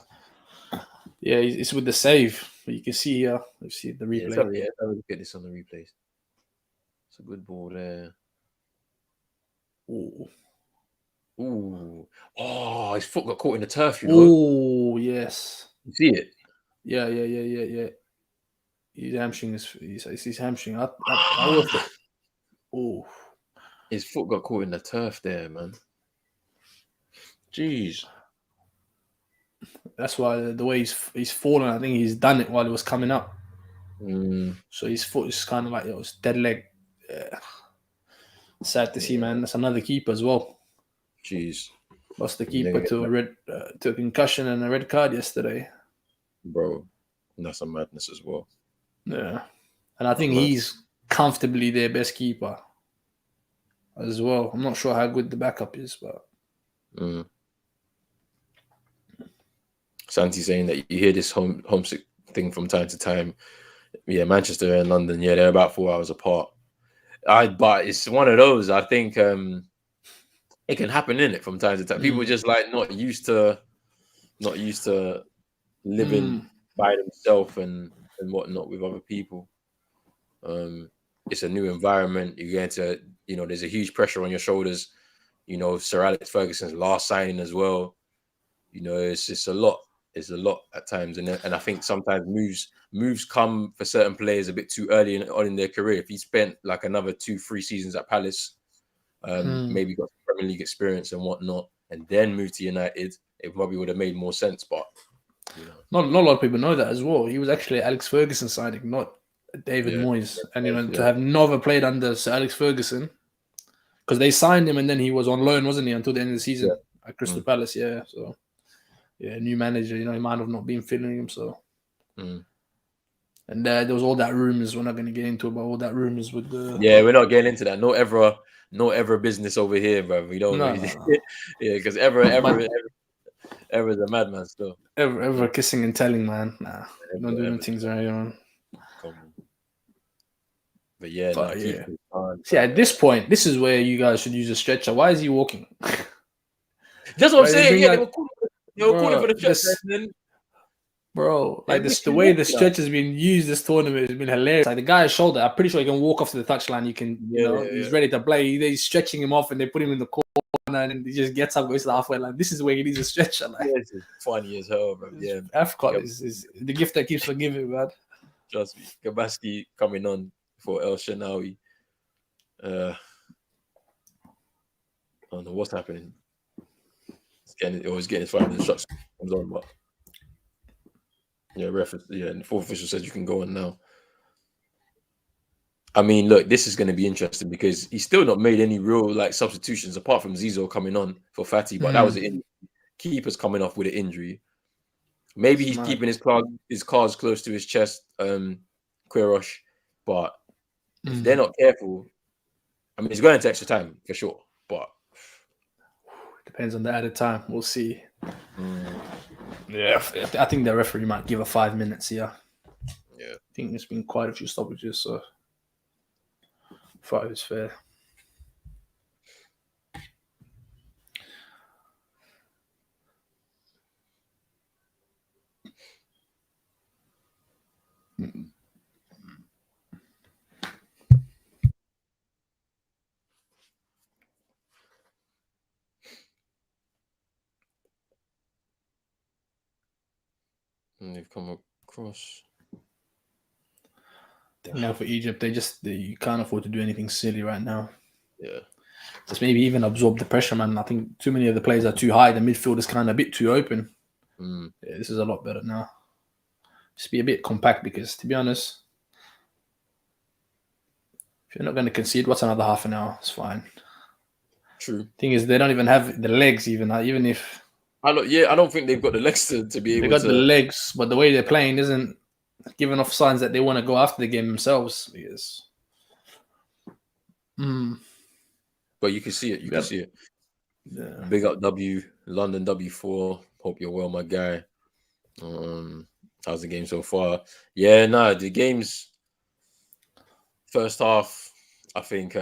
yeah, it's with the save. You can see here. You see the replay. Let's have a look at this on the replays. It's a good ball there. Ooh. Oh, his foot got caught in the turf, you know. Oh, yes. You see it? Yeah. His hamstring is his hamstring. I would have. Oh. His foot got caught in the turf there, man. Jeez. That's why the way he's fallen, I think he's done it while he was coming up. So his foot is kind of like it was dead leg. Yeah. Sad to see, man. That's another keeper as well. Jeez. Lost the keeper to a concussion and a red card yesterday. Bro, that's a madness as well. Yeah. And I think he's comfortably their best keeper as well. I'm not sure how good the backup is, but Santi saying that you hear this homesick thing from time to time. Yeah, Manchester and London, they're about 4 hours apart. But it's one of those. I think it can happen in it from time to time. People are just like not used to living by themselves and whatnot with other people. It's a new environment. You're going to, there's a huge pressure on your shoulders. Sir Alex Ferguson's last signing as well. It's a lot. It's a lot at times, and I think sometimes moves come for certain players a bit too early on in their career. If he spent like another 2-3 seasons at Palace, maybe got Premier League experience and whatnot, and then moved to United, it probably would have made more sense. But not a lot of people know that as well. He was actually Alex Ferguson signing, not David Moyes, and to have never played under Sir Alex Ferguson, because they signed him and then he was on loan, wasn't he, until the end of the season at Crystal Palace? Yeah, so. Yeah, new manager, he might have not been feeling him, so. And there was all that rumors. We're not going to get into about all that rumors with the. Yeah, we're not getting into that. No ever business over here, bro. We don't. No. Yeah, because Ever is a madman still. Ever kissing and telling, man. Nah, don't do them things right on. But yeah, See, at this point, this is where you guys should use a stretcher. Why is he walking? That's what I'm saying. Yeah, they were calling for the stretcher. Bro, like the way the stretch has been used this tournament has been hilarious. Like the guy's shoulder, I'm pretty sure he can walk off to the touchline. You can, he's ready to play. They're stretching him off and they put him in the corner and he just gets up, goes to the halfway line. This is where he needs a stretcher. Like, it's funny as hell, bro. Yeah, Afcon is the gift that keeps on giving, man. Trust me. Gabaski coming on for El Shanawi. I don't know what's happening. He's getting his final instructions. Comes on, but. Yeah, and the fourth official says you can go on now. I mean, look, this is going to be interesting because he's still not made any real substitutions apart from Zizou coming on for Fatty, but that was the keeper's coming off with an injury. Maybe he's keeping his cards close to his chest, Queiroz, but if they're not careful, I mean, he's going into extra time for sure, but depends on the added time. We'll see. Yeah, I think the referee might give 5 minutes here. Yeah. I think there's been quite a few stoppages, so 5 is fair. And they've come across. Now for Egypt, you can't afford to do anything silly right now. Yeah. Just maybe even absorb the pressure, man. I think too many of the players are too high. The midfield is kind of a bit too open. Yeah, this is a lot better now. Just be a bit compact because, to be honest, if you're not going to concede, what's another half an hour? It's fine. True. Thing is, they don't even have the legs. Even if I don't think they've got the legs to be they able got the to. legs, but the way they're playing isn't giving off signs that they want to go after the game themselves. Because, But you can see it. You can see it. Big up W London W4. Hope you're well, my guy. How's the game so far? Yeah, no, the game's first half, I think,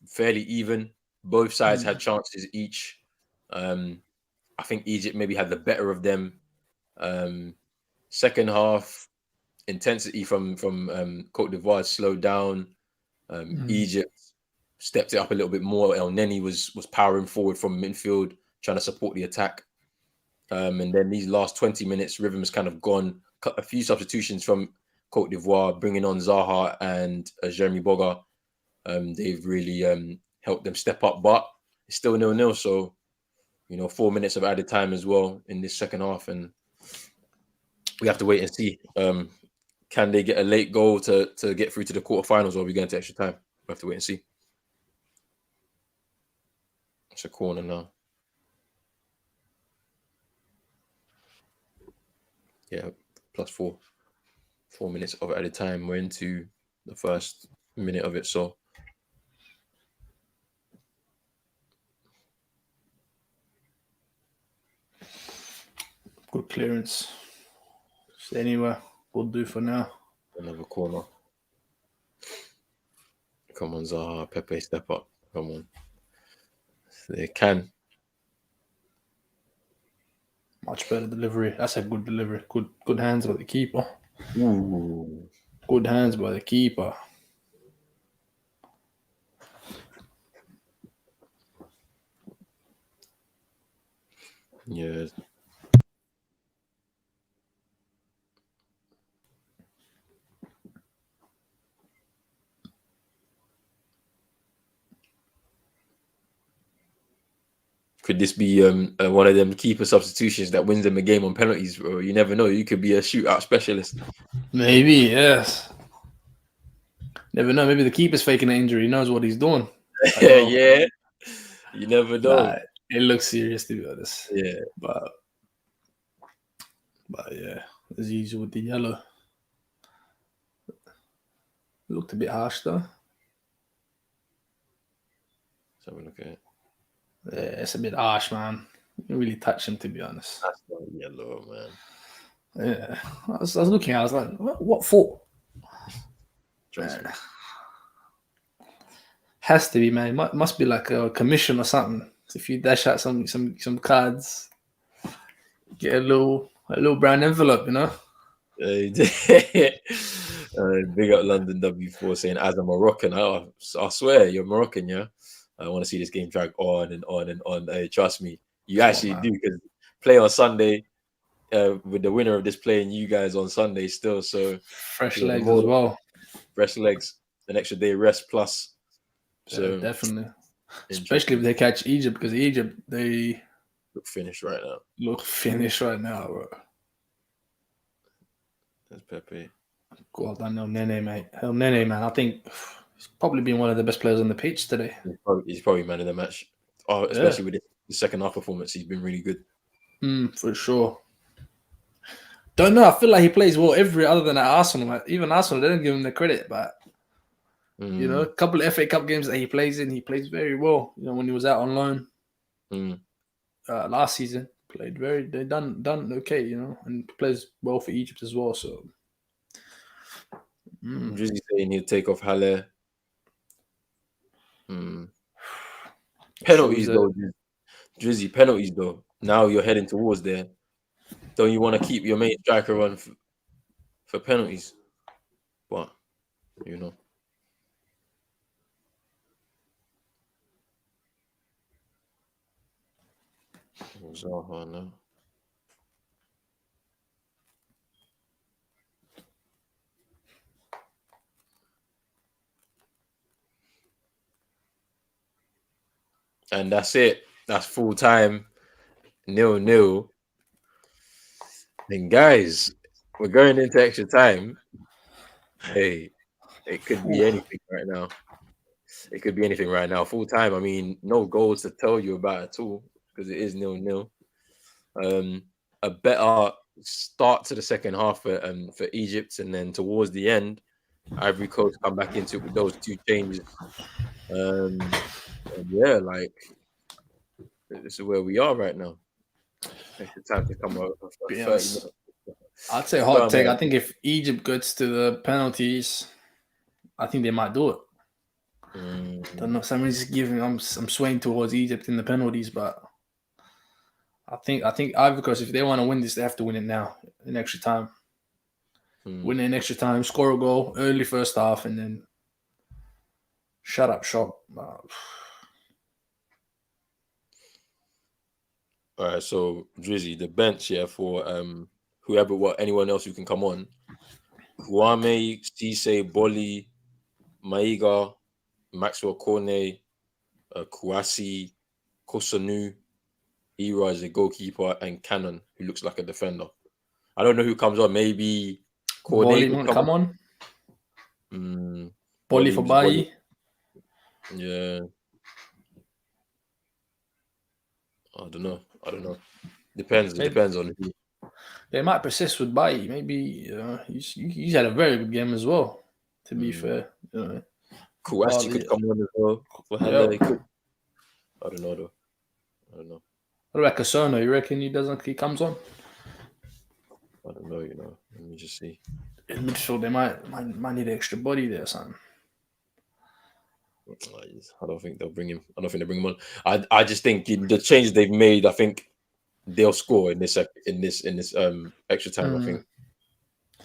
fairly even. Both sides had chances each. I think Egypt maybe had the better of them. Second half, intensity from Côte d'Ivoire slowed down. Egypt stepped it up a little bit more. El Neni was powering forward from midfield, trying to support the attack. And then these last 20 minutes, rhythm's kind of gone. A few substitutions from Côte d'Ivoire, bringing on Zaha and Jeremy Boga. They've really helped them step up, but it's still 0-0. So, 4 minutes of added time as well in this second half, and we have to wait and see. Can they get a late goal to get through to the quarterfinals, or are we going to extra time? We have to wait and see. It's a corner now. Yeah, +4. 4 minutes of added time. We're into the first minute of it, so. Good clearance. Just anywhere will do for now. Another corner. Come on, Zaha. Pepe, step up. Come on. They can. Much better delivery. That's a good delivery. Good hands by the keeper. Ooh. Good hands by the keeper. Yeah. Could this be one of them keeper substitutions that wins them a game on penalties, bro? You never know. You could be a shootout specialist. Maybe, yes. Never know. Maybe the keeper's faking an injury. He knows what he's doing. Yeah. You never know. Nah, it looks serious, to be honest. Yeah. But yeah, as usual with the yellow. It looked a bit harsh, though. Let's have a look at it. Yeah, it's a bit harsh, man. You didn't really touch him, to be honest. That's not yellow, man. Yeah. I was looking at it, I was like, what for? Has to be, man. Must be like a commission or something. So if you dash out some cards, get a little brown envelope, Big up London W4 saying, as a Moroccan, I swear you're Moroccan, yeah? I want to see this game drag on and on and on. Trust me, you actually do, because play on Sunday with the winner of this playing you guys on Sunday still. So fresh legs as well. Fresh legs, an extra day rest plus. So yeah, definitely. Especially if they catch Egypt, because Egypt, they look finished right now. Bro. That's Pepe. Well done, El Nene, mate. El Nene, man. I think he's probably been one of the best players on the pitch today. He's probably man of the match. Oh, especially with the second half performance, he's been really good. For sure. Don't know. I feel like he plays well other than at Arsenal. Even Arsenal, they don't give him the credit, but a couple of FA Cup games that he plays in, he plays very well. When he was out on loan last season, they done okay, and plays well for Egypt as well. So, Drizzy saying he'll take off Halle. Penalties though, Drizzy. Penalties though. Now you're heading towards there. Don't you want to keep your main striker on for penalties? But Zaha now. And that's it. That's full time. 0-0. And guys, we're going into extra time. Hey, it could be anything right now. it could be anything right now. Full time. I mean, no goals to tell you about at all because it is 0-0. A better start to the second half for Egypt, and then towards the end, Ivory Coast come back into it with those two changes. And yeah, like this is where we are right now. It's the time to come out for 30 minutes. I'd say hot take. I think if Egypt gets to the penalties, I think they might do it. Don't know. Somebody's giving. I'm swaying towards Egypt in the penalties, but I think Ivory Coast, if they want to win this, they have to win it now in extra time. Win it in extra time, score a goal early first half, and then shut up shop. All right, so Drizzy, the bench here for anyone else who can come on. Kwame, Cisse, Bolly, Maiga, Maxwell Cornet, Kouassi, Kosanu, Ira is a goalkeeper, and Cannon, who looks like a defender. I don't know who comes on. Maybe Bolly won't come on. Bolly for Bayi. Yeah. I don't know. Depends. It depends on who. They might persist with Bayi. Maybe he's had a very good game as well. To be fair, Kouassi could come on as well. He could. I don't know though. What about Casono? You reckon he comes on? I don't know. Let me just see. In midfield, they might need extra body there, son. I don't think they'll bring him. I don't think they'll bring him on. I just think the changes they've made, I think they'll score in this extra time. I think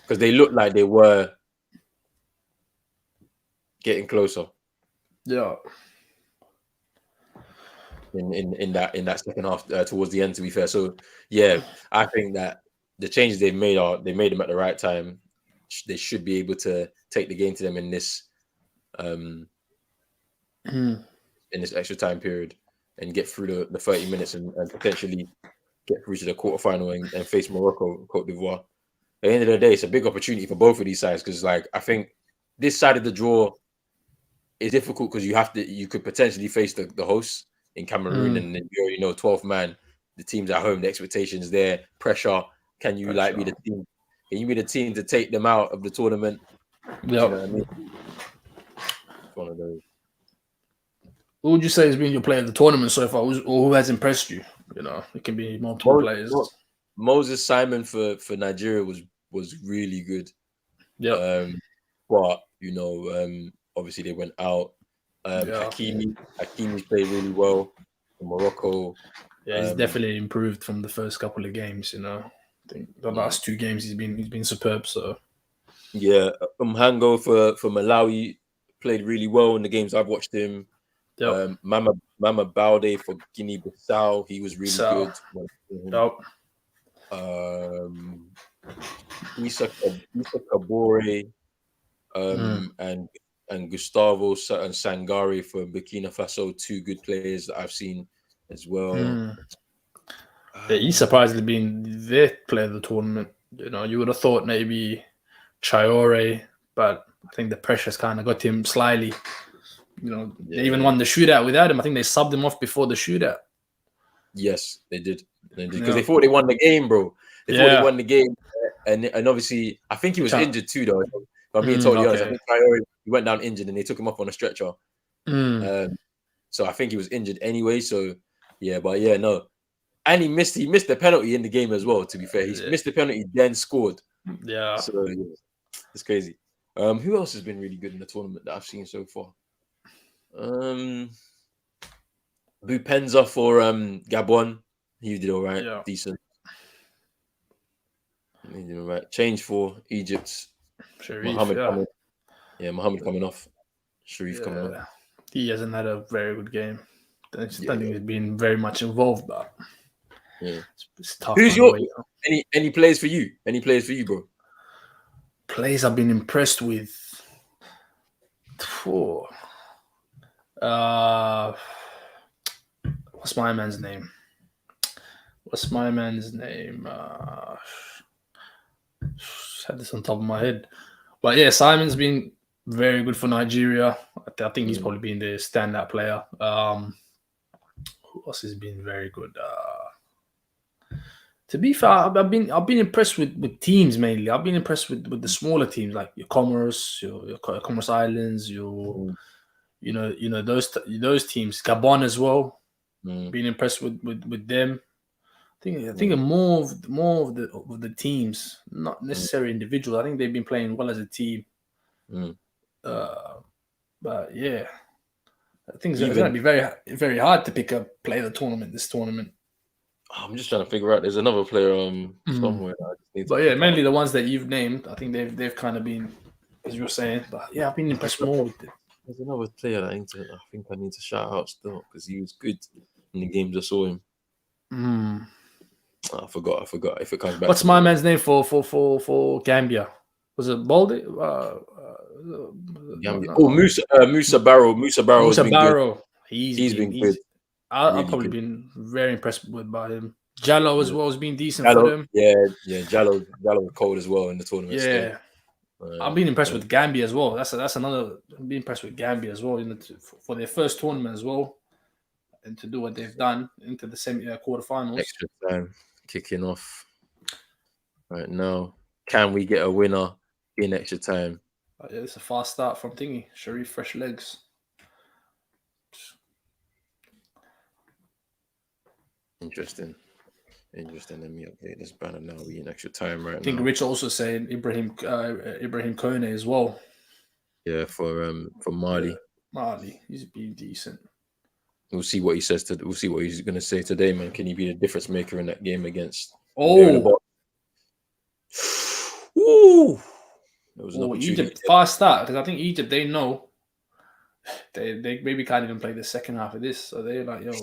because they look like they were getting closer. Yeah. In that second half towards the end, to be fair. So yeah, I think that the changes they've made made them at the right time. They should be able to take the game to them in this extra time period and get through the 30 minutes and potentially get through to the quarterfinal and face Morocco, Côte d'Ivoire. At the end of the day, it's a big opportunity for both of these sides because, like, I think this side of the draw is difficult because you could potentially face the hosts in Cameroon, and then you already know 12th man, the team's at home, the expectations there, pressure. Can you be the team? Can you be the team to take them out of the tournament? Yeah. You know what I mean? It's one of those. Who would you say has been your player of the tournament so far, or who has impressed you? It can be multiple players. Moses Simon for Nigeria was really good. Yeah. But obviously they went out. Hakimi's played really well in Morocco. Yeah, he's definitely improved from the first couple of games. I think the last 2 games he's been superb. So yeah, Mhango for Malawi played really well in the games I've watched him. Yep. Mama Balde for Guinea-Bissau, he was really good. Yep. Issa Kabore and Gustavo and Sangare for Burkina Faso, 2 good players that I've seen as well. He's surprisingly been their player of the tournament. You would have thought maybe Traore, but I think the pressure's kind of got him slightly. They even won the shootout without him. I think they subbed him off before the shootout. Yes, they did. Because they thought they won the game, bro. They thought they won the game. And obviously, I think he was injured too, though. If I'm being totally honest, I think Traore, he went down injured and they took him off on a stretcher. So I think he was injured anyway. So, yeah, but yeah, no. And he missed the penalty in the game as well, to be fair. He missed the penalty, then scored. Yeah. So, yeah, it's crazy. Who else has been really good in the tournament that I've seen so far? Bupenza for Gabon. He did all right. Yeah. Decent. He did all right. Change for Egypt. Sharif, Mohammed coming off. Sharif coming off. He hasn't had a very good game. I think he's been very much involved, but it's tough. Who's your any players for you? Any players for you, bro? Players I've been impressed with. What's my man's name? Had this on top of my head. But yeah, Simon's been very good for Nigeria. I think he's probably been the standout player. Who else has been very good? To be fair, I've been impressed with teams mainly. I've been impressed with the smaller teams like your Comoros, your Comoros Islands, your those teams. Gabon as well. Been impressed with them. I think more of the teams, not necessarily individuals. I think they've been playing well as a team. But yeah, I think it's going to be very very hard to pick a player of the tournament this tournament. I'm just trying to figure out. There's another player somewhere that I just need to But yeah, mainly the ones that you've named. I think they've kind of been, as you were saying. But yeah, I've been impressed more with it. There's another player that I think I need to shout out still because he was good in the games I saw him. I forgot. If it comes back. What's my man's name for Gambia? Was it Baldy? Gambia. Musa Barrow. Musa Barrow. Musa Barrow. He's been good. I've probably been very impressed by him. Jallo as well has been decent for them. Yeah. Jallo was cold as well in the tournament. Yeah. I've been impressed with Gambia as well. That's another. I've been impressed with Gambia as well for their first tournament as well, and to do what they've done into the quarterfinals. Extra time kicking off right now. Can we get a winner in extra time? Yeah, it's a fast start from Thingy. Sharif fresh legs. Interesting. Let me update this banner now. We in extra time right now. I think Rich also saying Ibrahim Kone as well. Yeah, for Mali. Mali, he's been decent. We'll see what he says. We'll see what he's going to say today, man. Can he be the difference maker in that game against? Oh, ooh! There was an opportunity. Egypt fast start because I think Egypt they know they maybe can't even play the second half of this, so they're like, yo,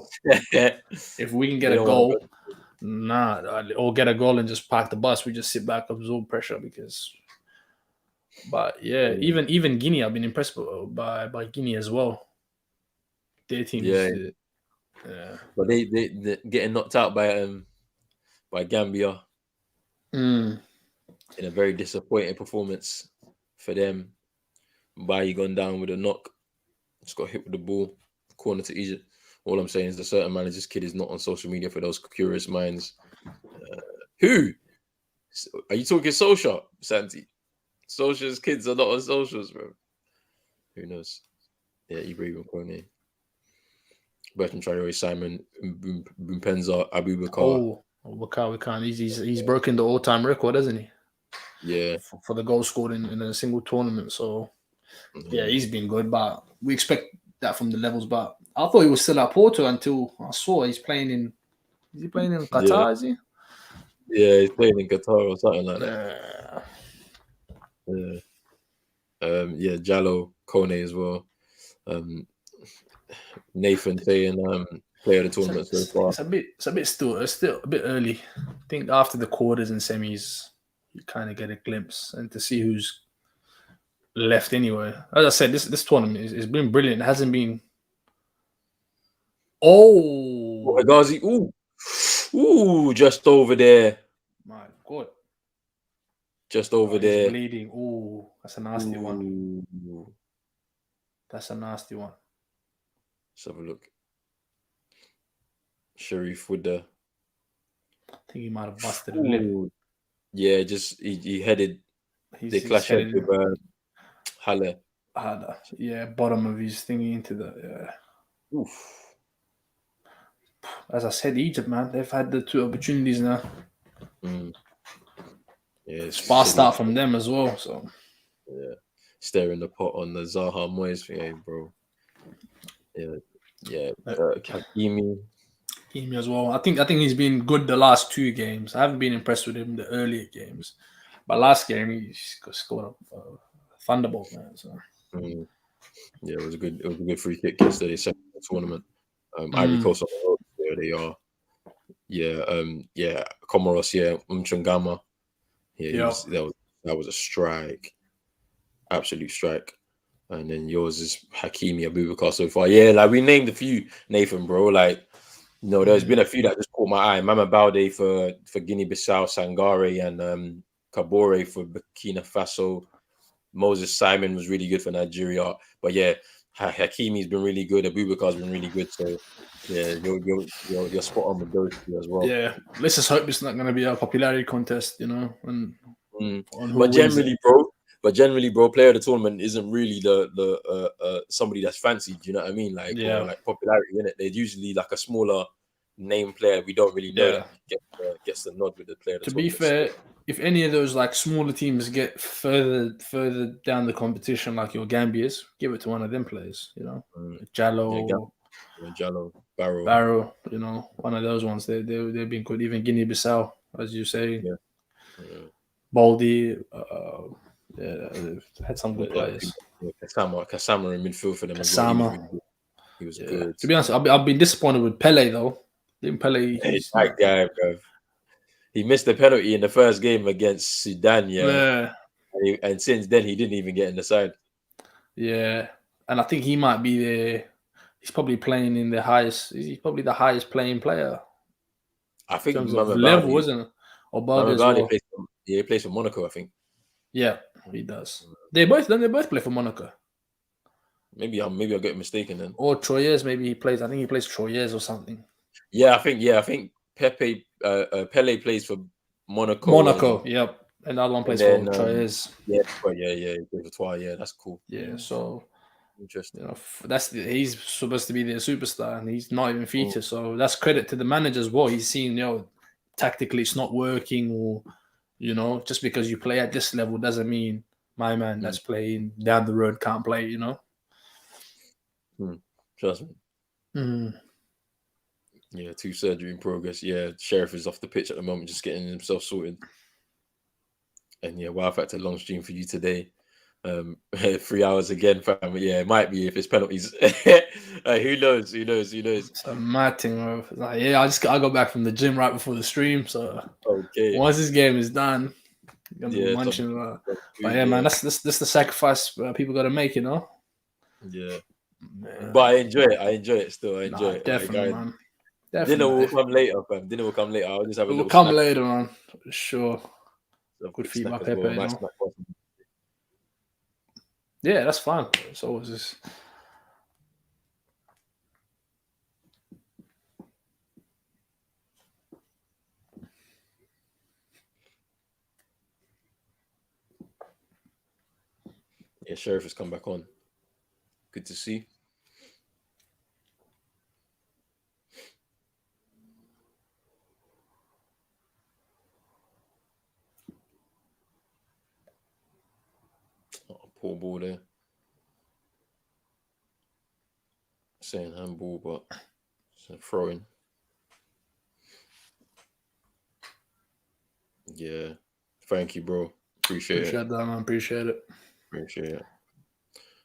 if we can get a goal, or get a goal and just park the bus, we just sit back, absorb pressure because. But yeah, even Guinea, I've been impressed by Guinea as well. Their team, yeah. But they getting knocked out by Gambia in a very disappointing performance for them. Bayi gone down with a knock, just got hit with the ball, corner to Egypt. All I'm saying is the certain man, this kid is not on social media for those curious minds. Who? Are you talking social, Santi? Socials, kids are not on socials, bro. Who knows? Yeah, Ibrahim Kone. Bertrand Traore, Simon Mpenza, Abubakar. We can't. He's broken the all-time record, hasn't he? Yeah. For the goals scored in a single tournament. So, yeah, he's been good, but we expect that from the levels. But I thought he was still at Porto until I saw he's playing in. Is he playing in Qatar? Is he? Yeah, he's playing in Qatar or something like that. Yeah. Jallo, Kone as well. Nathan saying player of the tournament so far. It's still a bit early. I think after the quarters and semis, you kind of get a glimpse and to see who's left anyway. As I said, this tournament has been brilliant. It hasn't been. Ghazi, ooh, just over there. My God. Just over there. Bleeding. Ooh, that's a nasty one. That's a nasty one. Let's have a look. Sharif with the. I think he might have busted a lip. Yeah, just he headed. They clashed with Halle. Yeah, bottom of his thingy into the. Oof. As I said, Egypt, man, they've had the two opportunities now. Yeah, it's fast start from them as well. So yeah, stirring the pot on the Zaha Moyes thing, hey, bro. Yeah. Hakimi as well. I think he's been good the last two games. I haven't been impressed with him in the earlier games, but last game he scored a thunderbolt, man. So yeah, it was a good free kick yesterday. Second tournament. Ivory Coast on the road. There they are. Yeah. Comoros. Yeah, Mchangama. Yeah, that was a strike, absolute strike. And then yours is Hakimi Abubakar so far. Yeah, like we named a few, Nathan, bro. Like, there's been a few that just caught my eye. Mama Balde for Guinea-Bissau, Sangare and Kabore for Burkina Faso. Moses Simon was really good for Nigeria. But yeah, Hakimi's been really good. Abubakar's been really good. So yeah, you're spot on with those two as well. Yeah, let's just hope it's not going to be a popularity contest, and on who But wins it. generally, bro, player of the tournament isn't really the somebody that's fancied. You know what I mean? Like or Yeah, like popularity in it. They're usually like a smaller name player we don't really know yeah. that gets the nod with the player of the To be tournament. So, fair, if any of those like smaller teams get further down the competition, like your Gambias, give it to one of them players. yeah, Jallo, Jallo, Barrow, Pharaoh, one of those ones. They've been good. Even Guinea-Bissau, as you say, yeah, yeah. Baldy. Yeah, they've had some good Yeah, players. Kasama in midfield for them as well. He was Kasama. really good. He was Yeah. good. To be honest, I've been disappointed with Pele though. Didn't Pele? Hey, He's that guy, bro. He missed the penalty in the first game against Sudan, yeah. yeah, And since then, he didn't even get in the side. yeah. And I think he might be there. He's probably playing in the highest. He's probably the highest playing player I in think terms of level, Mamabani, isn't it? Or Bug as well. he plays for Monaco, I think. Yeah, he does. They both play for Monaco. Maybe I'll get mistaken then. Or Troyes, maybe he plays. I think he plays Troyes or something. Yeah, I think Pele plays for Monaco, Monaco, yep. And the other one and plays for then Troyes. yeah, he plays for Troyes. Yeah, that's cool. Yeah, so Interesting. he's supposed to be their superstar, and he's not even featured. So that's credit to the manager as well. He's seen, tactically it's not working, or just because you play at this level doesn't mean my man that's playing down the road can't play. Trust me. Mm. Yeah, 2 surgery in progress. Yeah, Sheriff is off the pitch at the moment, just getting himself sorted. And yeah, wow factor long stream for you today. 3 hours again, fam. Yeah, it might be if it's penalties. Who knows? It's a mad thing, bro. It's like, I got back from the gym right before the stream, so Okay. once this game is done, I'm gonna be Yeah, munching. food, But yeah, man, that's the sacrifice people got to make, Yeah. Man. But I enjoy it still. I enjoy it. Definitely, Like, man. dinner Definitely. will come later, fam. Dinner will come later. I'll just have a It will little come snack. later, man. For sure. A Good quick feed by snack as Pepe, well. Nice snack. Yeah, that's fine. It's always just. Yeah, Sheriff has come back on. Good to see. Oh, poor ball there. Saying handball, but it's a throw-in. Yeah. Thank you, bro. Appreciate Appreciate that, man. Appreciate it. Appreciate it.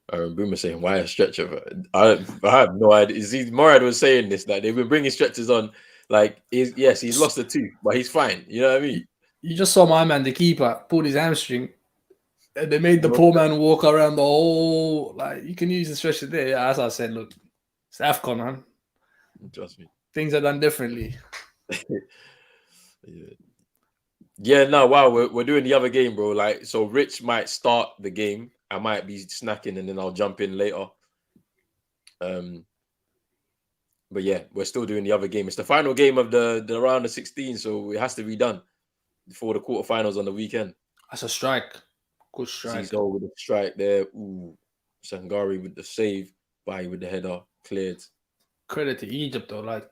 Boomer saying, why a stretcher? I have no idea. Morad was saying this, that they've been bringing stretchers on. Like, he's lost a tooth, but he's fine. You know what I mean? You just saw my man, the keeper, pulled his hamstring, and they made the poor man walk around the whole. Like, you can use the stretcher there. Yeah, as I said, look, it's Afcon, man. Trust me. Things are done differently. Yeah, no, wow, we're doing the other game, bro. Like, so Rich might start the game. I might be snacking, and then I'll jump in later. But yeah, we're still doing the other game. It's the final game of the round of 16, so it has to be done before the quarterfinals on the weekend. That's a strike. Good strike. Zizo with the strike there. Ooh, Sangari with the save. Bayi with the header. Cleared. Credit to Egypt, though. Like,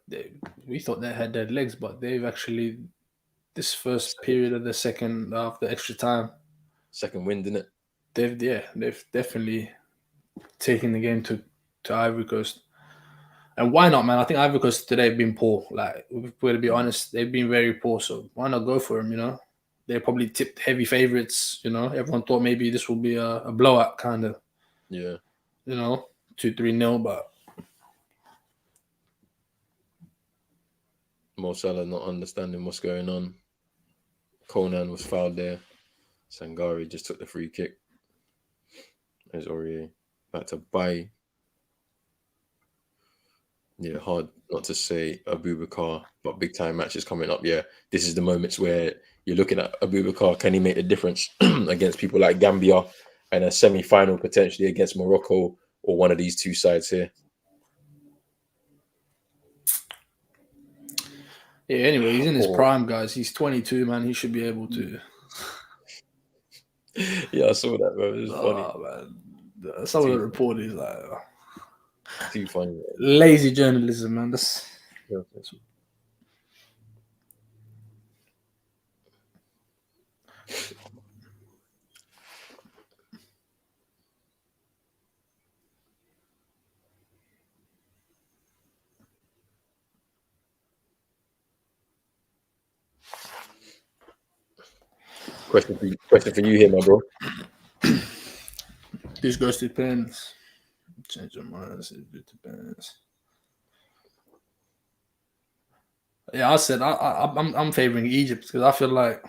we thought they had dead legs, but they've actually, this first period of the second half, the extra time. Second win, didn't it? They've definitely taken the game to Ivory Coast. And why not, man? I think Ivory Coast today have been poor. Like, we're going to be honest, they've been very poor. So why not go for them, They're probably tipped heavy favorites, Everyone thought maybe this will be a blowout kind of. Yeah. 2-3-0, but. Mo Salah not understanding what's going on. Conan was fouled there. Sangari just took the free kick. There's Aurier. Back to Bayi. Yeah, hard not to say Abubakar, but big time matches coming up. Yeah, this is the moments where you're looking at Abubakar. Can he make the difference against people like Gambia and a semi-final potentially against Morocco or one of these two sides here. Yeah, anyway, he's in his prime, guys. He's 22, man. He should be able to. Yeah, I saw that, bro. It was funny. Man. Some of the reporters like too funny. Man. Lazy journalism, man. That's question for you here, my bro. This goes to depends. Change your minds. It depends. Yeah, I said I'm favoring Egypt because I feel like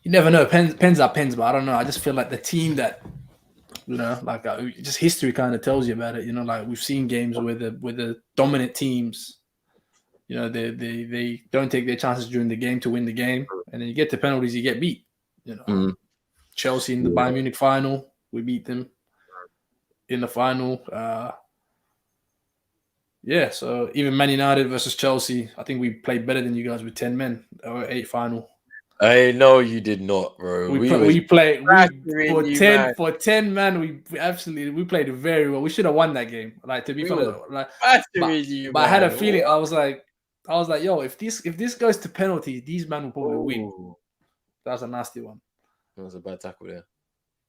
you never know. Pens are pens, but I don't know. I just feel like the team that like just history kind of tells you about it. Like we've seen games where the dominant teams, they don't take their chances during the game to win the game, and then you get to penalties, you get beat. Chelsea in the Bayern Munich final, we beat them in the final. Yeah, so even Man United versus Chelsea, I think we played better than you guys with 10 men or 8 final. I know you did not, bro. We played for 10 man. We played very well. We should have won that game. Like to be fair, but I had a feeling. I was like, yo, if this goes to penalty, these men will probably win. That was a nasty one. That was a bad tackle there.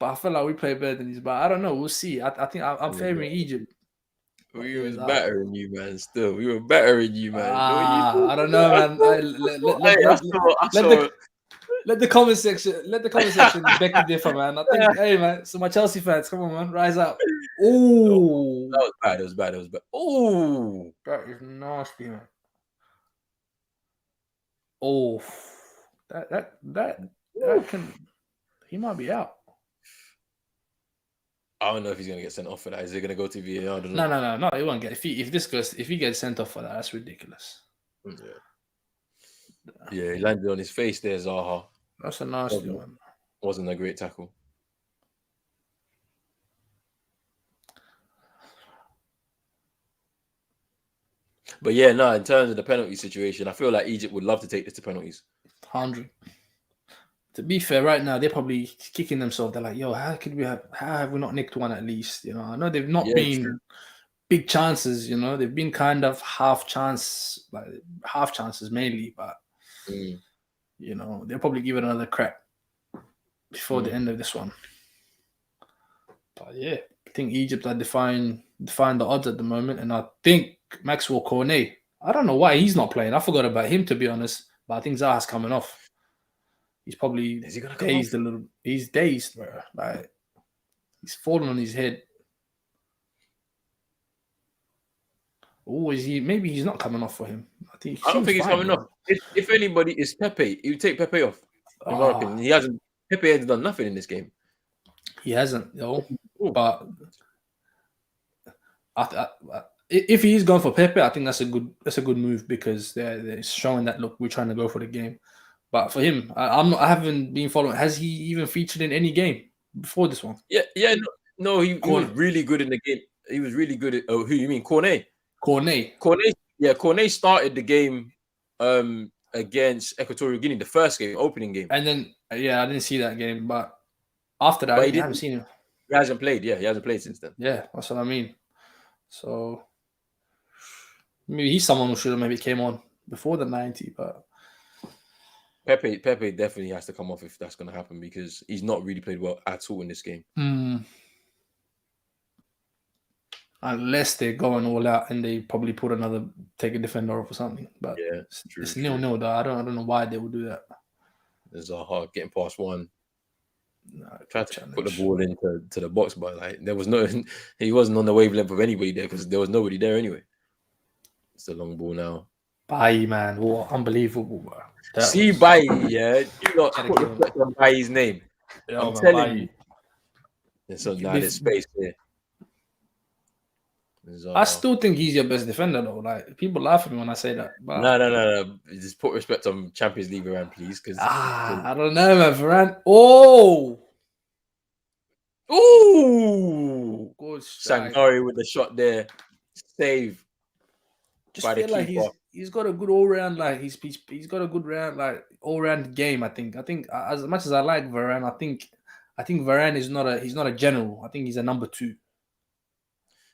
But I feel like we played better than these. But I don't know. We'll see. I think I'm favoring Egypt. We was better than you, man. Still, we were better than you, man. I don't know, man. Let the comment section beg to differ, man. I think, hey, man. So my Chelsea fans, come on, man, rise up. Oh, that was bad. Oh, that is nasty, man. Oh, that can. He might be out. I don't know if he's gonna get sent off for that. Is he gonna go to VAR? I don't know. No. He won't get. If he gets sent off for that, that's ridiculous. Yeah, he landed on his face there, Zaha. That's a nasty one. Wasn't a great tackle. But yeah, no, in terms of the penalty situation, I feel like Egypt would love to take this to penalties. 100. To be fair, right now they're probably kicking themselves. They're like, "Yo, how have we not nicked one at least?" I know they've not been big chances. They've been kind of half chances mainly, but they'll probably give it another crack before the end of this one. But yeah, I think Egypt are defying the odds at the moment, and I think Maxwell Cornet. I don't know why he's not playing. I forgot about him, to be honest. But I think Zaha's coming off. He's probably dazed a little. He's dazed, bro. Like he's falling on his head. Oh, is he? Maybe he's not coming off for him. I don't think he's coming off. If anybody is Pepe, you take Pepe off. In my opinion, he hasn't. Pepe has done nothing in this game. He hasn't, But if he's gone for Pepe, I think that's a good move because they're showing that look, we're trying to go for the game. But for him, I haven't been following. Has he even featured in any game before this one? Yeah. No, he was really good in the game. He was really good at. Oh, who you mean, Cornet? Cornet. Yeah, Cornet started the game against Equatorial Guinea, the first game, opening game. And then I didn't see that game, but after that, I haven't seen him. He hasn't played. Yeah, he hasn't played since then. Yeah, that's what I mean. So maybe he's someone who should have maybe came on before the 90, but. Pepe definitely has to come off if that's going to happen because he's not really played well at all in this game. Unless they're going all out and they probably take a defender off or something. But yeah, it's 0-0 though. I don't know why they would do that. There's a hard getting past one. Tried to put the ball into the box, but like he wasn't on the wavelength of anybody there because there was nobody there anyway. It's a long ball now. Bailly, man, what unbelievable, bro. See Bailly, yeah. You not put respect on Bailly's name. Yeah, I'm telling you. There's space there. I still think he's your best defender though. Like people laugh at me when I say that. But... No. Just put respect on Champions League Varane, please. Because I don't know, man. Varane. Oh, Ooh, Good strike. Sangari with the shot there, save Just by the feel like keeper. he's got a good all round he's got a good round all round game. I think as much as I like Varane, I think Varane is he's not a general. I think he's a number 2.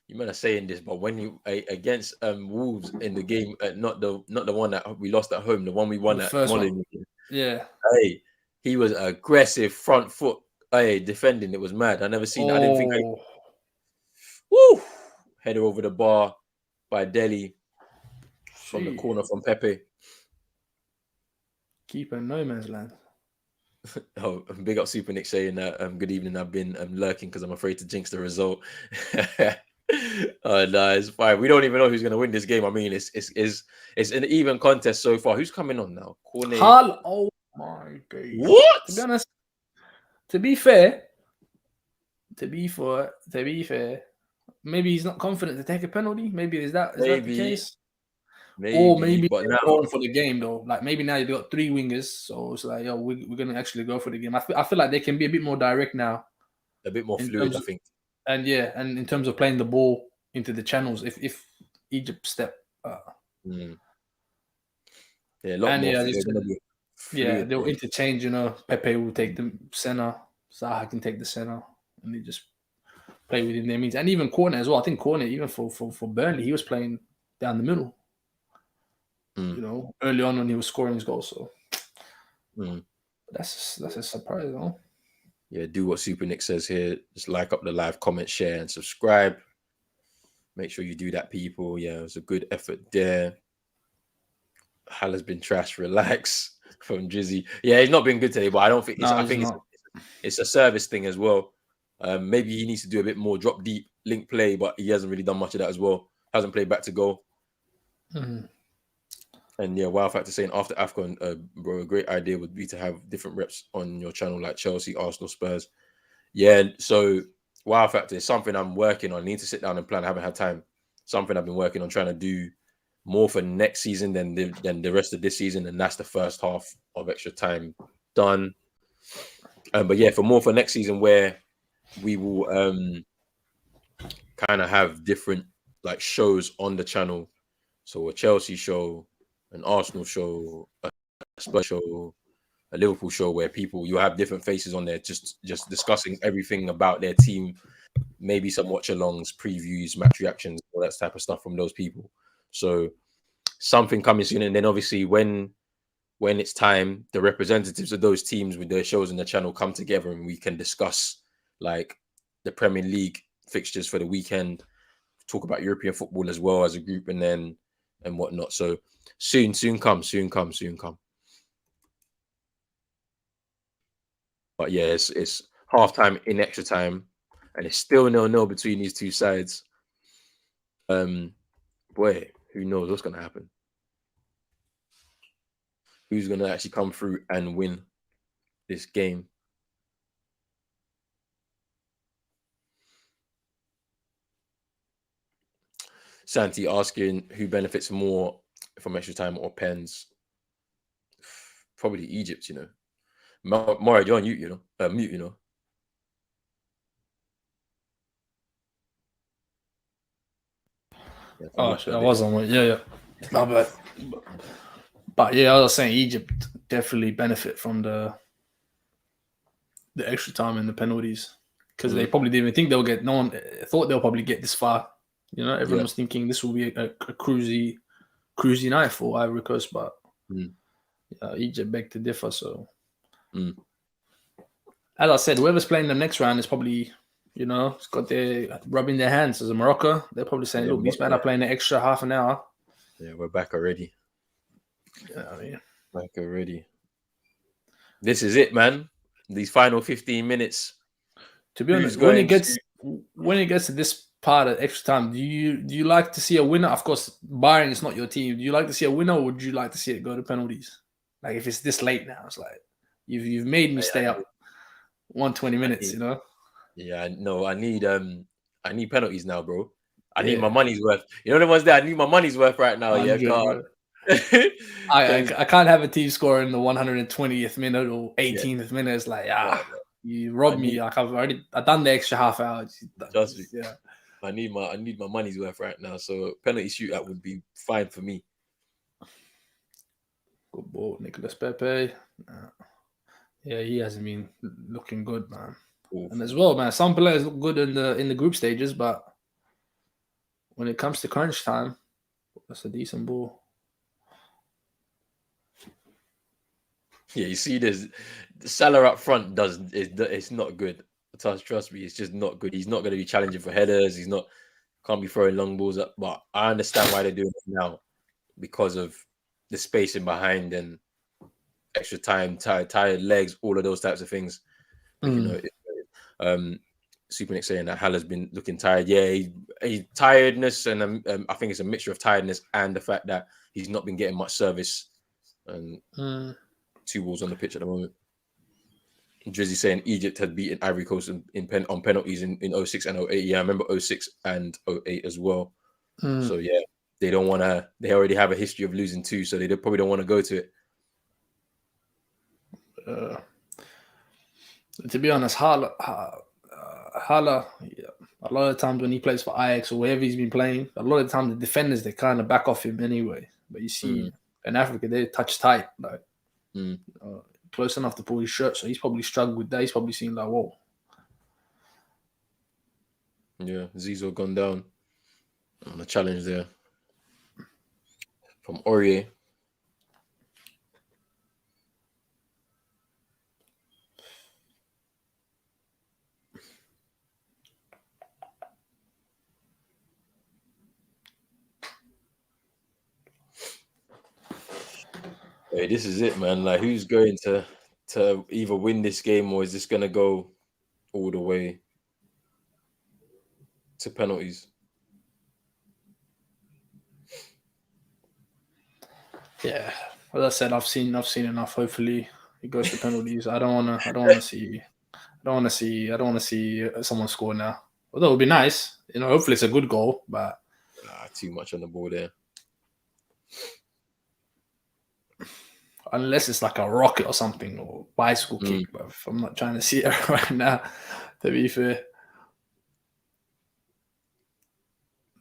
You might are saying this, but when you against Wolves in the game, not the one that we lost at home, the one we won The at first one, Molyneux. yeah. Hey, he was aggressive front foot. Hey, defending. It was mad. I never seen. I didn't think. Woo! Header over the bar by Delhi from the corner from Pepe. Keeper no man's land. Oh, big up Super Nick saying that. Good evening. I've been lurking because I'm afraid to jinx the result. No, it's fine. We don't even know who's going to win this game. I mean, it's an even contest so far. Who's coming on now? Cornet. Oh my god! What? To be honest, to be fair, maybe he's not confident to take a penalty. Maybe is that the case? Or maybe but now going for the game though. Like maybe now you've got 3 wingers, so it's like, yo, we're gonna actually go for the game. I feel like they can be a bit more direct now, a bit more fluid, I think. And in terms of playing the ball into the channels, if Egypt step, yeah, a lot more. They'll interchange. You know, Pepe will take the center, Zaha can take the center, and they just play within their means. And even Cornet as well. I think Cornet, even for Burnley, he was playing down the middle. You know, early on when he was scoring his goals. So that's a surprise, though. Yeah, do what Super Nick says here. Just like up the live, comment, share, and subscribe. Make sure you do that, people. Yeah, it was a good effort there. Hal has been trash. Relax from Drizzy. Yeah, he's not been good today, but I don't think. I think it's a service thing as well. Maybe he needs to do a bit more drop deep link play, but he hasn't really done much of that as well. Hasn't played back to goal. And yeah, Wow Factor saying after Afcon, bro, a great idea would be to have different reps on your channel like Chelsea, Arsenal, Spurs. Yeah, so Wow Factor is something I'm working on. I need to sit down and plan. I haven't had time. Something I've been working on, trying to do more for next season than the rest of this season, and that's the first half of extra time done. But yeah, for next season, where we will kind of have different like shows on the channel. So a Chelsea show, an Arsenal show, a Spurs show, a Liverpool show, where you have different faces on there, just discussing everything about their team, maybe some watch-alongs, previews, match reactions, all that type of stuff from those people. So something coming soon, and then obviously when it's time, the representatives of those teams with their shows on the channel come together, and we can discuss like the Premier League fixtures for the weekend, talk about European football as well as a group, and whatnot. So soon come. But yeah, it's half time in extra time, and it's still 0-0 between these two sides. Boy, who knows what's gonna happen? Who's gonna actually come through and win this game? Santi asking who benefits more from extra time or pens. Probably Egypt, you know. Mara, you're on mute, you know. Mute, you know. Yeah, I was on it. Yeah. No, but yeah, I was saying Egypt definitely benefit from the extra time and the penalties, because they probably didn't even think they'll get. No one thought they'll probably get this far. You know, everyone was thinking this will be a cruisy night for Ivory Coast, but Egypt begged to differ. So, as I said, whoever's playing the next round is probably, you know, it's got their rubbing their hands. As a Morocco, they're probably saying, "Look, these men are playing the extra half an hour." Yeah, we're back already. Yeah, I mean, back already. This is it, man. These final 15 minutes. To be honest, when it gets to this part of extra time, do you like to see a winner? Of course, barring it's not your team. Do you like to see a winner, or would you like to see it go to penalties? Like if it's this late now, it's like you've made me stay up 120 minutes. You know. Yeah, no, I need penalties now, bro. I need my money's worth. You know the ones that I need my money's worth right now. Yeah, God. I can't have a team score in the 120th minute or 18th minute. It's like You robbed me. Like I done the extra half hour. Trust me. Yeah. I need my money's worth right now. So penalty shootout would be fine for me. Good ball, Nicolas Pepe. Yeah, he hasn't been looking good, man. Awful. And as well, man, some players look good in the group stages, but when it comes to crunch time, that's a decent ball. Yeah, you see, the Salah up front it's not good. Trust me, it's just not good. He's not going to be challenging for headers. Can't be throwing long balls up. But I understand why they're doing it now, because of the spacing behind and extra time, tired legs, all of those types of things. But Super Nick saying that Haller's been looking tired. Yeah, he tiredness, and I think it's a mixture of tiredness and the fact that he's not been getting much service. And 2 balls on the pitch at the moment. Drizzy saying Egypt had beaten Ivory Coast on penalties in 06 and 08. Yeah, I remember 06 and 08 as well. So yeah, they don't want to. They already have a history of losing 2, so they probably don't want to go to it. To be honest, Hala, yeah, a lot of times when he plays for Ajax or wherever he's been playing, a lot of times the defenders, they kind of back off him anyway. But you see, in Africa, they touch tight, like close enough to pull his shirt. So he's probably struggled with that. He's probably seen like, whoa. Yeah, Zizou gone down on the challenge there from Aurier. Hey, this is it, man. Like, who's going to either win this game, or is this going to go all the way to penalties? Yeah, as I said, I've seen enough. Hopefully, it goes to penalties. I don't want to see someone score now. Although it would be nice, hopefully it's a good goal, but too much on the ball there. Unless it's like a rocket or something, or bicycle kick, but I'm not trying to see it right now, to be fair.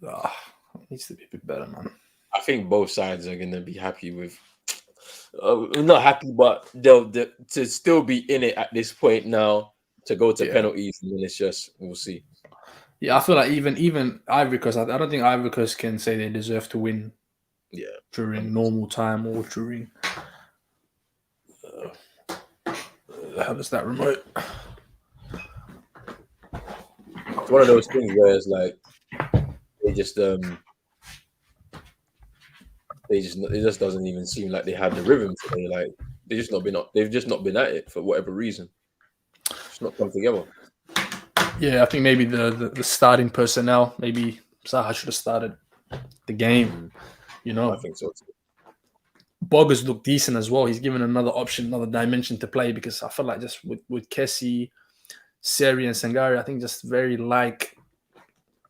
It needs to be a bit better, man. I think both sides are going to be happy with, not happy, but they'll to still be in it at this point now, to go to penalties, and then it's just, we'll see. Yeah, I feel like even Ivory Coast, I don't think Ivory Coast can say they deserve to win. Yeah, during normal time or during. How does that remote? It's one of those things where it's like it just doesn't even seem like they have the rhythm today. Like they've just not been at it for whatever reason. It's not come together. Yeah, I think maybe the starting personnel, maybe Zaha should have started the game. I think so too. Boggers looked decent as well. He's given another option, another dimension to play, because I feel like just with Kessie, Seri, and Sangari, I think just very like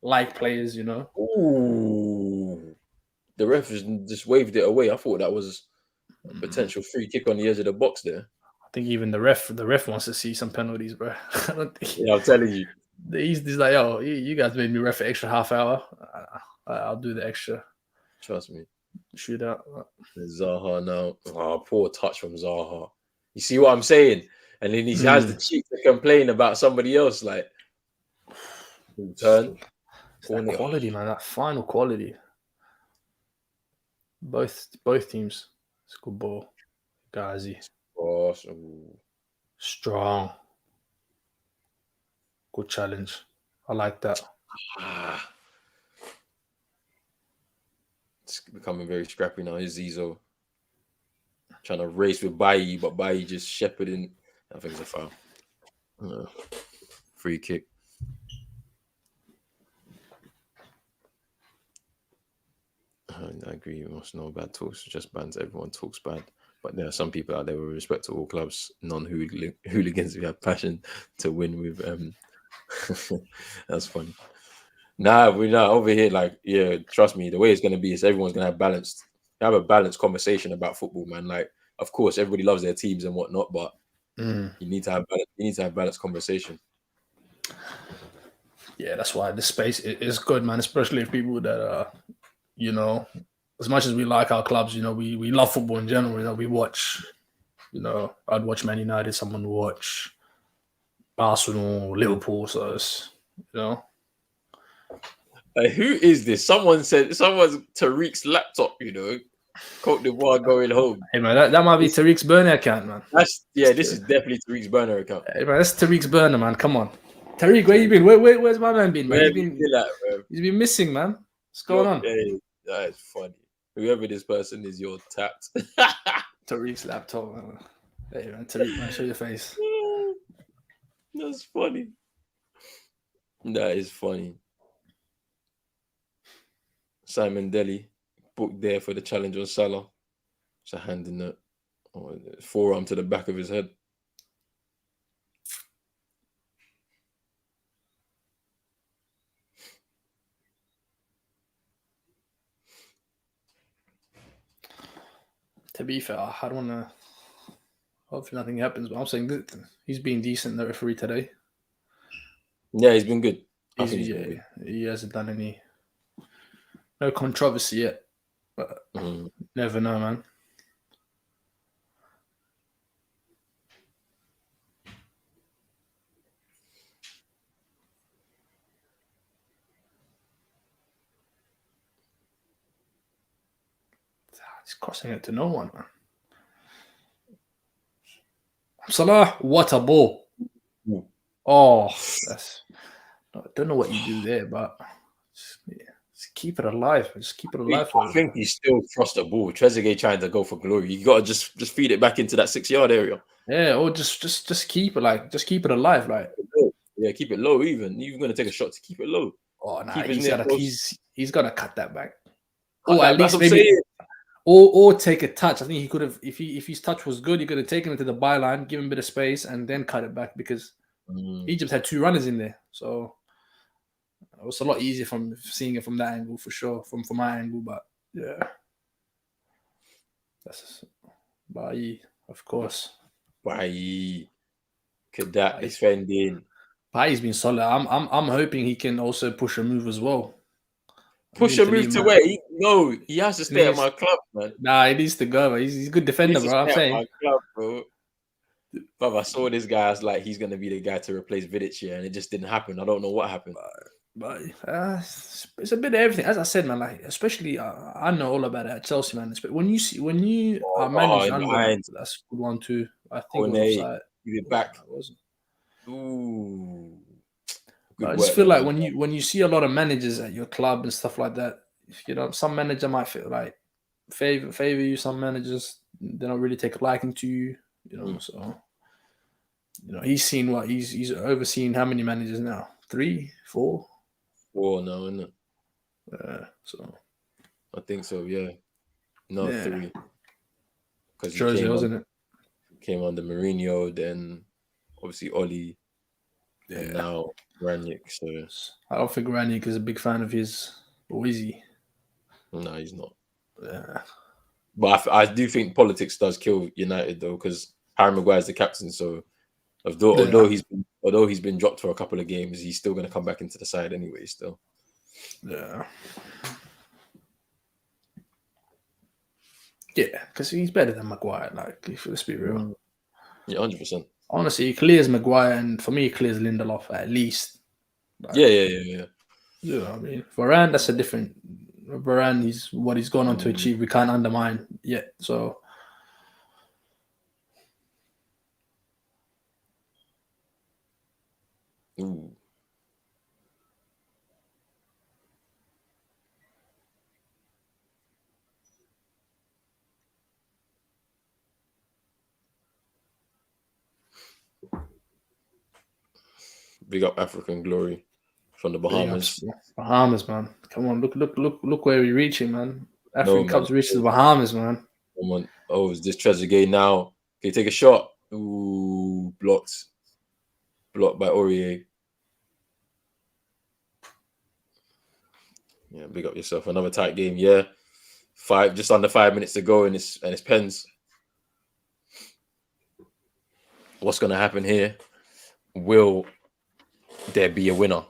players, Ooh. The ref just waved it away. I thought that was a potential free kick on the edge of the box there. I think even the ref wants to see some penalties, bro. Yeah, I'm telling you. He's like, yo, you guys made me ref an extra half hour. I'll do the extra. Trust me. Shootout. Zaha now. Oh, poor touch from Zaha. You see what I'm saying? And then he has the cheek to complain about somebody else. Like, turn. That quality, man. That final quality. Both teams. It's a good ball. Ghazi. Awesome. Strong. Good challenge. I like that. It's becoming very scrappy now. Here's Zizou trying to race with Bailly, but Bailly just shepherding. I think it's a foul. Free kick. I agree. You must know bad talks just bans. Everyone talks bad. But there are some people out there with respect to all clubs, non-hooligans who have passion to win with. That's funny. We're not over here. Like, yeah, trust me. The way it's going to be is everyone's going to have a balanced conversation about football, man. Like, of course, everybody loves their teams and whatnot, but Mm. You need to have balanced conversation. Yeah, that's why this space is good, man. Especially if people that are, you know, as much as we like our clubs, you know, we love football in general. You know, we watch. You know, I'd watch Man United. Someone would watch Arsenal, Liverpool. So it's, you know, Who is this? Someone's Tariq's laptop. You know, Côte d'Ivoire going home. hey man, that might be This, Tariq's burner account, man. this is definitely Tariq's burner account. Hey man, that's Tariq's burner, man. Come on, Tariq, where you been? Where's my man been, man? Where have you been at, bro? He's been missing, man. What's going on? Okay, that is funny. Whoever this person is, you're tapped. Tariq's laptop. Man. Hey man, Tariq, man, show your face. That's funny. That is funny. Simon Deli booked there for the challenge on Salah. It's a hand in the forearm to the back of his head. To be fair, I don't want to. Hopefully, nothing happens. But I'm saying that he's been decent, the referee today. Yeah, he's been good. He hasn't done any. No controversy yet. But never know, man. He's crossing it to no one, man. Salah, what a ball. Oh, I don't know what you do there, but just keep it alive. Just keep it alive. I think he still thrust the ball. Trezeguet trying to go for glory. You got to just feed it back into that 6-yard area. Yeah, or just keep it just keep it alive, like. Yeah, keep it low. Even going to take a shot to keep it low. Oh no, he's gonna cut that back. Or at least maybe, or take a touch. I think he could have, if his touch was good, he could have taken it to the byline, give him a bit of space, and then cut it back because Egypt had 2 runners in there, so it was a lot easier from seeing it from that angle for sure, from my angle. But yeah, that's Bailly, of course. Bailly, Cadet defending. Bailly's been solid. I'm hoping he can also push a move as well. Push a move to where? He has to stay at my club, man. Nah, he needs to go. He's a good defender, bro. I'm saying. My club, bro. But I saw this guy. I was like, he's gonna be the guy to replace Vidic here, and it just didn't happen. I don't know what happened. But it's a bit of everything. As I said, man, like especially I know all about it at Chelsea, man. But when you are managed under, that's a good one too. I think it was offside. Back. Wasn't. Ooh. I just feel like when you see a lot of managers at your club and stuff like that, you know, some manager might feel like favor you. Some managers, they don't really take a liking to you, you know. So, you know, he's seen what he's overseen how many managers now? 3, 4? 4 now, isn't it? So I think so. Yeah, no 3. Because Jose, wasn't it? Came under Mourinho, then obviously Oli. Yeah. And now Ranić. So I don't think Ranić is a big fan of his. Or is he? No, he's not. Yeah. But I do think politics does kill United though, because Harry Maguire is the captain. So although he's been dropped for a couple of games, he's still going to come back into the side anyway. Still. Yeah. Yeah, because he's better than Maguire. Like, let's be real. Yeah, 100%. Honestly, he clears Maguire, and for me, he clears Lindelof at least. Like, yeah. You know what I mean? Varane, that's a different. Varane, what he's gone on to achieve. We can't undermine yet. So. Ooh. Big up African glory from the Bahamas. Bahamas, man. Come on, look where we're reaching, man. African Cup's reached the Bahamas, man. Come on. Oh, is this Trezeguet now? Can you take a shot? Ooh, blocked. Blocked by Aurier. Yeah, big up yourself. Another tight game, yeah. Just under 5 minutes to go, and it's pens. what's going to happen here? Will there be a winner?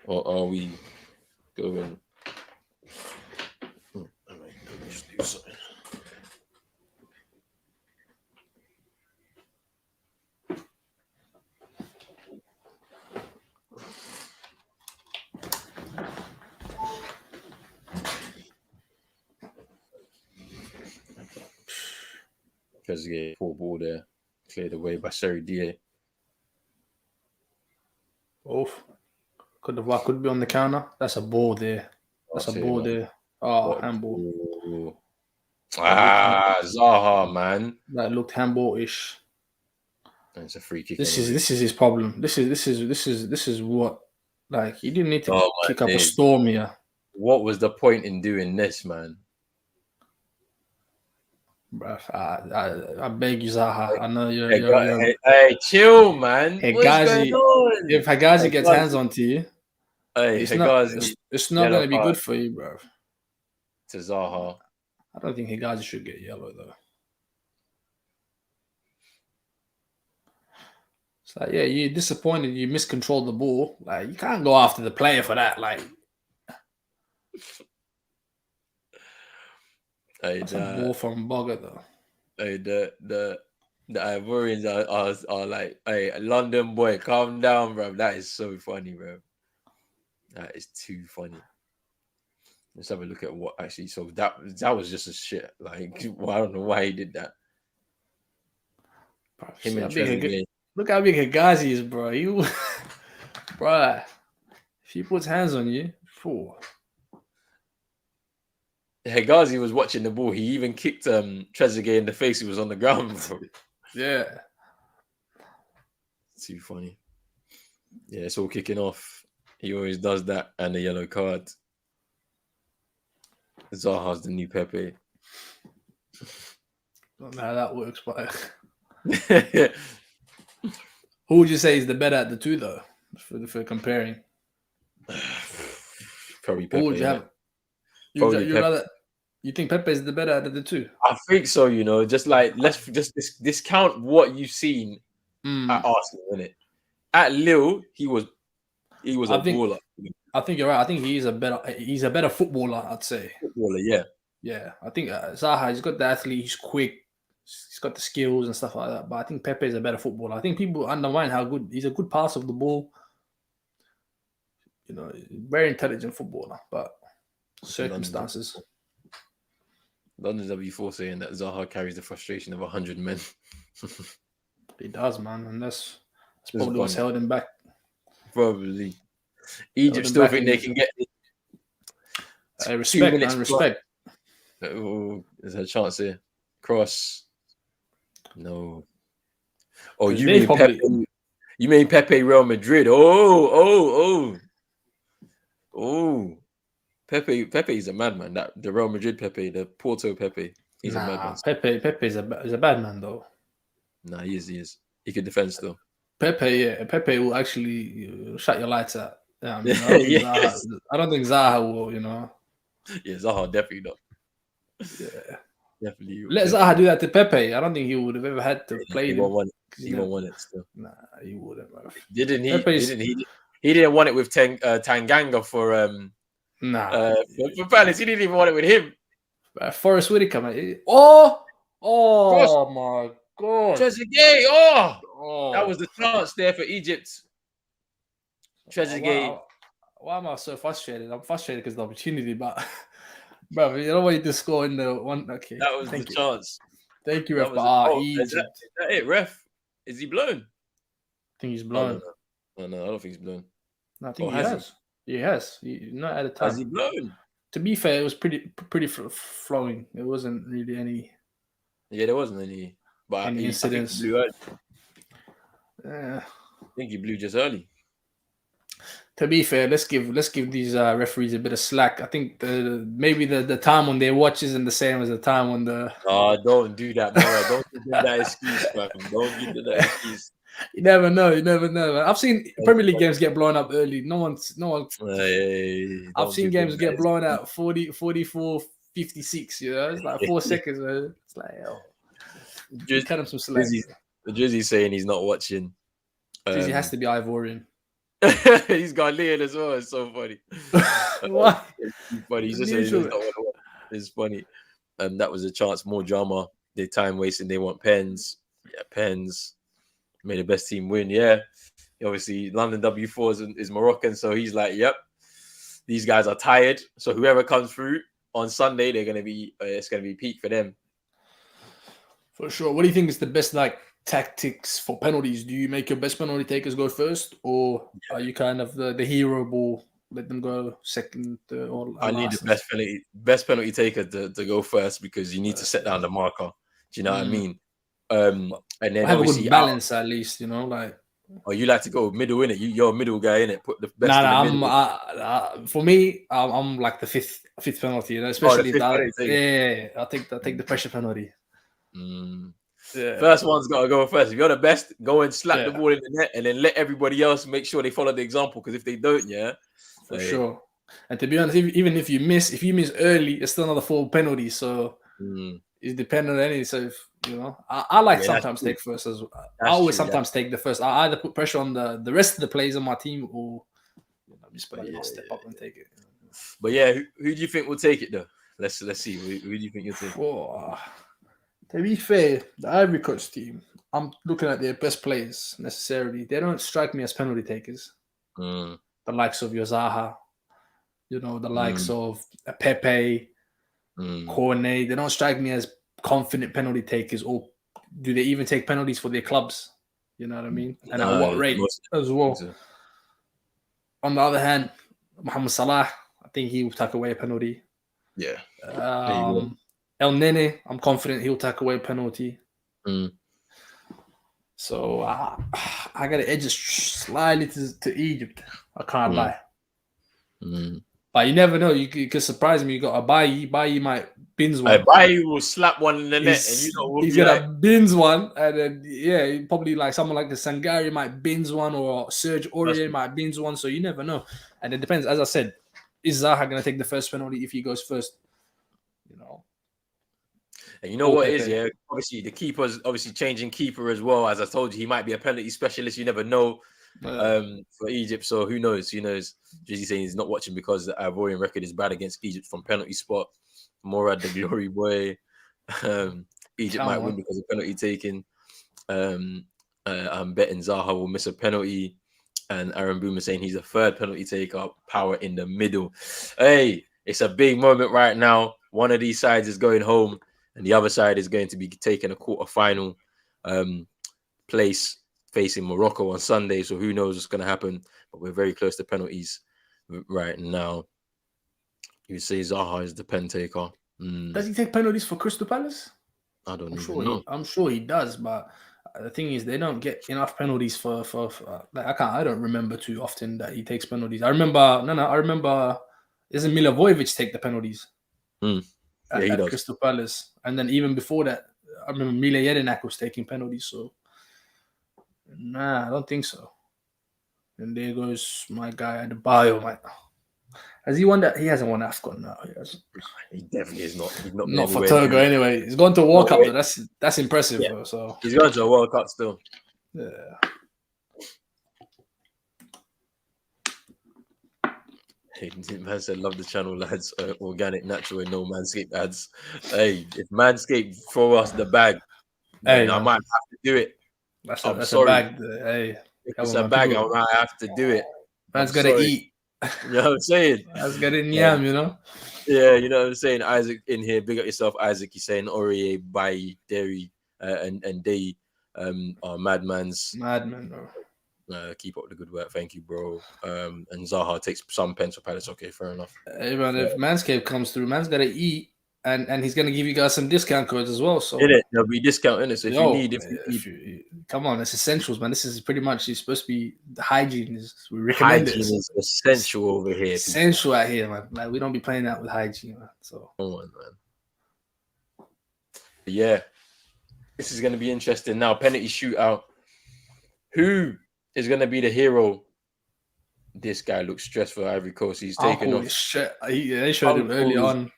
Or are we going? Let me just do something. Trezeguet, poor ball there, cleared away by Seri Da. Oof. Could be on the counter. That's a ball there. That's a ball there. Oh, handball. Zaha, man. That looked handball-ish. It's a free kick. This is his problem. This is what, like, he didn't need to kick up a storm here. What was the point in doing this, man? Bruh, I beg you, Zaha. I know you're. Hey, chill, man. Hegazi, if Hegazi gets hands onto you, it's not going to be good for you, bro. To Zaha. I don't think Hegazi should get yellow, though. It's like, yeah, you're disappointed. You miscontrolled the ball. Like, you can't go after the player for that. Like, that's a ball from Bogger, though. Hey, the Ivorians are like, hey, London boy, calm down, bro. That is so funny, bro. That is too funny. Let's have a look at what actually. So that was just a shit. Like, well, I don't know why he did that. Him and Trezeguet. Look how big Hegazi is, bro. Bro, if he puts hands on you, fool. Hegazi was watching the ball. He even kicked Trezeguet in the face. He was on the ground, bro. Yeah. Too funny. Yeah, it's all kicking off. He always does that, and the yellow card. Zaha's the new Pepe. Don't know how that works, but who would you say is the better at the two, though, for comparing? Probably Pepe. Who would you have? You think Pepe is the better out of the two? I think so. You know, just like let's just discount what you've seen at Arsenal, innit? At Lille, he was a baller. I think you're right. I think he's a better footballer, I'd say. Footballer, yeah. Yeah, I think Zaha, he's got the athlete, he's quick, he's got the skills and stuff like that. But I think Pepe is a better footballer. I think people undermine how good he's a good passer of the ball. You know, very intelligent footballer, but circumstances. London W4 saying that Zaha carries the frustration of 100 men. He does, man, and that's probably what's held him back. Probably. Egypt still think they can get respect, man, respect. Oh, there's a chance here. Cross. No. Oh, you mean Pepe? You mean Pepe Real Madrid? Oh. Pepe is a madman. That the Real Madrid Pepe, the Porto Pepe. He's a madman. Pepe is a bad man, though. Nah, he is. He can defend still. Pepe will actually shut your lights out. Yeah, I don't think Zaha will, you know. Yeah, Zaha definitely not. Yeah. Definitely. Let Zaha do that to Pepe. I don't think he would have ever had to play him. He won't want it still. Nah, he wouldn't. Bro. Didn't he? He didn't want it with Tanganga for for Palace. He didn't even want it with him. Forrest Whitaker, mate. Oh my God. Trezeguet. That was the chance there for Egypt. Trezeguet. Why am I so frustrated? I'm frustrated because of the opportunity, but bro, you don't want to score in the one. Okay, that was the chance. Thank you, ref. Is that it, ref? Is he blown? I think he's blown. No, I don't think he's blown. No, I think he has. He has. Not at a time. Has he blown? To be fair, it was pretty flowing. It wasn't really any. Yeah, there wasn't any. But any incidents. I think he blew early. Yeah. I think he blew just early. To be fair, let's give these referees a bit of slack. I think maybe the time on their watch isn't the same as the time on the. Oh, don't do that, bro. Don't give them that excuse, man. Don't give them that excuse. You never know. I've seen Premier League games get blown up early. No one. I've seen games get blown out 40, 44, 56. You know, it's like 4 seconds. Man. It's like, Just cut him some slack. Drizzy's saying he's not watching. Drizzy has to be Ivorian. He's got Leon as well. It's so funny. Why? It's funny. He's just saying he does not want to watch. It's funny. That was a chance, more drama. They time wasting. They want pens. Yeah, pens. May the best team win. Yeah. Obviously, London W4 is Moroccan, so he's like, yep. These guys are tired. So whoever comes through on Sunday, they're gonna be. It's gonna be peak for them. For sure. What do you think is the best tactics for penalties? Do you make your best penalty takers go first, or are you kind of the hero ball, let them go second or I need the best penalty taker to go first, because you need to set down the marker. Do you know what I mean? And then have obviously a good balance at least, you know, like. Oh, you like to go middle in it? You're a middle guy in it. Put the best. For me, I'm like the fifth penalty, you know, especially I take the pressure penalty. Yeah. First one's got to go first. If you're the best, go and slap the ball in the net, and then let everybody else make sure they follow the example. Because if they don't, for sure. And to be honest, even if you miss early, it's still another 4 penalties. So it's dependent on any. So if, you know, I like sometimes take first as well. I always sometimes take the first. I either put pressure on the rest of the players on my team, or just step up and take it. But yeah, who do you think will take it though? Let's see. Who do you think you'll take? To be fair, the Ivory Coast team, I'm looking at their best players necessarily. They don't strike me as penalty takers. The likes of Yozaha, you know, the likes of Pepe, Cornet. They don't strike me as confident penalty takers, or do they even take penalties for their clubs? You know what I mean? And at what rate as well? On the other hand, Mohamed Salah, I think he will take away a penalty. Yeah. El Nene, I'm confident he'll take away a penalty. So I got to edge it slightly to Egypt. I can't lie. But you never know. You could surprise me. You got a Bayi might binge one. Bayi will slap one in the net, and you know he's gonna binge one, and then probably like someone like the Sangari might binge one, or Serge Aurier might binge one. So you never know, and it depends. As I said, is Zaha gonna take the first penalty if he goes first? You know. And you know what it is, obviously the keeper's changing keeper as well. As I told you, he might be a penalty specialist. You never know. For Egypt, so who knows? Drizzy saying he's not watching because the Ivorian record is bad against Egypt from penalty spot. Morad, the glory boy. Egypt might win because of penalty taking. I'm betting Zaha will miss a penalty, and Aaron Boomer saying he's a third penalty taker. Power in the middle. Hey, it's a big moment right now. One of these sides is going home, and the other side is going to be taking a quarterfinal place, facing Morocco on Sunday, so who knows what's going to happen. But we're very close to penalties right now. You say Zaha is the pen taker. Does he take penalties for Crystal Palace? I don't know. I'm sure he does, but the thing is, they don't get enough penalties for like I don't remember too often that he takes penalties. I remember isn't Milivojevic take the penalties? He does. Crystal Palace, and then even before that, I remember Mile Jedinak was taking penalties. So. Nah, I don't think so. And there goes my guy Adebayo. Has he won that? He hasn't won Afcon now. He definitely is not. He's not for Togo anyway. He's gone to a World Cup. Though. That's impressive. Yeah. Though, so he's gone to a World Cup still. Yeah. Hey, man said, love the channel, lads. Organic, natural, and no Manscaped ads. Hey, if Manscaped throw us the bag, I might have to do it. That's sorry. A bag. Hey, if it's a bag, I might have to do it. Man's got to eat. You know what I'm saying? Man's got to yam, you know? Yeah, you know what I'm saying? Isaac in here, big up yourself, Isaac. He's saying Aurier, Bayi, Derry, and they are madmans. Madman, bro. Keep up the good work. Thank you, bro. And Zaha takes some pens for Palace. Okay, fair enough. Hey, man, if Manscaped comes through, man's got to eat. And he's going to give you guys some discount codes as well. So there'll be discount in it. So if you need, come on, it's essentials, man. This is pretty much it's supposed to be the hygiene. We recommend hygiene is essential over here. Essential out here, man. Like we don't be playing that with hygiene, man. So come on, man. But yeah, this is going to be interesting now. Penalty shootout. Who is going to be the hero? This guy looks stressed for Ivory Coast. He's taking off. They showed him early on.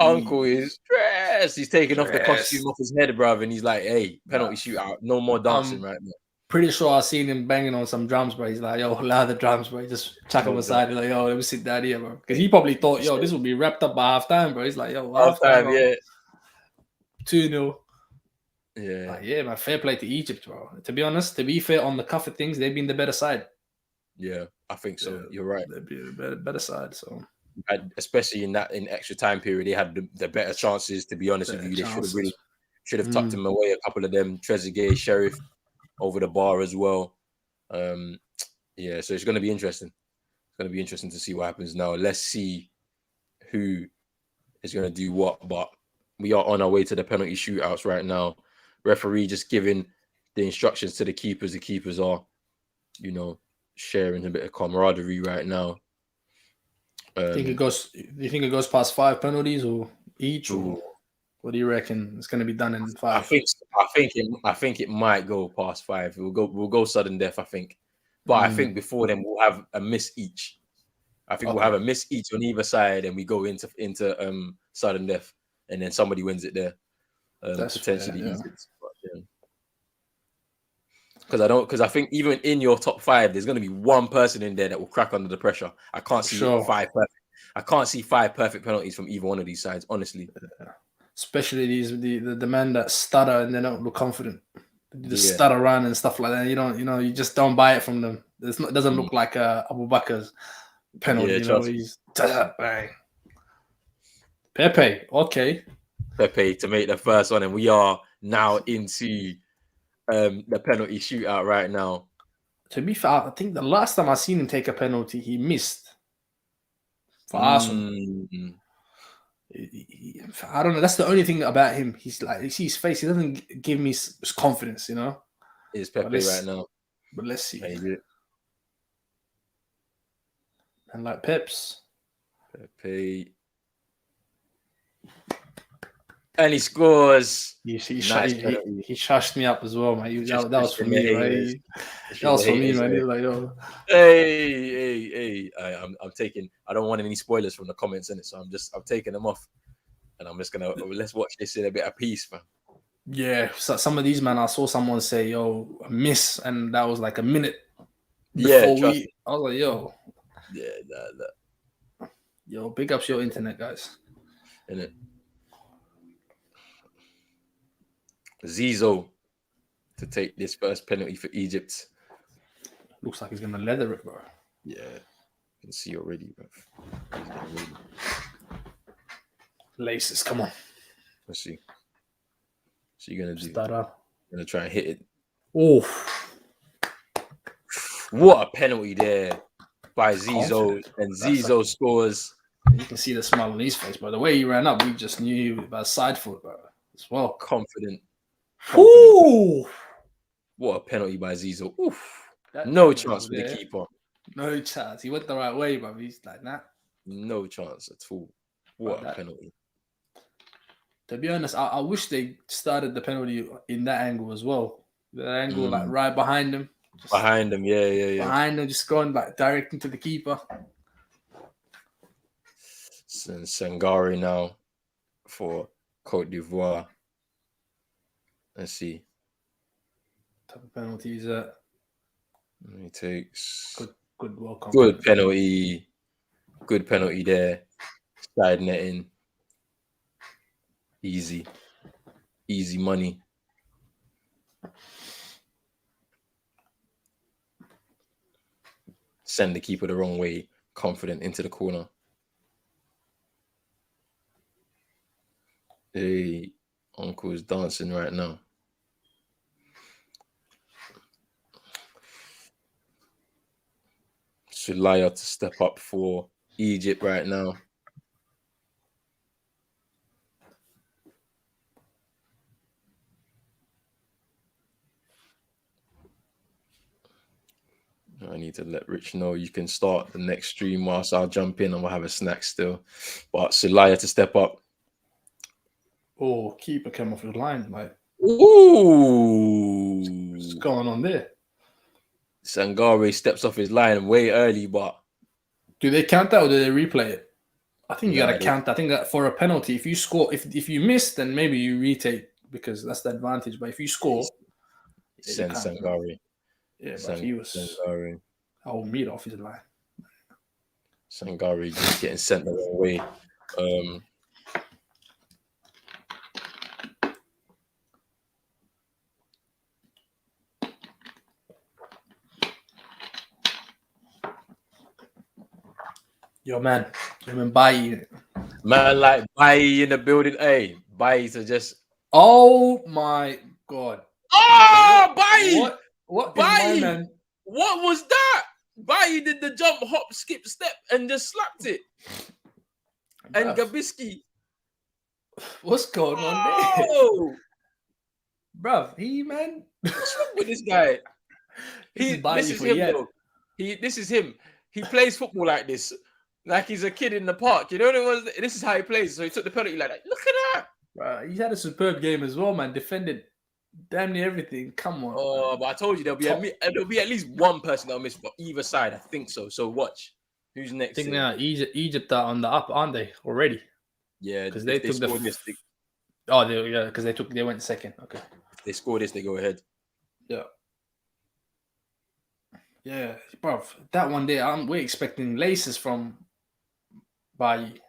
Uncle is stressed. He's taking off the Stressed. costume off his head, bruv, and he's like, "Hey, penalty shootout. No more dancing right now." Pretty sure I seen him banging on some drums, bro. He's like, yo, allow the drums, bro. Just chuck him No aside. He's like, yo, let me sit down here, bro. Because he probably thought, yo, this will be wrapped up by half time, bro. He's like, yo, half time, yeah. 2-0. Yeah. Like, yeah, man, fair play to Egypt, bro. To be honest, to be fair, on the cuff of things, they've been the better side. Yeah, I think so. Yeah, you're right. They've been the better side. So, especially in extra time period, they had the better chances. To be honest with you, they should have tucked him away. A couple of them, Trezeguet, Sheriff, over the bar as well. Yeah, so it's going to be interesting. It's going to be interesting to see what happens now. Let's see who is going to do what. But we are on our way to the penalty shootouts right now. Referee just giving the instructions to the keepers. The keepers are, sharing a bit of camaraderie right now. do you think it goes past 5 penalties or each, or what do you reckon? It's going to be done in 5. I think it might go past 5. We'll go sudden death, I think. But I think before then we'll have a miss each. I think we'll have a miss each on either side, and we go into sudden death, and then somebody wins it there. That's potentially fair, yeah. Because I think even in your top 5, there's going to be one person in there that will crack under the pressure. I can't see 5 perfect. I can't see 5 perfect penalties from either one of these sides, honestly. Especially the men that stutter and they don't look confident. They just stutter around and stuff like that. You just don't buy it from them. It doesn't look like Abu Bakar's penalty. He's bang. Pepe, okay. Pepe to make the first one, and we are now into the penalty shootout right now. To be fair, I think the last time I seen him take a penalty, he missed for Arsenal. I don't know. That's the only thing about him. He's like, you see his face. He doesn't give me confidence, It's Pepe right now. But let's see. Maybe. And like Peps. Pepe. And he scores. He shushed me up as well, man. That was for me, right? That was for me, man. He was like, yo. Hey. I'm taking. I don't want any spoilers from the comments in it, so I'm taking them off, and I'm just gonna let's watch this in a bit of peace, man. Yeah, so some of these, man, I saw someone say, yo, a miss, and that was like a minute before I was like, yo. Yeah, Yo, big ups your internet, guys. Innit? Zizo to take this first penalty for Egypt. Looks like he's gonna leather it, bro. Yeah, you can see already, bro. Laces, come on. Let's see. So you're gonna do? Stutter. Gonna try and hit it. Oh, what a penalty there by Zizo, and Zizo scores. You can see the smile on his face, bro. The way he ran up, we just knew about side foot, bro. As well, confident. Ooh. What a penalty by Zizo. Oof. No chance for the keeper. No chance. He went the right way, but he's like that. No chance at all. What a penalty. To be honest, I wish they started the penalty in that angle as well. The angle like right behind him. Behind him, yeah. Behind him, just going like direct into the keeper. Sangare now for Côte d'Ivoire. Let's see. What type of penalty is that? He takes good welcome. Good penalty. Good penalty there. Side netting. Easy money. Send the keeper the wrong way. Confident into the corner. Hey, Uncle is dancing right now. Sulaya to step up for Egypt right now. I need to let Rich know you can start the next stream whilst I'll jump in and we'll have a snack still. But Sulaya to step up. Oh, keeper came off his line. Like, ooh. What's going on there? Sangare steps off his line way early, but... Do they count that or do they replay it? I think you got to count. I think that for a penalty, if you score, if you miss, then maybe you retake because that's the advantage. But if you score, you can't. Sangari. Yeah, but he was Sangari. whole meat off his line. Sangari just getting sent the wrong way. Yo, man, Bayi. Man, like Bayi in the building. Hey, Bayi to just. Oh my god. Oh, Bayi! What Bayi! is my man? What was that? Bayi did the jump, hop, skip, step, and just slapped it. And Gabiski. What's going on there? Bruv, man. What's wrong with this guy? This is him, though. This is him. He plays football like this. Like he's a kid in the park. You know what it was? This is how he plays. So he took the penalty like that. Look at that. Bro, he had a superb game as well, man. Defended damn near everything. Come on. Oh, but I told you there'll be at least one person that'll miss for either side. I think so. So watch. Who's next? I think now Egypt are on the up, aren't they already? Yeah, because they took because they went second. Okay. If they score this, they go ahead. Yeah. Yeah, bro. That one there, we're expecting laces from Bayi.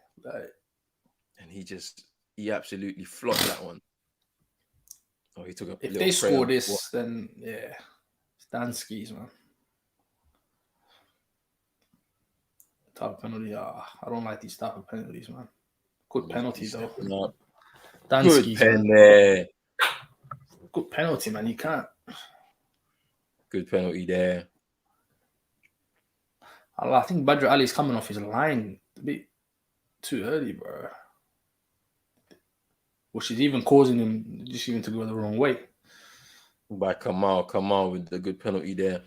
And he absolutely flopped that one. Oh, he took a. If they score this, then yeah, Stanskis, man. Type of penalty. I don't like these type of penalties, man. Good penalty though. Good pen there. Good penalty, man. You can't. Good penalty there. I think Badr Ali's coming off his line a bit too early, bro. Which is even causing him just even to go the wrong way. By Kamal with the good penalty there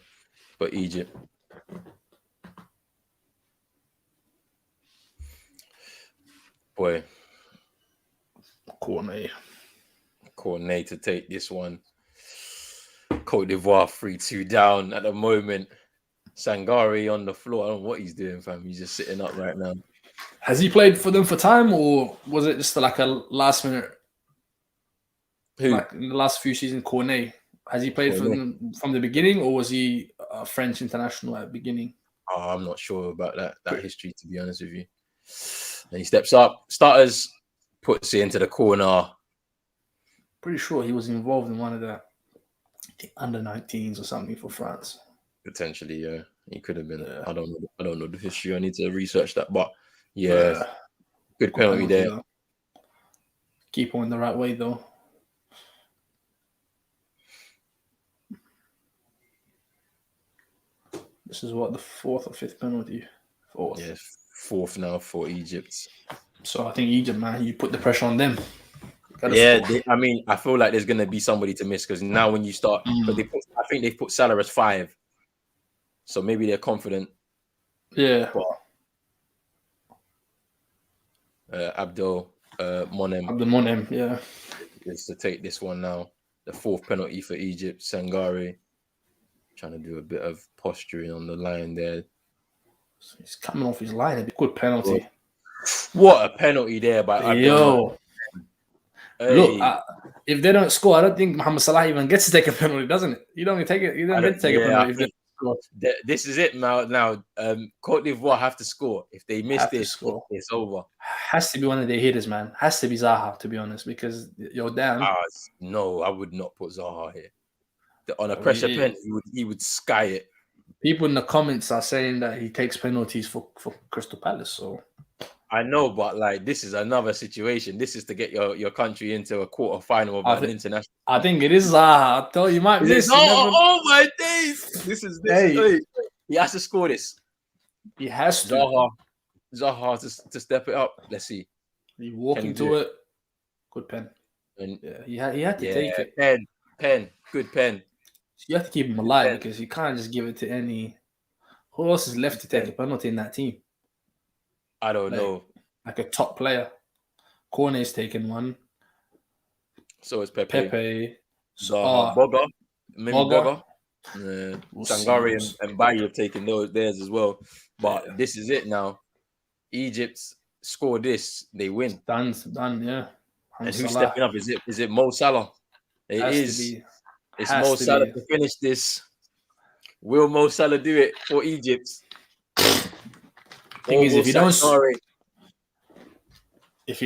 for Egypt. Boy. Cornet to take this one. Côte d'Ivoire 3-2 down at the moment. Sangari on the floor. I don't know what he's doing, fam. He's just sitting up right now. Has he played for them for time, or was it just like a last minute? Who? Like in the last few seasons, Cornet. Has he played for them from the beginning, or was he a French international at the beginning? Oh, I'm not sure about that history, to be honest with you. And he steps up. Starters, puts it into the corner. Pretty sure he was involved in one of the under-19s or something for France. Potentially, yeah. He could have been. Yeah. I don't know the history. I need to research that. But yeah, good penalty there. Though. Keep on the right way though. This is what, the fourth or fifth penalty? Fourth. Yeah, fourth now for Egypt. So I think Egypt, man, you put the pressure on them. Yeah, I feel like there's going to be somebody to miss because now when you start, but I think they've put Salah as 5. So maybe they're confident. Yeah. Abdul Monem, yeah. Is to take this one now. The fourth penalty for Egypt. Sangari trying to do a bit of posturing on the line there. So he's coming off his line. A good penalty. What a penalty there by Abdul. Yo. Hey. Look, if they don't score, I don't think Mohamed Salah even gets to take a penalty, doesn't it? You don't take it. You don't get to take a penalty if they score. This is it now. Côte d'Ivoire have to score. If they miss this, it's over. Has to be one of their hitters, man. Has to be Zaha, to be honest, because you're down. No, I would not put Zaha here. On a pressure pen, he would sky it. People in the comments are saying that he takes penalties for Crystal Palace. So I know, but like this is another situation. This is to get your country into a quarter-final of an international. I think it is Zaha. I thought you might miss. Oh my days! This is this. Hey. He has to score this. He has to. Zaha to step it up. Let's see. He walking to it. Good pen. And he had to take it. Pen. Good pen. You have to keep him alive because you can't just give it to any. Who else is left to take a penalty in that team? I don't know. Like a top player. Cornet's taken one. So is Pepe. Boga. Sangari and Bayi have taken theirs as well. But this is it now. Egypt score this, they win. Done, yeah. And who's stepping up? Is it Mo Salah? It is. It's Mo Salah to finish this. Will Mo Salah do it for Egypt? Thing is, if you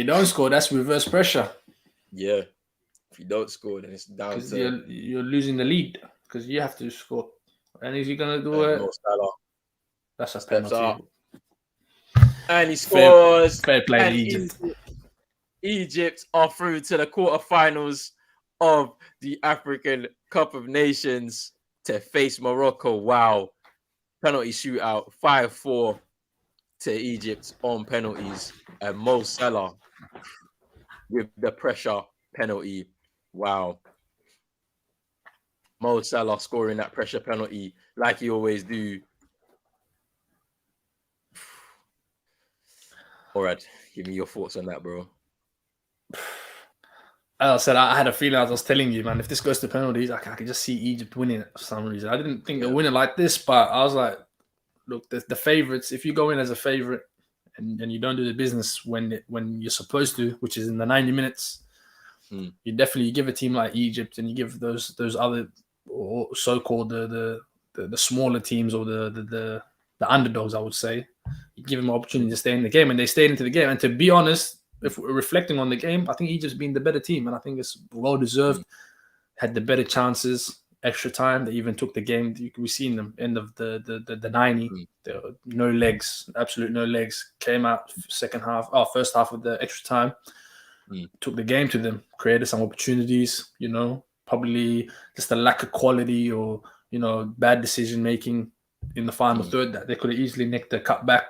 don't score, that's reverse pressure. Yeah. If you don't score, then it's down to you're losing the lead because you have to score. And is he gonna do it? Mo Salah. That's a Steps penalty. Up. And he scores. Fair play to Egypt. Egypt are through to the quarterfinals of the African Cup of Nations to face Morocco. Wow. Penalty shootout, 5-4 to Egypt on penalties. And Mo Salah with the pressure penalty. Wow. Mo Salah scoring that pressure penalty like he always do. All right. Give me your thoughts on that, bro. As I said, I had a feeling, as I was telling you, man, if this goes to penalties, I can just see Egypt winning it for some reason. I didn't think they'll win it like this, but I was like, look, the favourites, if you go in as a favourite and you don't do the business when you're supposed to, which is in the 90 minutes, you definitely give a team like Egypt and you give those other or so-called the smaller teams or the underdogs, I would say, you give them an opportunity to stay in the game, and they stayed into the game. And to be honest, if we're reflecting on the game, I think Egypt's been the better team, and I think it's well deserved. Had the better chances, extra time. They even took the game. We've seen them end of the 90. There were no legs, absolute no legs. Came out first half of the extra time. Took the game to them, created some opportunities. Probably just a lack of quality or bad decision making in the final third that they could have easily nicked the cutback.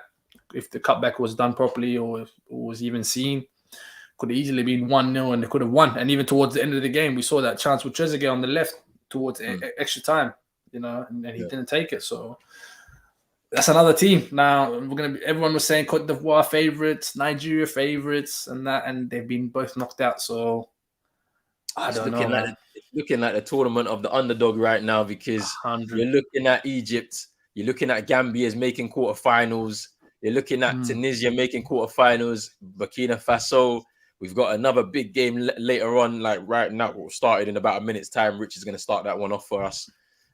If the cutback was done properly or if it was even seen, could have easily been 1-0 and they could have won. And even towards the end of the game, we saw that chance with Trezeguet on the left towards extra time, and he didn't take it. So that's another team. Now everyone was saying Côte d'Ivoire favorites, Nigeria favorites, and they've been both knocked out. So I don't know. Looking like the tournament of the underdog right now because 100. You're looking at Egypt, you're looking at Gambia's making quarterfinals. You're looking at Tunisia making quarterfinals, Burkina Faso. We've got another big game later on, like right now, started in about a minute's time. Rich is going to start that one off for us.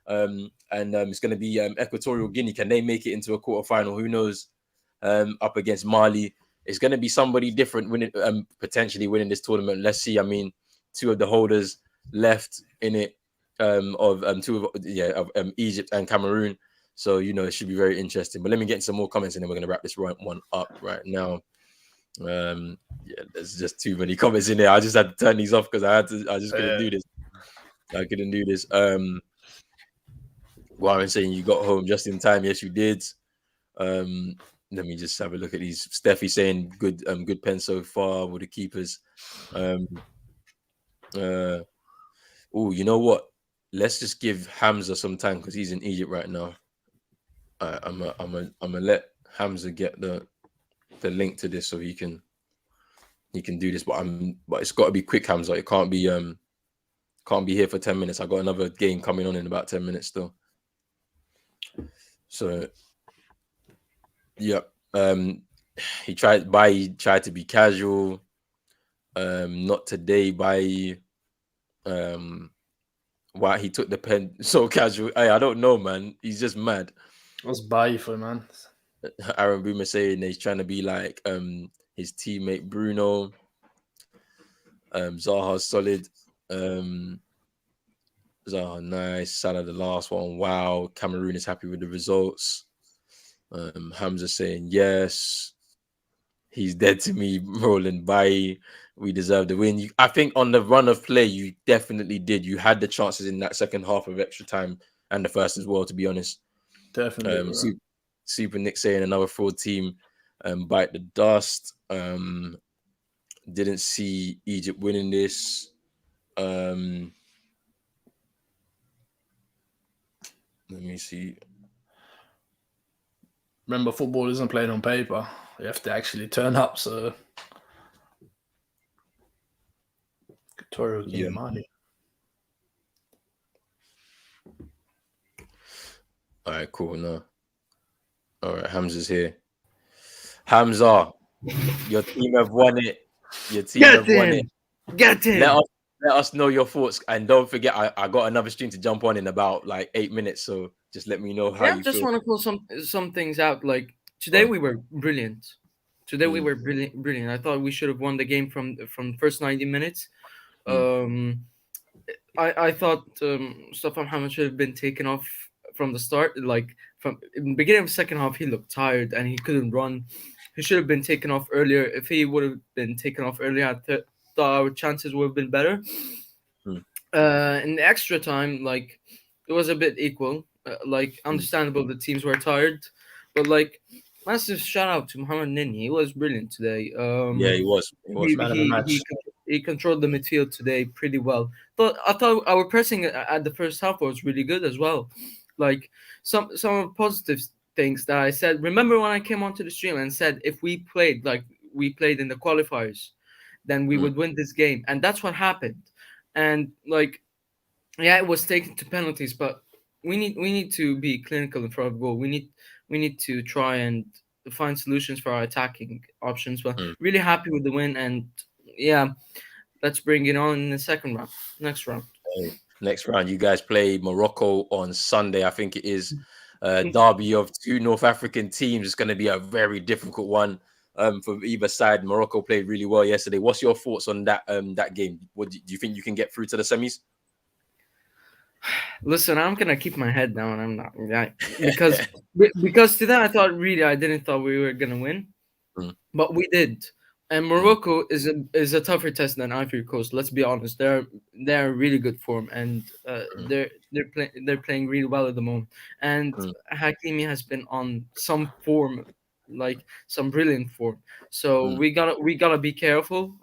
It's going to be Equatorial Guinea. Can they make it into a quarterfinal? Who knows? Up against Mali. It's going to be somebody different winning, potentially winning this tournament. Let's see. I mean, two of the holders left in it of Egypt and Cameroon. So, it should be very interesting. But let me get some more comments and then we're going to wrap this one up right now. There's just too many comments in there. I just had to turn these off because I just couldn't do this. I couldn't do this. Warren saying you got home just in time. Yes, you did. Let me just have a look at these. Steffi saying good pen so far with the keepers. You know what? Let's just give Hamza some time because he's in Egypt right now. I'm gonna let Hamza get the link to this so he can do this. But it's got to be quick, Hamza. It can't be here for 10 minutes. I got another game coming on in about 10 minutes still. So yeah, he tried to be casual. Not today. Why he took the pen so casual? I don't know, man. He's just mad. What's Bayi for, man? Aaron Boomer saying he's trying to be like his teammate Bruno. Zaha's solid. Zaha nice. Salah the last one. Wow. Cameroon is happy with the results. Hamza saying yes. He's dead to me. Rolling by. We deserve the win. I think on the run of play, you definitely did. You had the chances in that second half of extra time and the first as well, to be honest. Definitely. Super Nick saying another fraud team bite the dust. Didn't see Egypt winning this. Let me see. Remember, football isn't played on paper. You have to actually turn up. So, Equatorial Mali. All right, cool. No. All right, Hamza's here. Hamza, Your team have won it. Your team Get have won it. in. Get Let in. us let us know your thoughts, and don't forget, I got another stream to jump on in about like 8 minutes. So just let me know how Yeah, you just feel. want to call some things out. Like Go today, on. we were brilliant. Today we Mm, were brilliant. I thought we should have won the game from the first 90 minutes. mm, Um, I thought Mustafa Mohammed should have been taken off from the start. Like from in the beginning of the second half, he looked tired and he couldn't run. He should have been taken off earlier. If he would have been taken off earlier, thought our chances would have been better. mm, In the extra time, like it was a bit equal. Like mm. understandable, the teams were tired, but like massive shout out to Mohamed Nini. He was brilliant today. Yeah, he was. He He was. Man of the he match. he he controlled the midfield today pretty well. But I thought our pressing at the first half was really good as well. Like some of the positive things that I said. Remember when I came onto the stream and said if we played like we played in the qualifiers, then we Mm, would win this game, and that's what happened. And like yeah, it was taken to penalties, but we need to be clinical in front of goal. We need to try and find solutions for our attacking options. But mm. really happy with the win, and yeah, let's bring it on in the second round, next round. Hey, next round, you guys play Morocco on Sunday. I think it is a derby of two North African teams. It's going to be a very difficult one for either side. Morocco played really well yesterday. What's your thoughts on that game? What do you think you can get through to the semis? Listen, I'm gonna keep my head down. I'm not because today I didn't thought we were gonna win. Mm, But we did. And mm, Morocco is a tougher test than Ivory Coast. Let's be honest. They're really good form, and mm, they're playing really well at the moment. And mm, Hakimi has been on some form, like some brilliant form. So mm, we gotta be careful.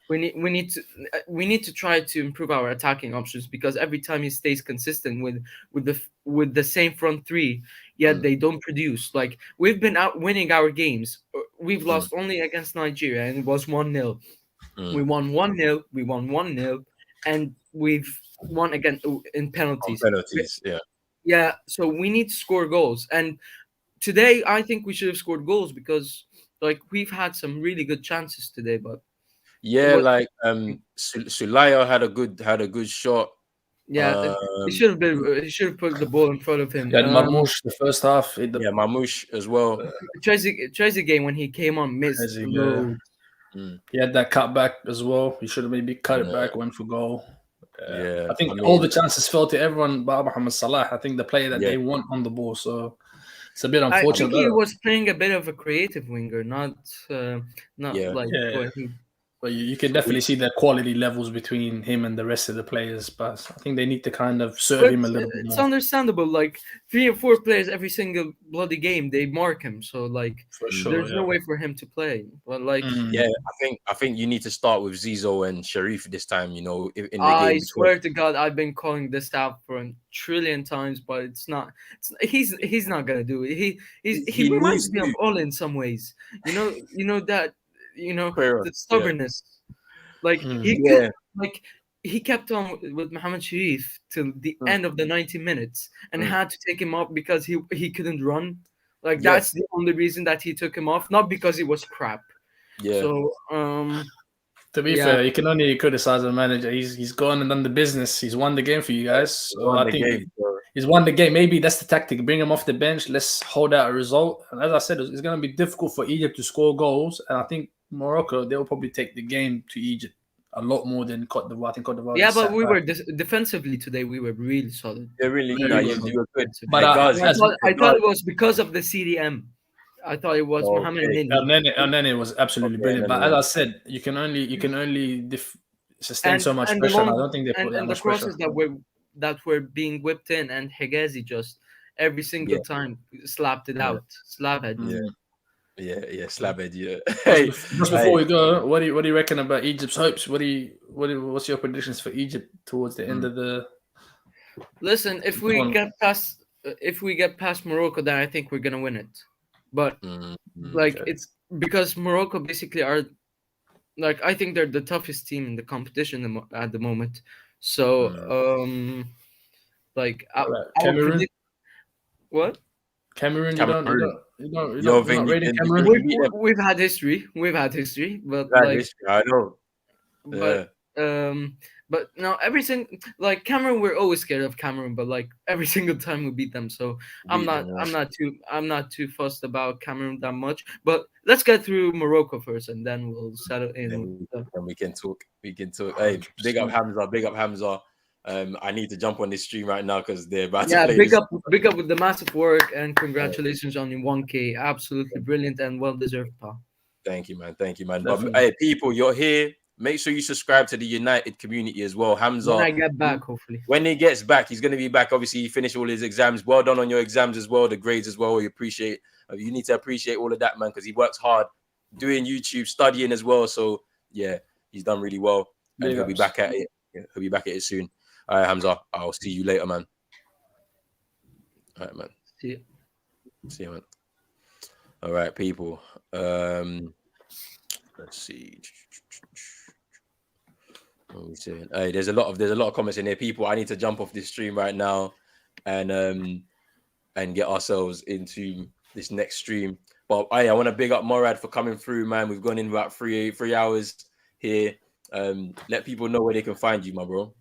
We need to try to improve our attacking options because every time he stays consistent with the same front three, yet mm, they don't produce. Like we've been out winning our games. We've mm, lost only against Nigeria, and it was 1-0. We mm. won 1-0. We won 1-0, and we've won again in On penalties. penalties, yeah. Yeah, so we need to score goals. And today, I think we should have scored goals because like we've had some really good chances today, but Yeah, what? like Sulaya had a good shot. Yeah, he Um, should have been. He should have put the ball in front of him. Yeah, Marmoush, the first half, hit the yeah, Mamouche as well. Trezeguet when he came on missed Hezzy, loads. Mm, he had that cut back as well. He should have maybe cut it yeah, back, went for goal. yeah. I think I all mean, the chances fell to everyone but Mohamed Salah. I think the player that yeah, they want on the ball. So it's a bit I unfortunate. think he was playing a bit of a creative winger, not yeah. like Yeah, what he. but you can So definitely see the quality levels between him and the rest of the players. But I think they need to kind of serve But him a little bit it's more understandable. Like 3 or 4 players every single bloody game, they mark him. So like, for mm, sure. there's no Yeah. way for him to play. But like, yeah, Mm. I think you need to start with Zizo and Sharif this time. In the I game because swear to God, I've been calling this out for a trillion times, but it's not. He's not gonna do it. He he reminds needs me of to. Ole in some ways. That Pharaoh, the yeah, stubbornness. Like Mm. he could yeah, like he kept on with Mohammed Sharif till the mm, end of the 90 minutes and mm, had to take him off because he couldn't run. Like yeah, that's the only reason that he took him off, not because he was crap. yeah, So To be yeah. fair, you can only criticize the manager. He's gone and done the business. He's won the game for you guys. he So won I the think game. So, he's won the game. Maybe that's the tactic. Bring him off the bench. Let's hold out a result. And as I said, it's going to be difficult for Egypt to score goals. And I think Morocco, they'll probably take the game to Egypt a lot more than Côte d'Ivoire. I think Côte d'Ivoire Yeah, just but sat we back. were defensively today. We were really solid, yeah, really, no, Very really good. solid you were good. defensively. But And Hegazi, I thought it was because of the CDM. I thought it was Mohammed okay, Nini. And then it was absolutely okay, brilliant. and But as then I said, you can only sustain and so much and the pressure. And I long don't think they put that and the much pressure. crosses that were being whipped in, and Hegazi just every single yeah, time slapped it yeah, out, slab it. yeah, Mm. yeah, Slabhead, yeah. Just, Hey, just before hey, we go, what do you reckon about Egypt's hopes? What's your predictions for Egypt towards the end mm, of the Listen, if we tournament? get past Morocco, then I think we're gonna win it. But like Okay. it's because Morocco basically are like I think they're the toughest team in the competition at the moment. So mm. like I, All right. I would Cameroon. predict what? Cameroon, Cameroon. you're Yo, not Vin, rating you Cameroon. can beat them. We've had history. We've had history, but That like, history, I know. Yeah. but no, every single like Cameroon, we're always scared of Cameroon, but like every single time we beat them. So Beat them, yeah. I'm not too fussed about Cameroon that much. But let's get through Morocco first, and then we'll settle in. And we can talk. We can talk. Hey, big up Hamza. Big up Hamza. I need to jump on this stream right now because they're about to play big this. big up with the massive work, and congratulations on your 1K. Absolutely brilliant and well deserved, pal. Thank you, man. Thank you, man. Definitely. But hey, people, you're here. Make sure you subscribe to the United community as well. Hamza, When I get back, hopefully. when he gets back, he's going to be back. Obviously, he finished all his exams. Well done on your exams as well, the grades as well. We appreciate. You need to appreciate all of that, man, because he works hard, doing YouTube, studying as well. So yeah, he's done really well, and he'll be back at it. He'll be back at it soon. All right, Hamza. I'll see you later, man. All right, man. See you, man. All right, people. Let's see. What are we saying? Hey, there's a lot of comments in there. People, I need to jump off this stream right now and get ourselves into this next stream. But I want to big up Morad for coming through, man. We've gone in about three hours here. Let people know where they can find you, my bro.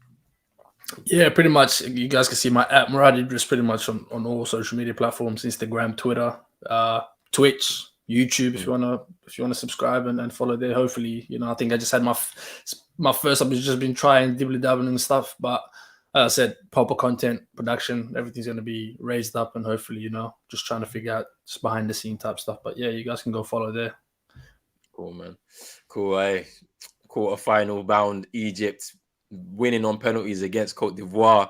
Yeah, pretty much. You guys can see my app Murad Idris pretty much on all social media platforms: Instagram, Twitter, Twitch, YouTube. If you wanna subscribe and follow there. Hopefully, I think I just had my first. I've just been trying dibbly dabbling and stuff, but as I said, proper content production, everything's gonna be raised up, and hopefully, just trying to figure out just behind the scene type stuff. But yeah, you guys can go follow there. Cool, man. Cool. Quarter-final bound Egypt, winning on penalties against Côte d'Ivoire.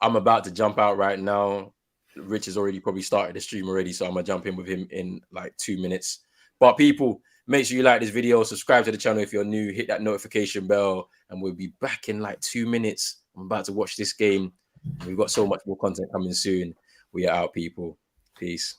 I'm about to jump out right now. Rich has already probably started the stream already, so I'm gonna jump in with him in like 2 minutes. But people, make sure you like this video, subscribe to the channel if you're new, hit that notification bell, and we'll be back in like 2 minutes. I'm about to watch this game. We've got so much more content coming soon. We are out, people. Peace.